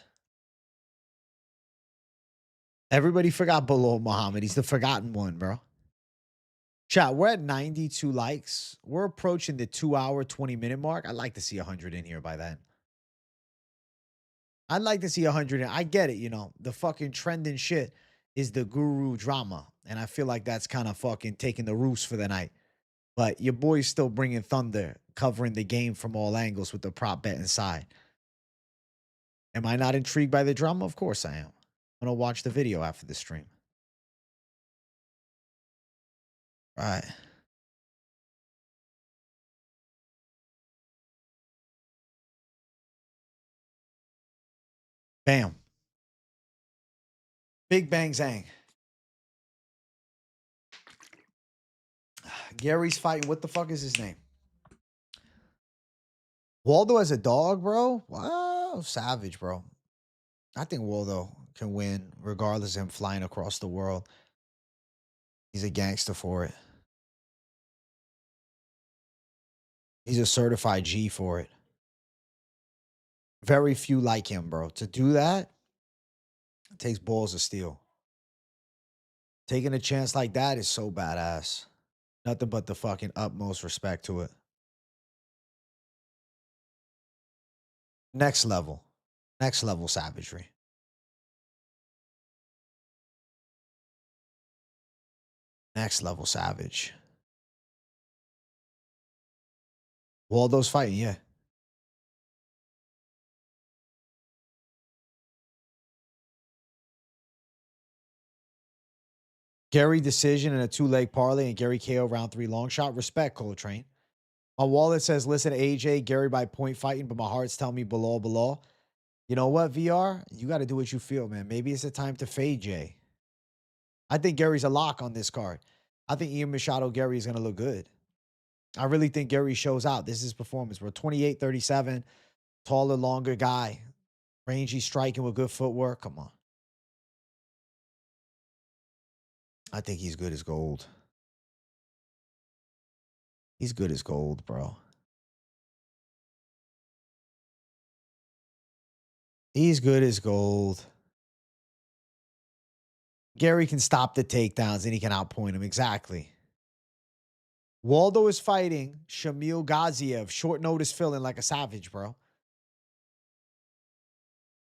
Everybody forgot Bilal Muhammad. He's the forgotten one, bro. Chat, we're at 92 likes. We're approaching the 2-hour, 20-minute mark. I'd like to see 100 in here by then. I'd like to see 100 in. I get it, you know. The fucking trending shit is the guru drama. And I feel like that's kind of fucking taking the roost for the night. But your boy's still bringing thunder, covering the game from all angles with the prop bet inside. Am I not intrigued by the drama? Of course I am. I'm going to watch the video after the stream. Right. Bam. Big bang zang. Gary's fighting. What the fuck is his name? Waldo as a dog, bro? Wow. Savage, bro. I think Waldo can win regardless of him flying across the world. He's a gangster for it. He's a certified G for it. Very few like him, bro. To do that, it takes balls of steel. Taking a chance like that is so badass. Nothing but the fucking utmost respect to it. Next level. Next level savagery. Next level savage. Waldo's fighting, yeah. Garry decision in a 2-leg parlay and Garry KO round 3 long shot. Respect, Coltrane. My wallet says, listen to AJ, Garry by point fighting, but my heart's telling me below. You know what, VR? You got to do what you feel, man. Maybe it's the time to fade Jay. I think Gary's a lock on this card. I think Ian Machado Garry is going to look good. I really think Garry shows out. This is his performance. We're 28-37, taller, longer guy. Rangy striking with good footwork. Come on. I think he's good as gold. He's good as gold, bro. He's good as gold. Garry can stop the takedowns and he can outpoint him. Exactly. Waldo is fighting Shamil Gaziev. Short notice filling like a savage, bro.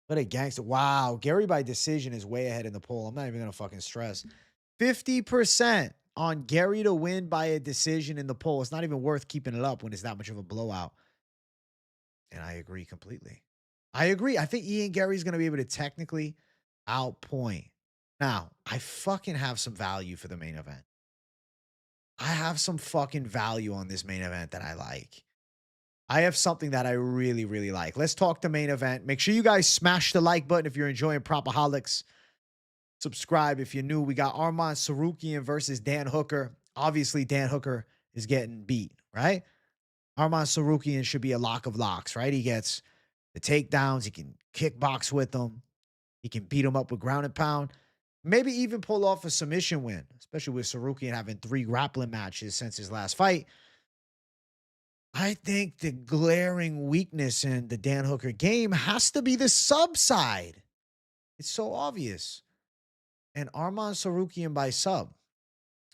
What a gangster. Wow. Garry by decision is way ahead in the poll. I'm not even going to fucking stress. 50%. on Garry to win by a decision in the poll. It's not even worth keeping it up when it's that much of a blowout. And I agree completely. I agree. I think Ian Gary's going to be able to technically outpoint. Now, I fucking have some value for the main event. I have some fucking value on this main event that I like. I have something that I really, really like. Let's talk the main event. Make sure you guys smash the like button if you're enjoying PropAholics. Subscribe if you're new. We got Arman Tsarukyan versus Dan Hooker. Obviously, Dan Hooker is getting beat, right? Arman Tsarukyan should be a lock of locks, right? He gets the takedowns. He can kickbox with them. He can beat him up with ground and pound. Maybe even pull off a submission win, especially with Tsarukyan having 3 grappling matches since his last fight. I think the glaring weakness in the Dan Hooker game has to be the sub side. It's so obvious. And Arman Tsarukyan by sub.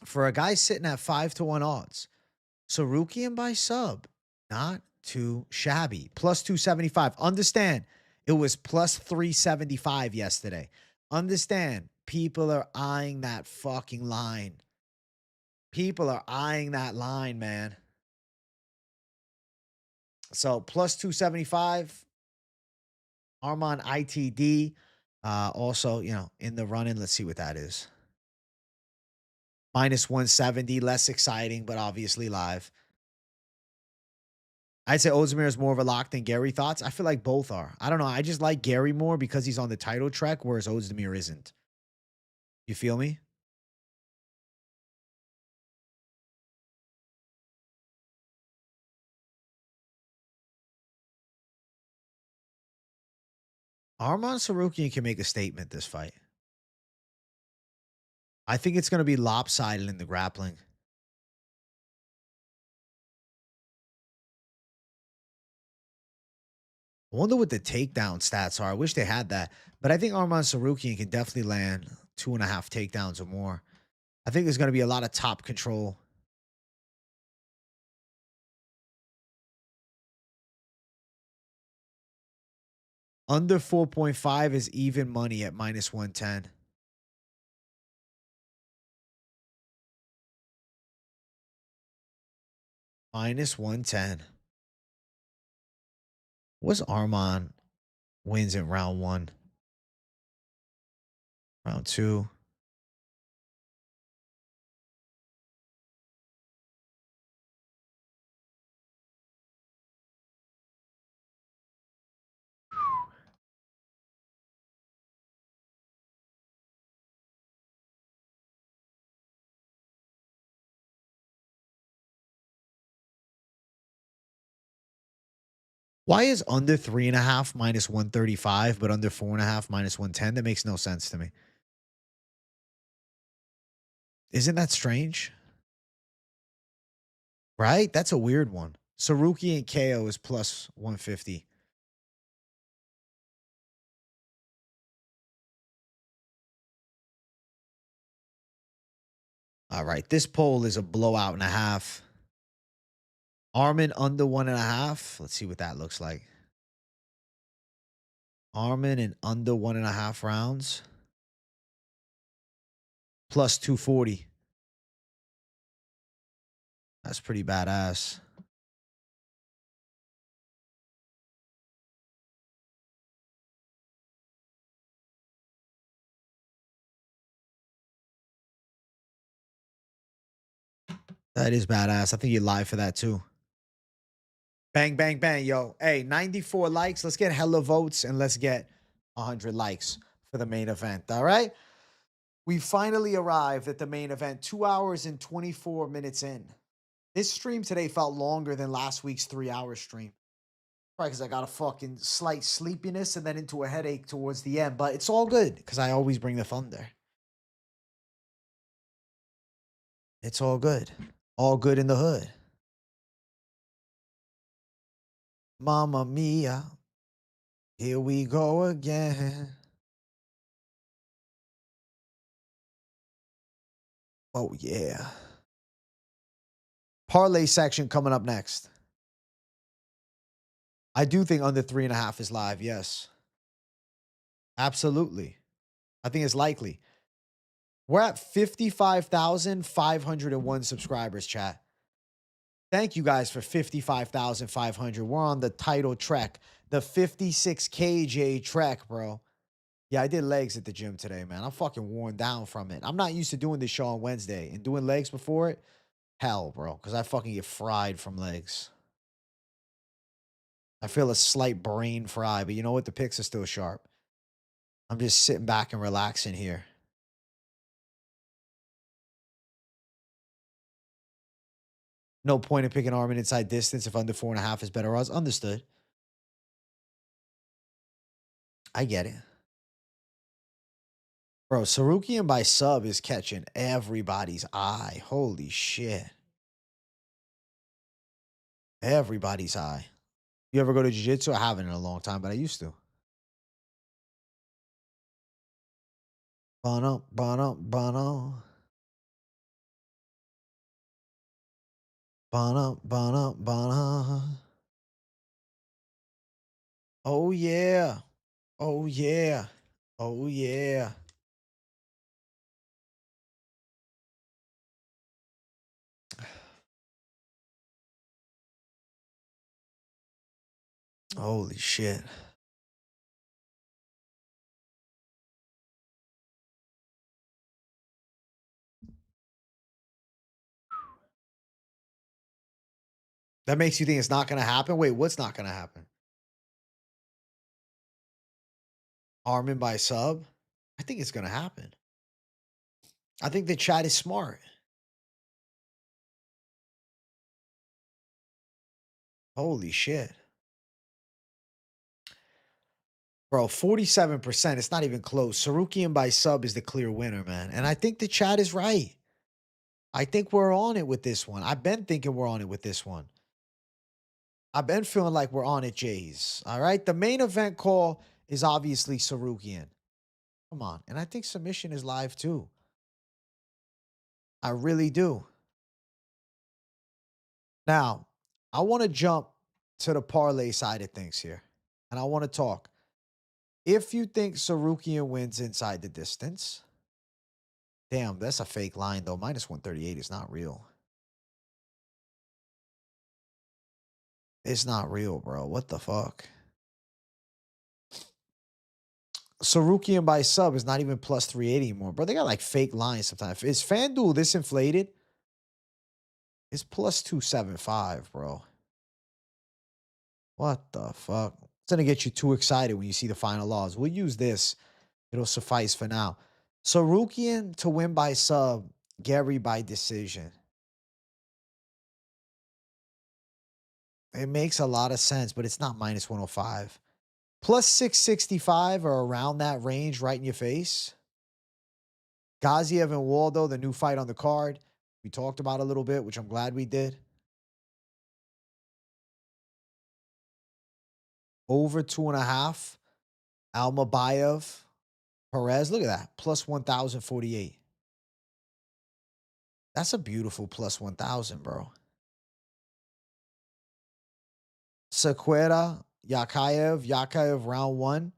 For a guy sitting at 5-1 odds, Tsarukyan by sub, not too shabby. Plus 275. Understand, it was plus 375 yesterday. Understand, people are eyeing that fucking line. People are eyeing that line, man. So plus 275. Arman ITD. Also, in the running. Let's see what that is. Minus 170. Less exciting, but obviously live. I'd say Oezdemir is more of a lock than Garry. Thoughts? I feel like both are. I don't know. I just like Garry more because he's on the title track, whereas Oezdemir isn't. You feel me? Arman Tsarukyan can make a statement this fight. I think it's going to be lopsided in the grappling. I wonder what the takedown stats are. I wish they had that. But I think Arman Tsarukyan can definitely land 2.5 takedowns or more. I think there's going to be a lot of top control. Under 4.5 is even money at minus 110. Minus 110. What's Arman wins in round 1? Round 2. Why is under 3.5 minus 135, but under 4.5 minus 110? That makes no sense to me. Isn't that strange? Right? That's a weird one. Tsarukyan KO is plus 150. All right. This poll is a blowout and a half. Arman under 1.5. Let's see what that looks like. Arman in under 1.5 rounds. Plus 240. That's pretty badass. That is badass. I think you're live for that too. Bang, bang, bang, yo. Hey, 94 likes. Let's get hella votes and let's get 100 likes for the main event. All right. We finally arrived at the main event 2 hours and 24 minutes in. This stream today felt longer than last week's 3-hour stream. Right, because I got a fucking slight sleepiness and then into a headache towards the end. But it's all good because I always bring the thunder. It's all good. All good in the hood. Mamma mia. Here we go again. Oh, yeah. Parlay section coming up next. I do think under 3.5 is live. Yes. Absolutely. I think it's likely. We're at 55,501 subscribers, chat. Thank you guys for 55,500. We're on the title trek, the 56 kj trek, bro. Yeah, I did legs at the gym today, man. I'm fucking worn down from it. I'm not used to doing this show on Wednesday and doing legs before it. Hell, bro, because I fucking get fried from legs. I feel a slight brain fry, but you know what? The pics are still sharp. I'm just sitting back and relaxing here. No point in picking Arman inside distance if under 4.5 is better odds. Understood. I get it. Bro, Tsarukyan by sub is catching everybody's eye. Holy shit. Everybody's eye. You ever go to jiu-jitsu? I haven't in a long time, but I used to. Bono, bono, bono. Bono, bono, bono. Oh, yeah. Oh, yeah. Oh, yeah. Holy shit. That makes you think it's not going to happen? Wait, what's not going to happen? Arman by sub? I think it's going to happen. I think the chat is smart. Holy shit. Bro, 47%. It's not even close. Tsarukyan by sub is the clear winner, man. And I think the chat is right. I think we're on it with this one. I've been thinking we're on it with this one. I've been feeling like we're on it, Jays. All right. The main event call is obviously Tsarukyan. Come on. And I think submission is live too. I really do. Now, I want to jump to the parlay side of things here. And I want to talk. If you think Tsarukyan wins inside the distance, damn, that's a fake line though. Minus 138 is not real. It's not real, bro. What the fuck? Tsarukyan by sub is not even plus 380 anymore. Bro, they got like fake lines sometimes. Is FanDuel this inflated? It's plus 275, bro. What the fuck? It's going to get you too excited when you see the final odds. We'll use this. It'll suffice for now. Tsarukyan to win by sub, Garry by decision. It makes a lot of sense, but it's not minus 105. Plus 665 or around that range right in your face. Gaziev and Waldo, the new fight on the card. We talked about a little bit, which I'm glad we did. Over 2.5. Almabayev. Perez. Look at that. Plus 1,048. That's a beautiful plus 1,000, bro. Cerqueira. Yakhyaev round 1.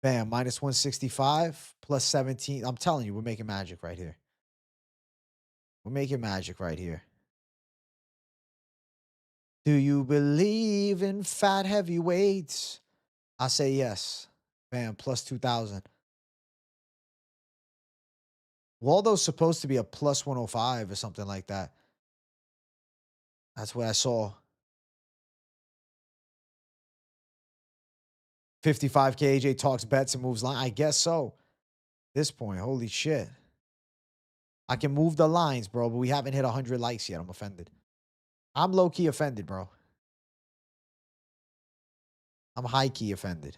Bam. Minus 165. Plus 17. I'm telling you, we're making magic right here. We're making magic right here. Do you believe in fat heavyweights? I say yes. Bam. Plus 2,000. Waldo's supposed to be a plus 105 or something like that. That's what I saw. 55K AJ talks bets and moves line. I guess so. This point, holy shit. I can move the lines, bro, but we haven't hit 100 likes yet. I'm offended. I'm low-key offended, bro. I'm high-key offended.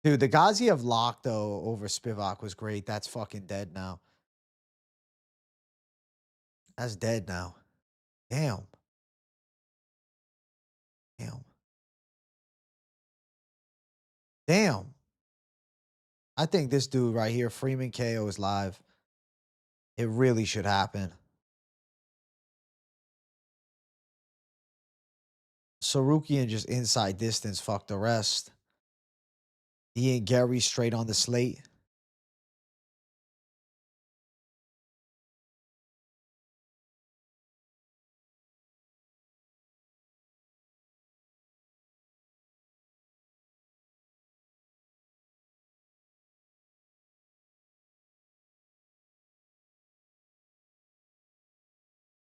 Dude, the Gaziev lock, though, over Spivac was great. That's fucking dead now. That's dead now. Damn. Damn. Damn. I think this dude right here, Freeman KO, is live. It really should happen. Tsarukyan just inside distance. Fuck the rest. He and Garry straight on the slate.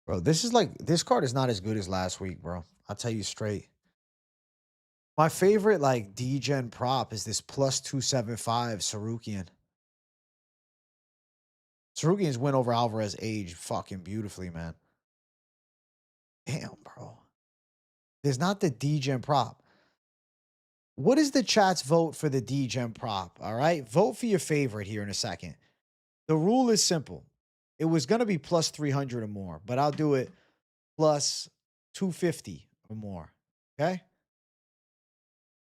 Bro, this card is not as good as last week, bro. I'll tell you straight. My favorite, like, D-Gen prop is this plus 275 Tsarukyan. Tsarukyan's win over Alvarez aged fucking beautifully, man. Damn, bro. There's not the D-Gen prop. What is the chat's vote for the D-Gen prop? All right? Vote for your favorite here in a second. The rule is simple. It was going to be plus 300 or more, but I'll do it plus 250 or more. Okay?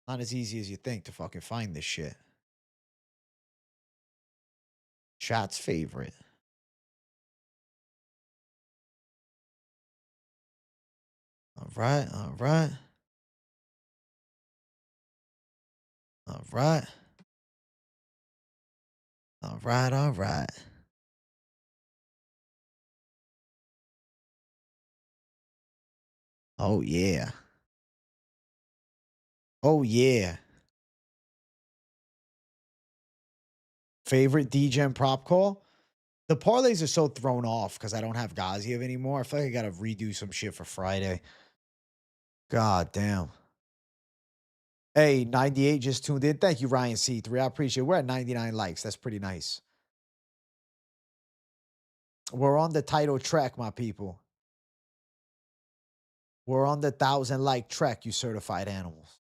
Not as easy as you think to fucking find this shit. Chat's favorite. All right, all right. All right. All right, all right. Oh, yeah. Oh, yeah. Favorite D-Gen prop call? The parlays are so thrown off because I don't have Gaziev anymore. I feel like I got to redo some shit for Friday. God damn. Hey, 98 just tuned in. Thank you, Ryan C3. I appreciate it. We're at 99 likes. That's pretty nice. We're on the title track, my people. We're on the 1,000 like track, you certified animals.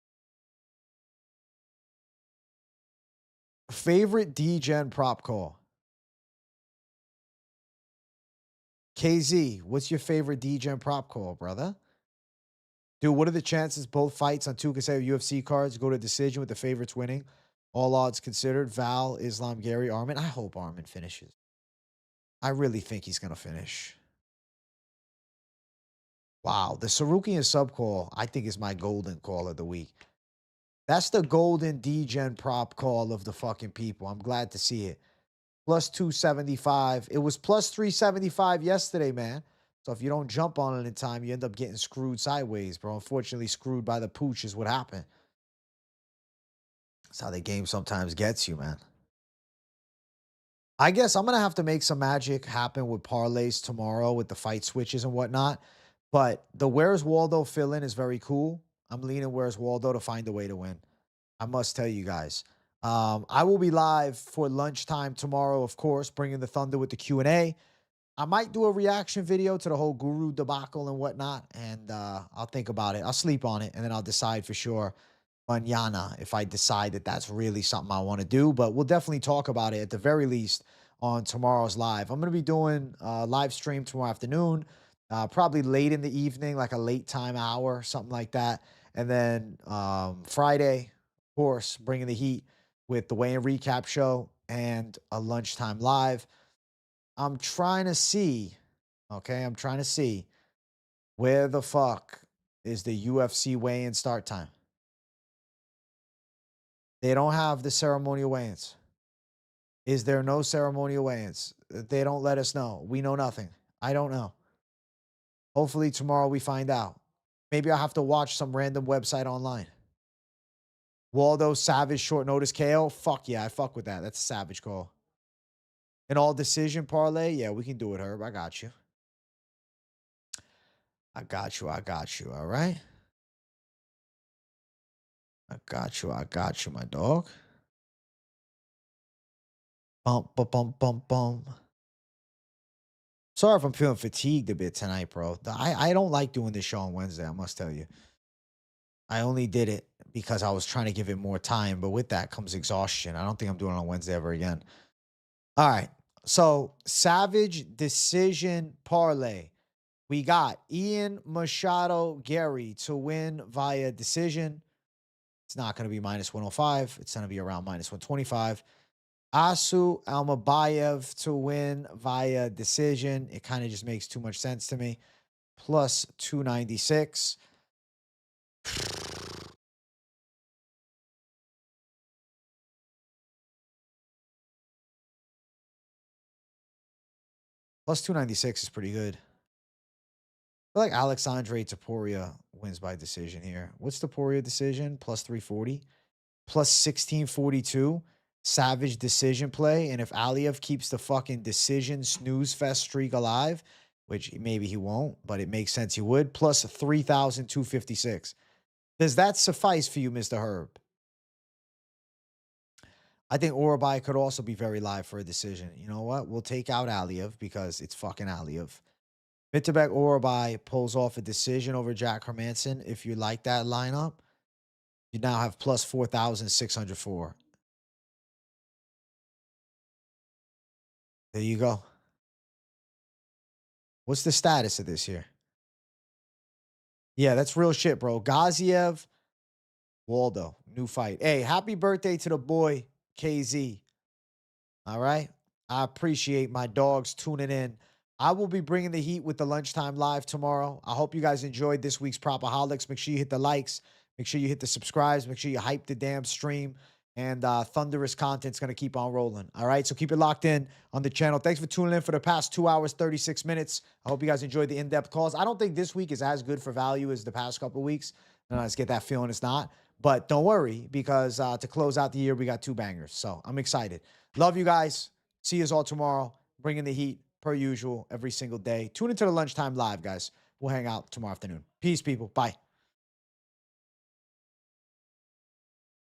Favorite D-Gen prop call? KZ, what's your favorite D-Gen prop call, brother? Dude, what are the chances both fights on 2 consecutive UFC cards go to decision with the favorites winning? All odds considered. Val, Islam, Gary, Arman. I hope Arman finishes. I really think he's going to finish. Wow. The Tsarukyan sub call, I think, is my golden call of the week. That's the golden D-Gen prop call of the fucking people. I'm glad to see it. Plus 275. It was plus 375 yesterday, man. So if you don't jump on it in time, you end up getting screwed sideways, bro. Unfortunately, screwed by the pooch is what happened. That's how the game sometimes gets you, man. I guess I'm going to have to make some magic happen with parlays tomorrow with the fight switches and whatnot. But the Where's Waldo fill-in is very cool. I'm leaning Where's Waldo to find a way to win. I must tell you guys. I will be live for lunchtime tomorrow, of course, bringing the thunder with the Q&A. I might do a reaction video to the whole Guru debacle and whatnot, and I'll think about it. I'll sleep on it, and then I'll decide for sure mañana if I decide that that's really something I want to do. But we'll definitely talk about it at the very least on tomorrow's live. I'm going to be doing a live stream tomorrow afternoon, probably late in the evening, like a late time hour, something like that. And then Friday, of course, bringing the heat with the weigh-in recap show and a lunchtime live. I'm trying to see, okay? I'm trying to see where the fuck is the UFC weigh-in start time. They don't have the ceremonial weigh-ins. Is there no ceremonial weigh-ins? They don't let us know. We know nothing. I don't know. Hopefully tomorrow we find out. Maybe I'll have to watch some random website online. Waldo, Savage, short notice KO. Fuck yeah, I fuck with that. That's a Savage call. An all decision parlay? Yeah, we can do it, Herb. I got you. I got you. I got you. All right. I got you. I got you, my dog. Bump, bump, bump, bump, bump. Sorry if I'm feeling fatigued a bit tonight, bro. I don't like doing this show on Wednesday, I must tell you. I only did it because I was trying to give it more time, but with that comes exhaustion. I don't think I'm doing it on Wednesday ever again. All right. So, Savage decision parlay. We got Ian Machado Garry to win via decision. It's not going to be minus 105. It's going to be around minus 125. Asu Almabayev to win via decision. It kind of just makes too much sense to me. Plus 296. Plus 296 is pretty good. I feel like Alexandre Topuria wins by decision here. What's Topuria decision? Plus 340. Plus 1642. Savage decision play. And if Aliev keeps the fucking decision snooze fest streak alive which maybe he won't, but it makes sense he would, plus 3,256. Does that suffice for you, Mr. Herb? I think Orolbai could also be very live for a decision. You know what? We'll take out Aliev because it's fucking Aliev. Mitterbeck Orolbai pulls off a decision over Jack Hermansson. If you like that lineup, you now have plus 4,604. There you go. What's the status of this here? Yeah, that's real shit, bro. Gaziev, Waldo, new fight. Hey, happy birthday to the boy, KZ. All right. I appreciate my dogs tuning in. I will be bringing the heat with the lunchtime live tomorrow. I hope you guys enjoyed this week's PropAholics. Make sure you hit the likes. Make sure you hit the subscribes. Make sure you hype the damn stream. And thunderous content's going to keep on rolling. All right. So keep it locked in on the channel. Thanks for tuning in for the past 2 hours, 36 minutes. I hope you guys enjoyed the in-depth calls. I don't think this week is as good for value as the past couple of weeks. And I just get that feeling it's not. But don't worry, because to close out the year, we got 2 bangers. So I'm excited. Love you guys. See you all tomorrow. Bringing the heat per usual every single day. Tune into the lunchtime live, guys. We'll hang out tomorrow afternoon. Peace, people. Bye.